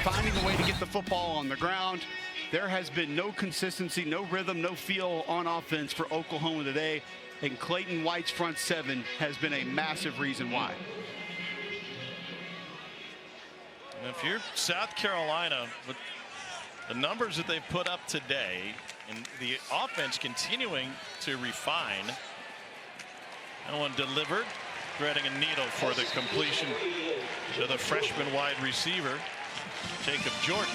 finding a way to get the football on the ground. There has been no consistency, no rhythm, no feel on offense for Oklahoma today. And Clayton White's front 7 has been a massive reason why. And if you're South Carolina, with the numbers that they've put up today and the offense continuing to refine, that one delivered, threading a needle for the completion to the freshman wide receiver, Jacob Jordan.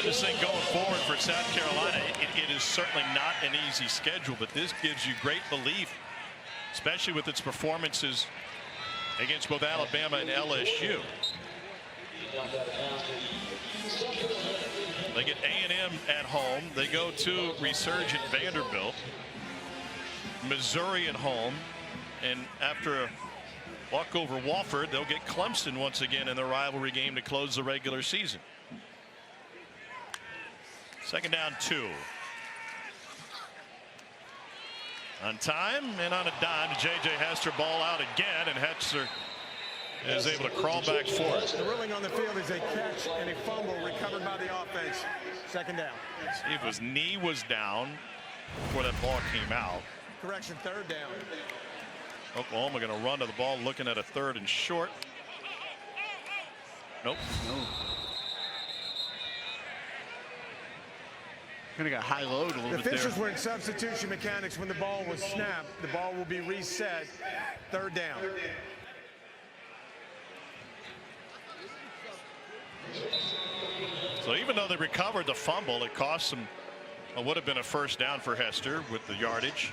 This thing going forward for South Carolina, it is certainly not an easy schedule, but this gives you great belief, especially with its performances against both Alabama and LSU. They get A&M at home. They go to resurgent Vanderbilt. Missouri at home. And after a walk over Wofford, they'll get Clemson once again in the rivalry game to close the regular season. 2nd down 2. On time and on a dime, J.J. Hester, ball out again, and Hester is able to crawl back for it. The ruling on the field is a catch and a fumble recovered by the offense. 2nd down. See if his knee was down before that ball came out. Correction, 3rd down. Oklahoma going to run to the ball, looking at a 3rd and short. Nope. No. Kind of got high-load a little bit there. The officials were in substitution mechanics when the ball was snapped. The ball will be reset. 3rd down. So even though they recovered the fumble, it cost them what would have been a first down for Hester with the yardage.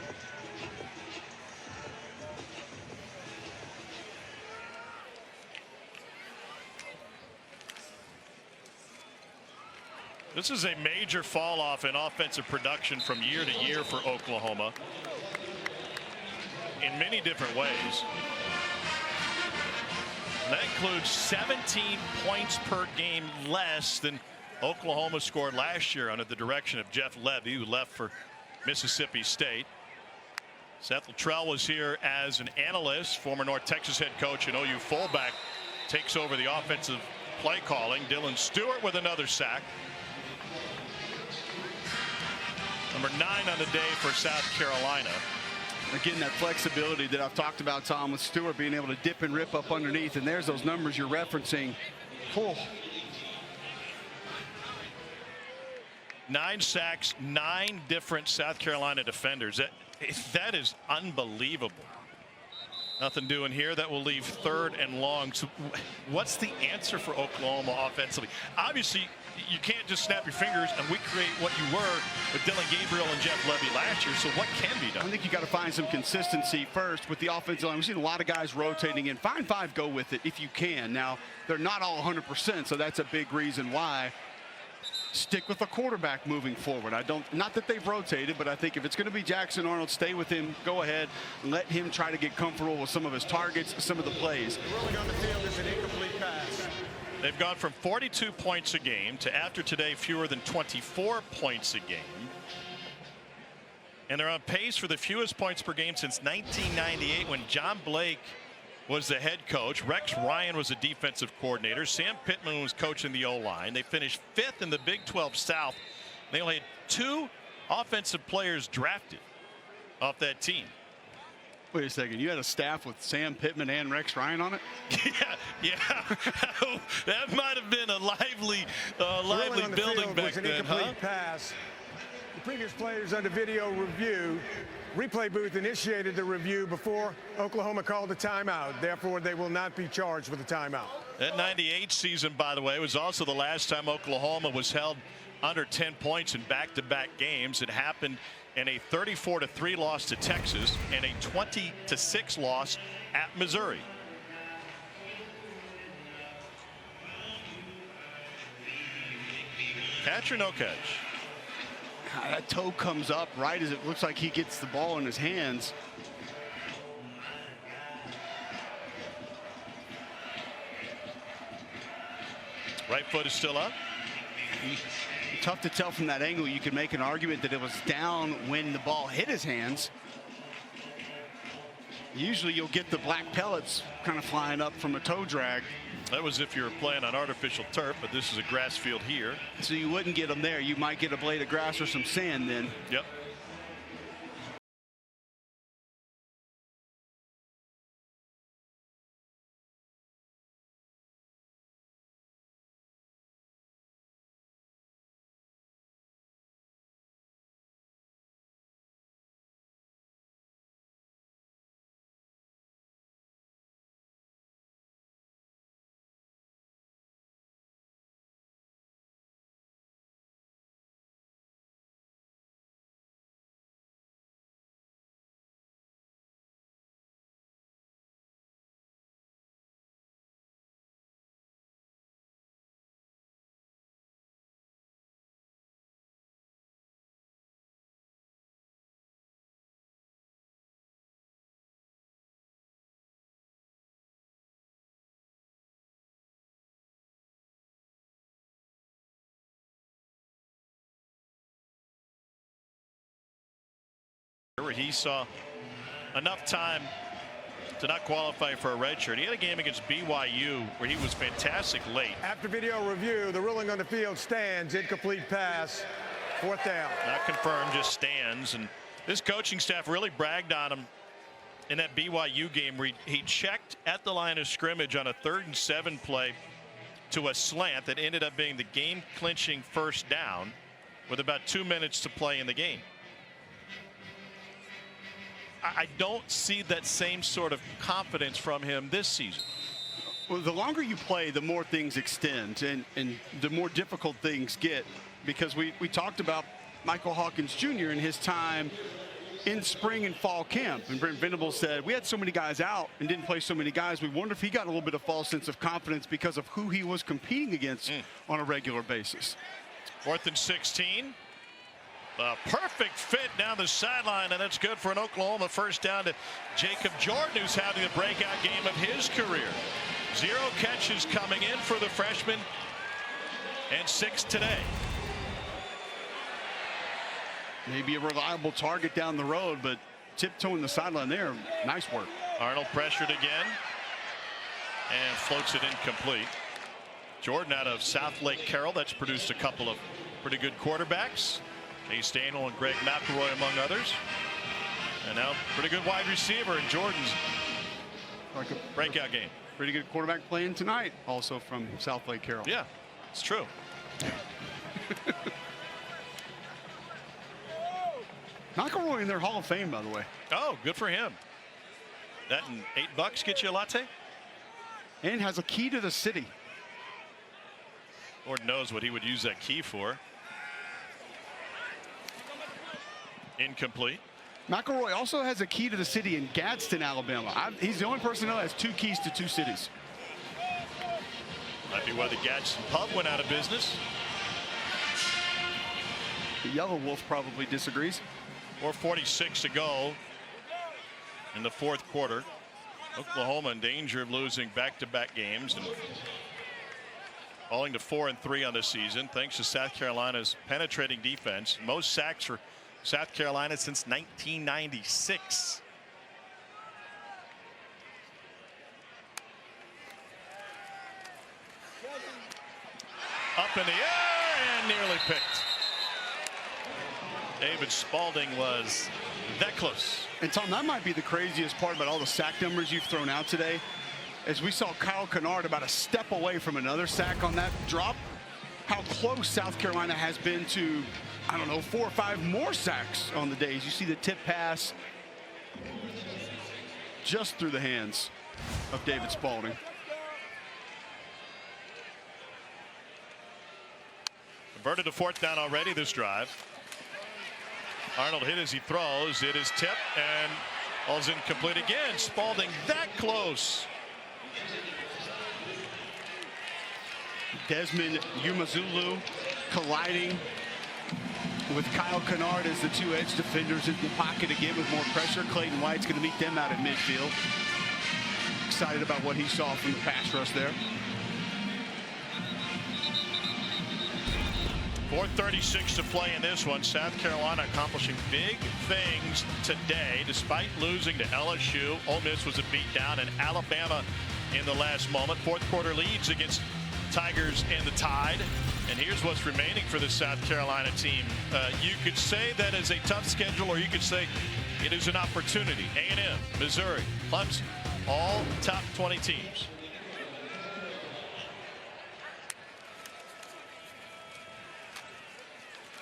This is a major fall off in offensive production from year to year for Oklahoma in many different ways. And that includes 17 points per game less than Oklahoma scored last year under the direction of Jeff Levy, who left for Mississippi State. Seth Luttrell was here as an analyst. Former North Texas head coach and OU fullback takes over the offensive play calling. Dylan Stewart with another sack. Number 9 on the day for South Carolina. Again, that flexibility that I've talked about, Tom, with Stewart being able to dip and rip up underneath, and there's those numbers you're referencing. Oh. 9 sacks, 9 different South Carolina defenders. That is unbelievable. Nothing doing here. That will leave 3rd and long. So what's the answer for Oklahoma offensively? Obviously, you can't just snap your fingers and recreate what you were with Dylan Gabriel and Jeff Levy last year. So what can be done? I think you got to find some consistency first with the offensive line. We've seen a lot of guys rotating in. Find 5, go with it if you can. Now, they're not all 100%, so that's a big reason why. Stick with the quarterback moving forward. Not that they've rotated, but I think if it's going to be Jackson Arnold, stay with him, go ahead, let him try to get comfortable with some of his targets, some of the plays. Rolling on the field is an incomplete pass. They've gone from 42 points a game to, after today, fewer than 24 points a game. And they're on pace for the fewest points per game since 1998, when John Blake was the head coach. Rex Ryan was the defensive coordinator. Sam Pittman was coaching the O-line. They finished 5th in the Big 12 South. They only had 2 offensive players drafted off that team. Wait a second. You had a staff with Sam Pittman and Rex Ryan on it? Yeah. That might have been a lively building back then, incomplete pass. The previous players under video review. Replay booth initiated the review before Oklahoma called a timeout. Therefore, they will not be charged with a timeout. That 98 season, by the way, was also the last time Oklahoma was held under 10 points in back-to-back games. It happened in a 34-3 loss to Texas and a 20-6 loss at Missouri. Catch or no catch? That toe comes up right as it looks like he gets the ball in his hands. Right foot is still up. Tough to tell from that angle. You could make an argument that it was down when the ball hit his hands. Usually you'll get the black pellets kind of flying up from a toe drag. That was if you were playing on artificial turf, but this is a grass field here. So you wouldn't get them there. You might get a blade of grass or some sand then. Yep. Where he saw enough time to not qualify for a red shirt. He had a game against BYU where he was fantastic late. After video review, the ruling on the field stands. Incomplete pass. 4th down. Not confirmed, just stands. And this coaching staff really bragged on him in that BYU game where he checked at the line of scrimmage on a 3rd and 7 play to a slant that ended up being the game clinching first down with about 2 minutes to play in the game. I don't see that same sort of confidence from him this season. Well, the longer you play, the more things extend and the more difficult things get, because we talked about Michael Hawkins Jr. in his time in spring and fall camp. And Brent Venables said, we had so many guys out and didn't play so many guys. We wonder if he got a little bit of false sense of confidence because of who he was competing against on a regular basis. 4th and 16. A perfect fit down the sideline, and that's good for an Oklahoma first down to Jacob Jordan, who's having the breakout game of his career. 0 catches coming in for the freshman, and 6 today. Maybe a reliable target down the road, but tiptoeing the sideline there. Nice work. Arnold pressured again and floats it incomplete. Jordan out of South Lake Carroll, that's produced a couple of pretty good quarterbacks. Ace Daniel and Greg McElroy among others. And now pretty good wide receiver in Jordan's breakout game. Pretty good quarterback playing tonight, also from South Lake Carroll. Yeah, it's true. McElroy in their Hall of Fame, by the way. Oh, good for him. That and $8 get you a latte? And has a key to the city. Lord knows what he would use that key for. Incomplete. McElroy also has a key to the city in Gadsden, Alabama. He's the only person who has 2 keys to 2 cities. Might be why the Gadsden pub went out of business. The Yellow Wolf probably disagrees. 4:46 to go in the 4th quarter. Oklahoma in danger of losing back-to-back games and falling to 4-3 on the season thanks to South Carolina's penetrating defense. Most sacks for South Carolina since 1996. Up in the air and nearly picked. David Spalding was that close. And Tom, that might be the craziest part about all the sack numbers you've thrown out today. As we saw Kyle Kennard about a step away from another sack on that drop. How close South Carolina has been to, I don't know, 4 or 5 more sacks on the days. You see the tip pass just through the hands of David Spalding. Converted to 4th down already this drive. Arnold hit as he throws. It is tipped and all's incomplete again. Spalding that close. Desmond Umazulu colliding with Kyle Kennard as the 2 edge defenders in the pocket again with more pressure. Clayton White's going to meet them out at midfield. Excited about what he saw from the pass rush there. 4:36 to play in this one. South Carolina accomplishing big things today despite losing to LSU. Ole Miss was a beatdown, and Alabama in the last moment. 4th quarter leads against Tigers and the Tide. And here's what's remaining for the South Carolina team. You could say that is a tough schedule, or you could say it is an opportunity. A&M, Missouri, Clemson, all top 20 teams.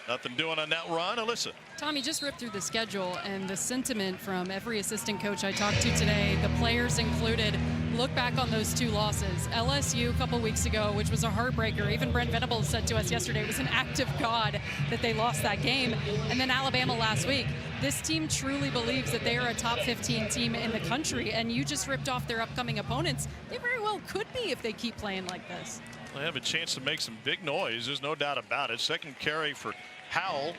Nothing doing on that run. Alyssa. Tommy just ripped through the schedule, and the sentiment from every assistant coach I talked to today, the players included, look back on those 2 losses. LSU a couple weeks ago, which was a heartbreaker. Even Brent Venables said to us yesterday it was an act of God that they lost that game. And then Alabama last week. This team truly believes that they are a top 15 team in the country, and you just ripped off their upcoming opponents. They very well could be if they keep playing like this. They have a chance to make some big noise. There's no doubt about it. 2nd carry for Howell.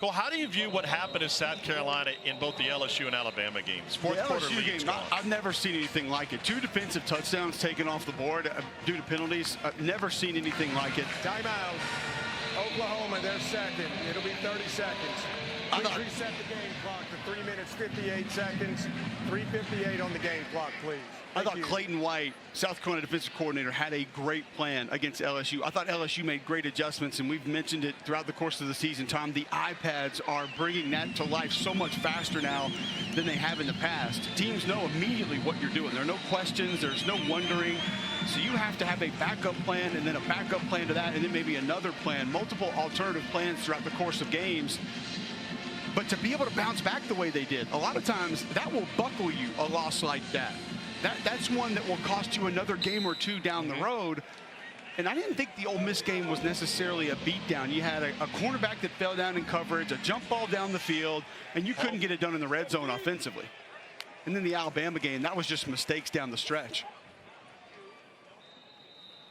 Cole, how do you view what happened in South Carolina in both the LSU and Alabama games? 4th quarter leads. I've never seen anything like it. 2 defensive touchdowns taken off the board due to penalties. I've never seen anything like it. Timeout. Oklahoma, they're second. It'll be 30 seconds. Please reset the game clock to 3 minutes, 58 seconds. 3:58 on the game clock, please. I thought Clayton White, South Carolina defensive coordinator, had a great plan against LSU. I thought LSU made great adjustments, and we've mentioned it throughout the course of the season, Tom. The iPads are bringing that to life so much faster now than they have in the past. Teams know immediately what you're doing. There are no questions. There's no wondering. So you have to have a backup plan, and then a backup plan to that, and then maybe another plan, multiple alternative plans throughout the course of games. But to be able to bounce back the way they did, a lot of times that will buckle you, a loss like that. That's one that will cost you another game or two down the road. And I didn't think the Ole Miss game was necessarily a beatdown. You had a cornerback that fell down in coverage, a jump ball down the field, and you couldn't get it done in the red zone offensively. And then the Alabama game, that was just mistakes down the stretch.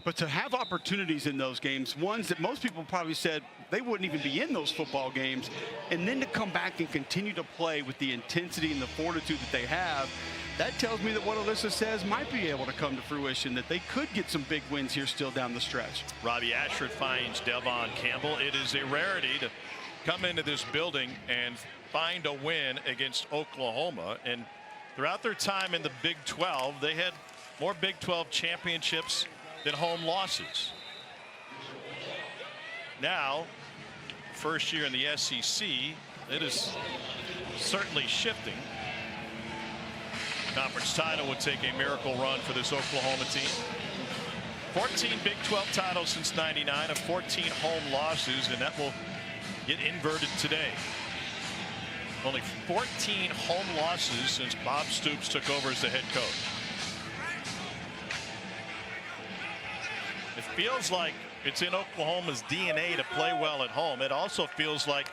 But to have opportunities in those games, ones that most people probably said they wouldn't even be in those football games, and then to come back and continue to play with the intensity and the fortitude that they have, that tells me that what Alyssa says might be able to come to fruition, that they could get some big wins here still down the stretch. Robbie Ashford finds Devon Campbell. It is a rarity to come into this building and find a win against Oklahoma. And throughout their time in the Big 12, they had more Big 12 championships than home losses. Now, first year in the SEC, it is certainly shifting. Conference title would take a miracle run for this Oklahoma team. 14 Big 12 titles since '99 of 14 home losses, and that will get inverted today. Only 14 home losses since Bob Stoops took over as the head coach. It feels like it's in Oklahoma's DNA to play well at home. It also feels like,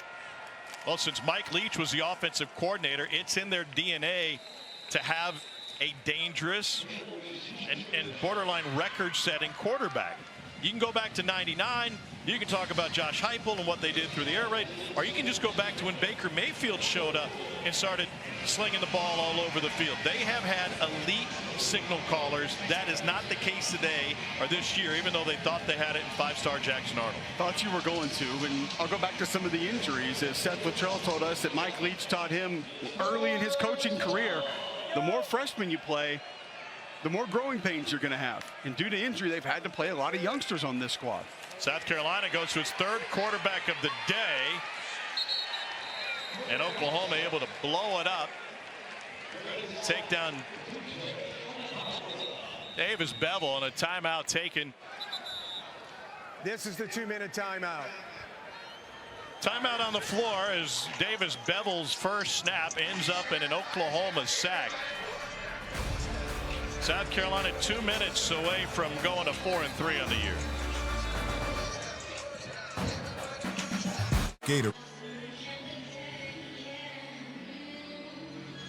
well, since Mike Leach was the offensive coordinator, it's in their DNA to have a dangerous and borderline record-setting quarterback. You can go back to '99. You can talk about Josh Heupel and what they did through the air raid, or you can just go back to when Baker Mayfield showed up and started slinging the ball all over the field. They have had elite signal callers. That is not the case today or this year, even though they thought they had it in five-star Jackson Arnold. Thought you were going to, and I'll go back to some of the injuries. As Seth Luttrell told us that Mike Leach taught him early in his coaching career, the more freshmen you play, the more growing pains you're going to have. And due to injury, they've had to play a lot of youngsters on this squad. South Carolina goes to its third quarterback of the day. And Oklahoma able to blow it up. Take down Davis Bevel, and a timeout taken. This is the 2-minute timeout. Timeout on the floor as Davis Bevel's first snap ends up in an Oklahoma sack. South Carolina 2 minutes away from going to 4-3 on the year. Gator.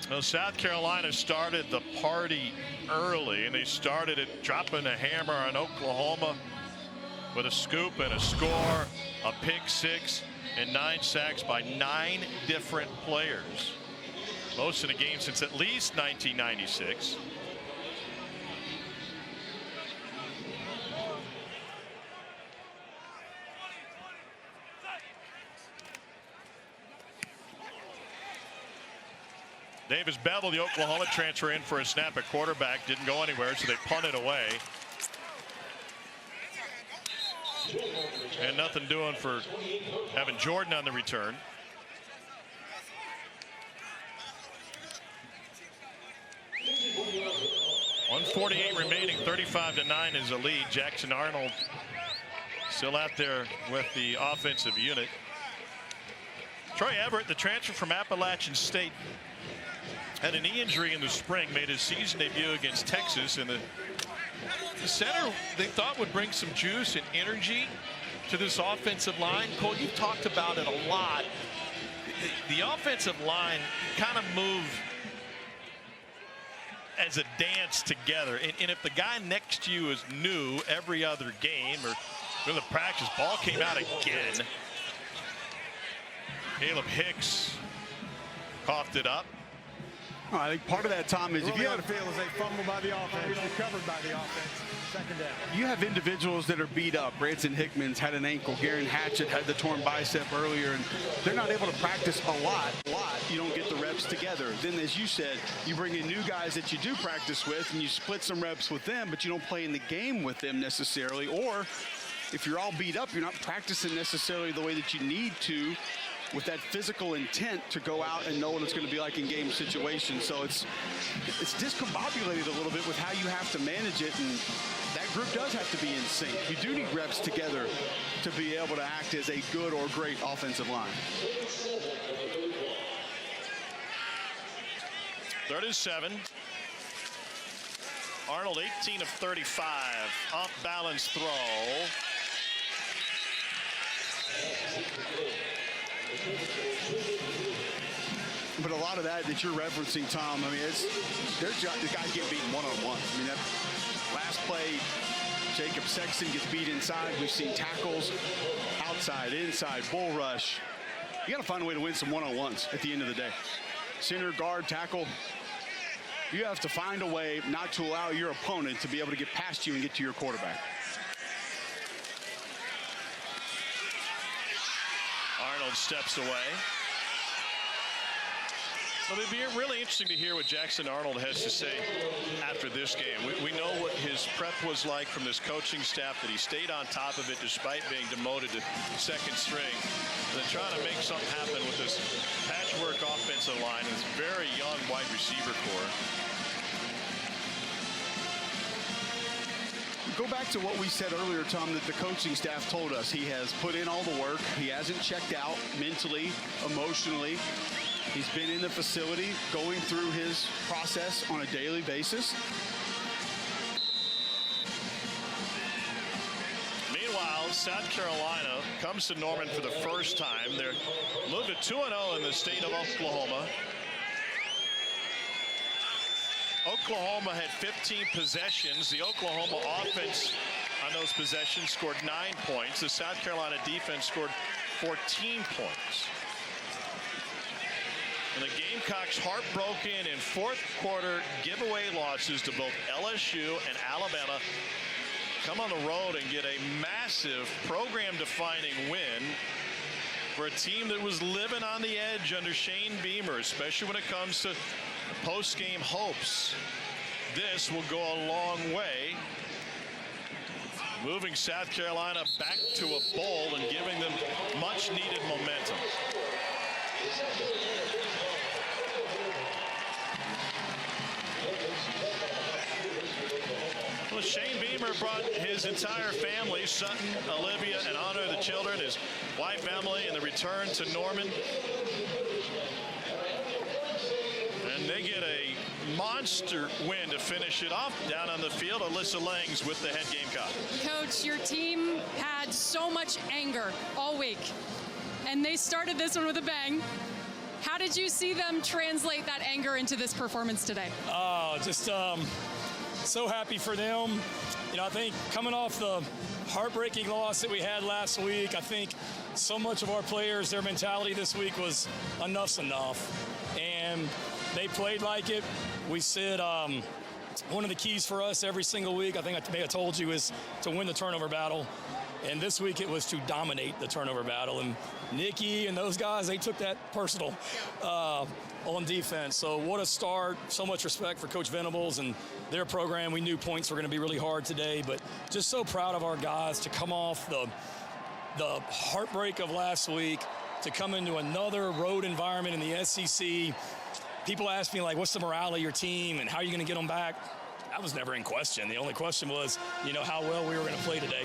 Well, South Carolina started the party early, and they started it dropping a hammer on Oklahoma with a scoop and a score, a pick six, and 9 sacks by 9 different players. Most in a game since at least 1996. Davis Bevel, the Oklahoma transfer, in for a snap at quarterback. Didn't go anywhere, so they punted away. And nothing doing for Evan Jordan on the return. .148 remaining, 35-9 is a lead. Jackson Arnold still out there with the offensive unit. Troy Everett, the transfer from Appalachian State, had a knee injury in the spring, made his season debut against Texas, and the center they thought would bring some juice and energy to this offensive line. Cole, you've talked about it a lot. The offensive line kind of move as a dance together, and if the guy next to you is new every other game or in the practice, ball came out again. Caleb Hicks coughed it up. Oh, I think part of that, Tom, is if you have feel as they fumble by the offense, recovered by the offense, second down. You have individuals that are beat up. Branson Hickman's had an ankle. Garen Hatchett had the torn bicep earlier, and they're not able to practice a lot. You don't get the reps together. Then, as you said, you bring in new guys that you do practice with, and you split some reps with them, but you don't play in the game with them necessarily. Or if you're all beat up, you're not practicing necessarily the way that you need to, with that physical intent to go out and know what it's going to be like in game situations. So it's discombobulated a little bit with how you have to manage it, and that group does have to be in sync. You do need reps together to be able to act as a good or great offensive line. 3rd and 7. Arnold 18 of 35. Off balance throw. But a lot of that you're referencing, Tom, I mean, the guys get beaten one-on-one. I mean, that last play, Jacob Sexton gets beat inside. We've seen tackles outside, inside, bull rush. You got to find a way to win some one-on-ones at the end of the day. Center, guard, tackle. You have to find a way not to allow your opponent to be able to get past you and get to your quarterback. Arnold steps away. Well, it'd be really interesting to hear what Jackson Arnold has to say after this game. We know what his prep was like from this coaching staff, that he stayed on top of it despite being demoted to second string. They're trying to make something happen with this patchwork offensive line and this very young wide receiver core. Go back to what we said earlier, Tom, that the coaching staff told us. He has put in all the work. He hasn't checked out mentally, emotionally. He's been in the facility going through his process on a daily basis. Meanwhile, South Carolina comes to Norman for the first time. They're moved to 2-0 in the state of Oklahoma. Oklahoma had 15 possessions. The Oklahoma offense on those possessions scored 9 points. The South Carolina defense scored 14 points. And the Gamecocks heartbroken in fourth quarter giveaway losses to both LSU and Alabama. Come on the road and get a massive program-defining win for a team that was living on the edge under Shane Beamer, especially when it comes to post-game hopes. This will go a long way, moving South Carolina back to a bowl and giving them much-needed momentum. Well, Shane Beamer brought his entire family, Sutton, Olivia, and Honor, the children, his wife Emily, and the return to Norman. And they get a monster win to finish it off down on the field. Alyssa Langs with the head Gamecock. Coach, your team had so much anger all week, and they started this one with a bang. How did you see them translate that anger into this performance today? Just so happy for them. You know, I think coming off the heartbreaking loss that we had last week, I think so much of our players, their mentality this week was enough's enough. And they played like it. We said one of the keys for us every single week, I think I may have told you, is to win the turnover battle. And this week it was to dominate the turnover battle. And Nikki and those guys, they took that personal on defense. So what a start. So much respect for Coach Venables and their program. We knew points were going to be really hard today, but just so proud of our guys to come off the heartbreak of last week, to come into another road environment in the SEC. People ask me, like, what's the morale of your team and how are you going to get them back? That was never in question. The only question was, you know, how well we were going to play today.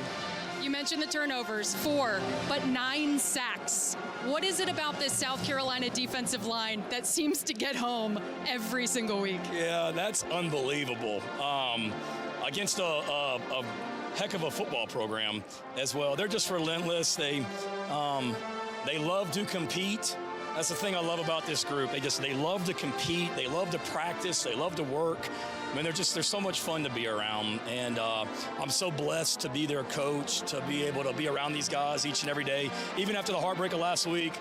You mentioned the turnovers, 4, but 9 sacks. What is it about this South Carolina defensive line that seems to get home every single week? Yeah, that's unbelievable. Against a heck of a football program as well. They're just relentless. They love to compete. That's the thing I love about this group. They love to compete. They love to practice. They love to work. I mean, they're so much fun to be around. And I'm so blessed to be their coach, to be able to be around these guys each and every day. Even after the heartbreak of last week,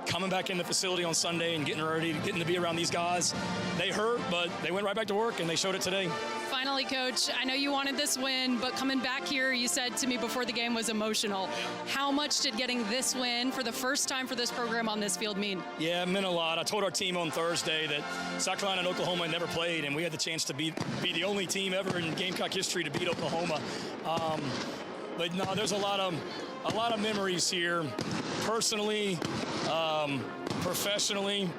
coming back in the facility on Sunday and getting to be around these guys. They hurt, but they went right back to work, and they showed it today. Finally, Coach, I know you wanted this win, but coming back here, you said to me before the game was emotional. How much did getting this win for the first time for this program on this field mean? Yeah, it meant a lot. I told our team on Thursday that South Carolina and Oklahoma had never played, and we had the chance to be the only team ever in Gamecock history to beat Oklahoma. But no, there's a lot of memories here, personally, professionally,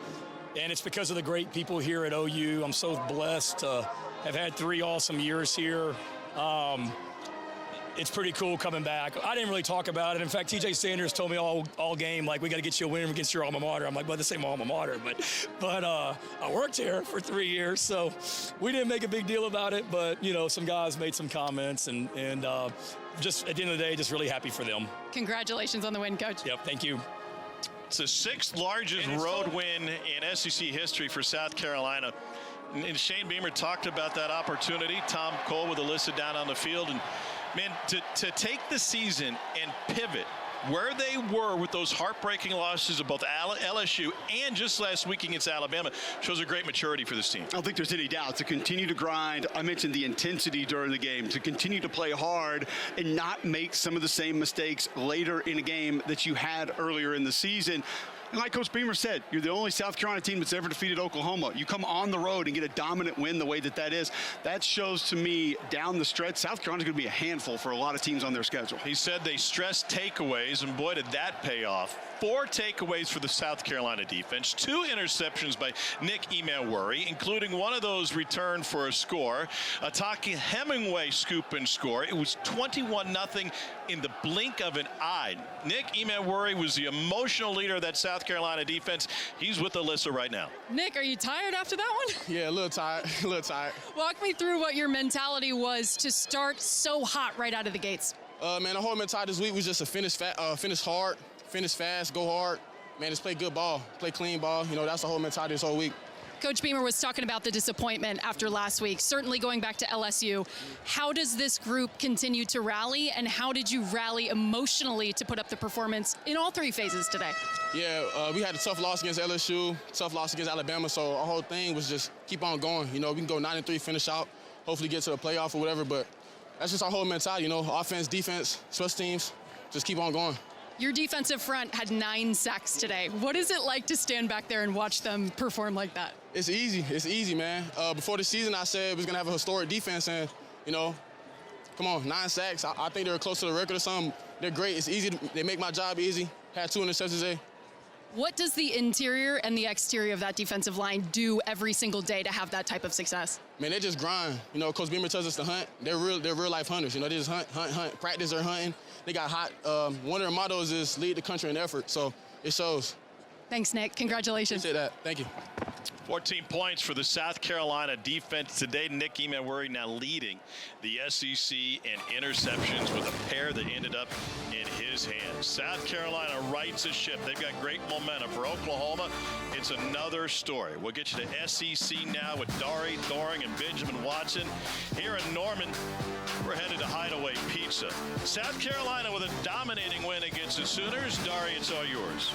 and it's because of the great people here at OU. I'm so blessed to have had 3 awesome years here. it's pretty cool coming back. I didn't really talk about it. In fact, TJ Sanders told me all game, like, we got to get you a win against your alma mater. I'm like, well, this ain't my alma mater. But I worked here for 3 years, so we didn't make a big deal about it. But, you know, some guys made some comments, and just at the end of the day, just really happy for them. Congratulations on the win, Coach. Yep, thank you. It's the 6th largest road win in SEC history for South Carolina. And Shane Beamer talked about that opportunity. Tom Cole with Alyssa down on the field. And, man, to take the season and pivot where they were with those heartbreaking losses of both LSU and just last week against Alabama shows a great maturity for this team. I don't think there's any doubt. To continue to grind, I mentioned the intensity during the game, to continue to play hard and not make some of the same mistakes later in a game that you had earlier in the season. And like Coach Beamer said, you're the only South Carolina team that's ever defeated Oklahoma. You come on the road and get a dominant win the way that is. That shows to me down the stretch, South Carolina's going to be a handful for a lot of teams on their schedule. He said they stressed takeaways, and boy, did that pay off. 4 takeaways for the South Carolina defense, 2 interceptions by Nick Emawuri, including one of those returned for a score. Ataki Hemingway scoop and score. It was 21-0 in the blink of an eye. Nick Emawuri was the emotional leader of that South Carolina defense. He's with Alyssa right now. Nick, are you tired after that one? Yeah, a little tired, a little tired. Walk me through what your mentality was to start so hot right out of the gates. Man, the whole mentality this week was just to finish hard, finish fast, go hard. Man, just play good ball, play clean ball. You know, that's the whole mentality this whole week. Coach Beamer was talking about the disappointment after last week, certainly going back to LSU. How does this group continue to rally, and how did you rally emotionally to put up the performance in all 3 phases today? Yeah, we had a tough loss against LSU, tough loss against Alabama, so our whole thing was just keep on going. You know, we can go 9-3, finish out, hopefully get to the playoff or whatever, but that's just our whole mentality, you know, offense, defense, special teams, just keep on going. Your defensive front had 9 sacks today. What is it like to stand back there and watch them perform like that? It's easy, man. Before the season, I said we was gonna have a historic defense, and, you know, come on, 9 sacks. I think they're close to the record or something. They're great. It's easy. They make my job easy. Had 2 interceptions today. What does the interior and the exterior of that defensive line do every single day to have that type of success? Man, they just grind. You know, Coach Beamer tells us to hunt. They're real life hunters. You know, they just hunt, practice their hunting. They got hot. One of their mottos is lead the country in effort, so it shows. Thanks, Nick. Congratulations. Appreciate that. Thank you. 14 points for the South Carolina defense today. Nick Emawuri now leading the SEC in interceptions with a pair that ended up in his hands. South Carolina rights a ship. They've got great momentum. For Oklahoma, it's another story. We'll get you to SEC now with Dari Thoring and Benjamin Watson. Here in Norman, we're headed to Hideaway Pizza. South Carolina with a dominating win against the Sooners. Dari, it's all yours.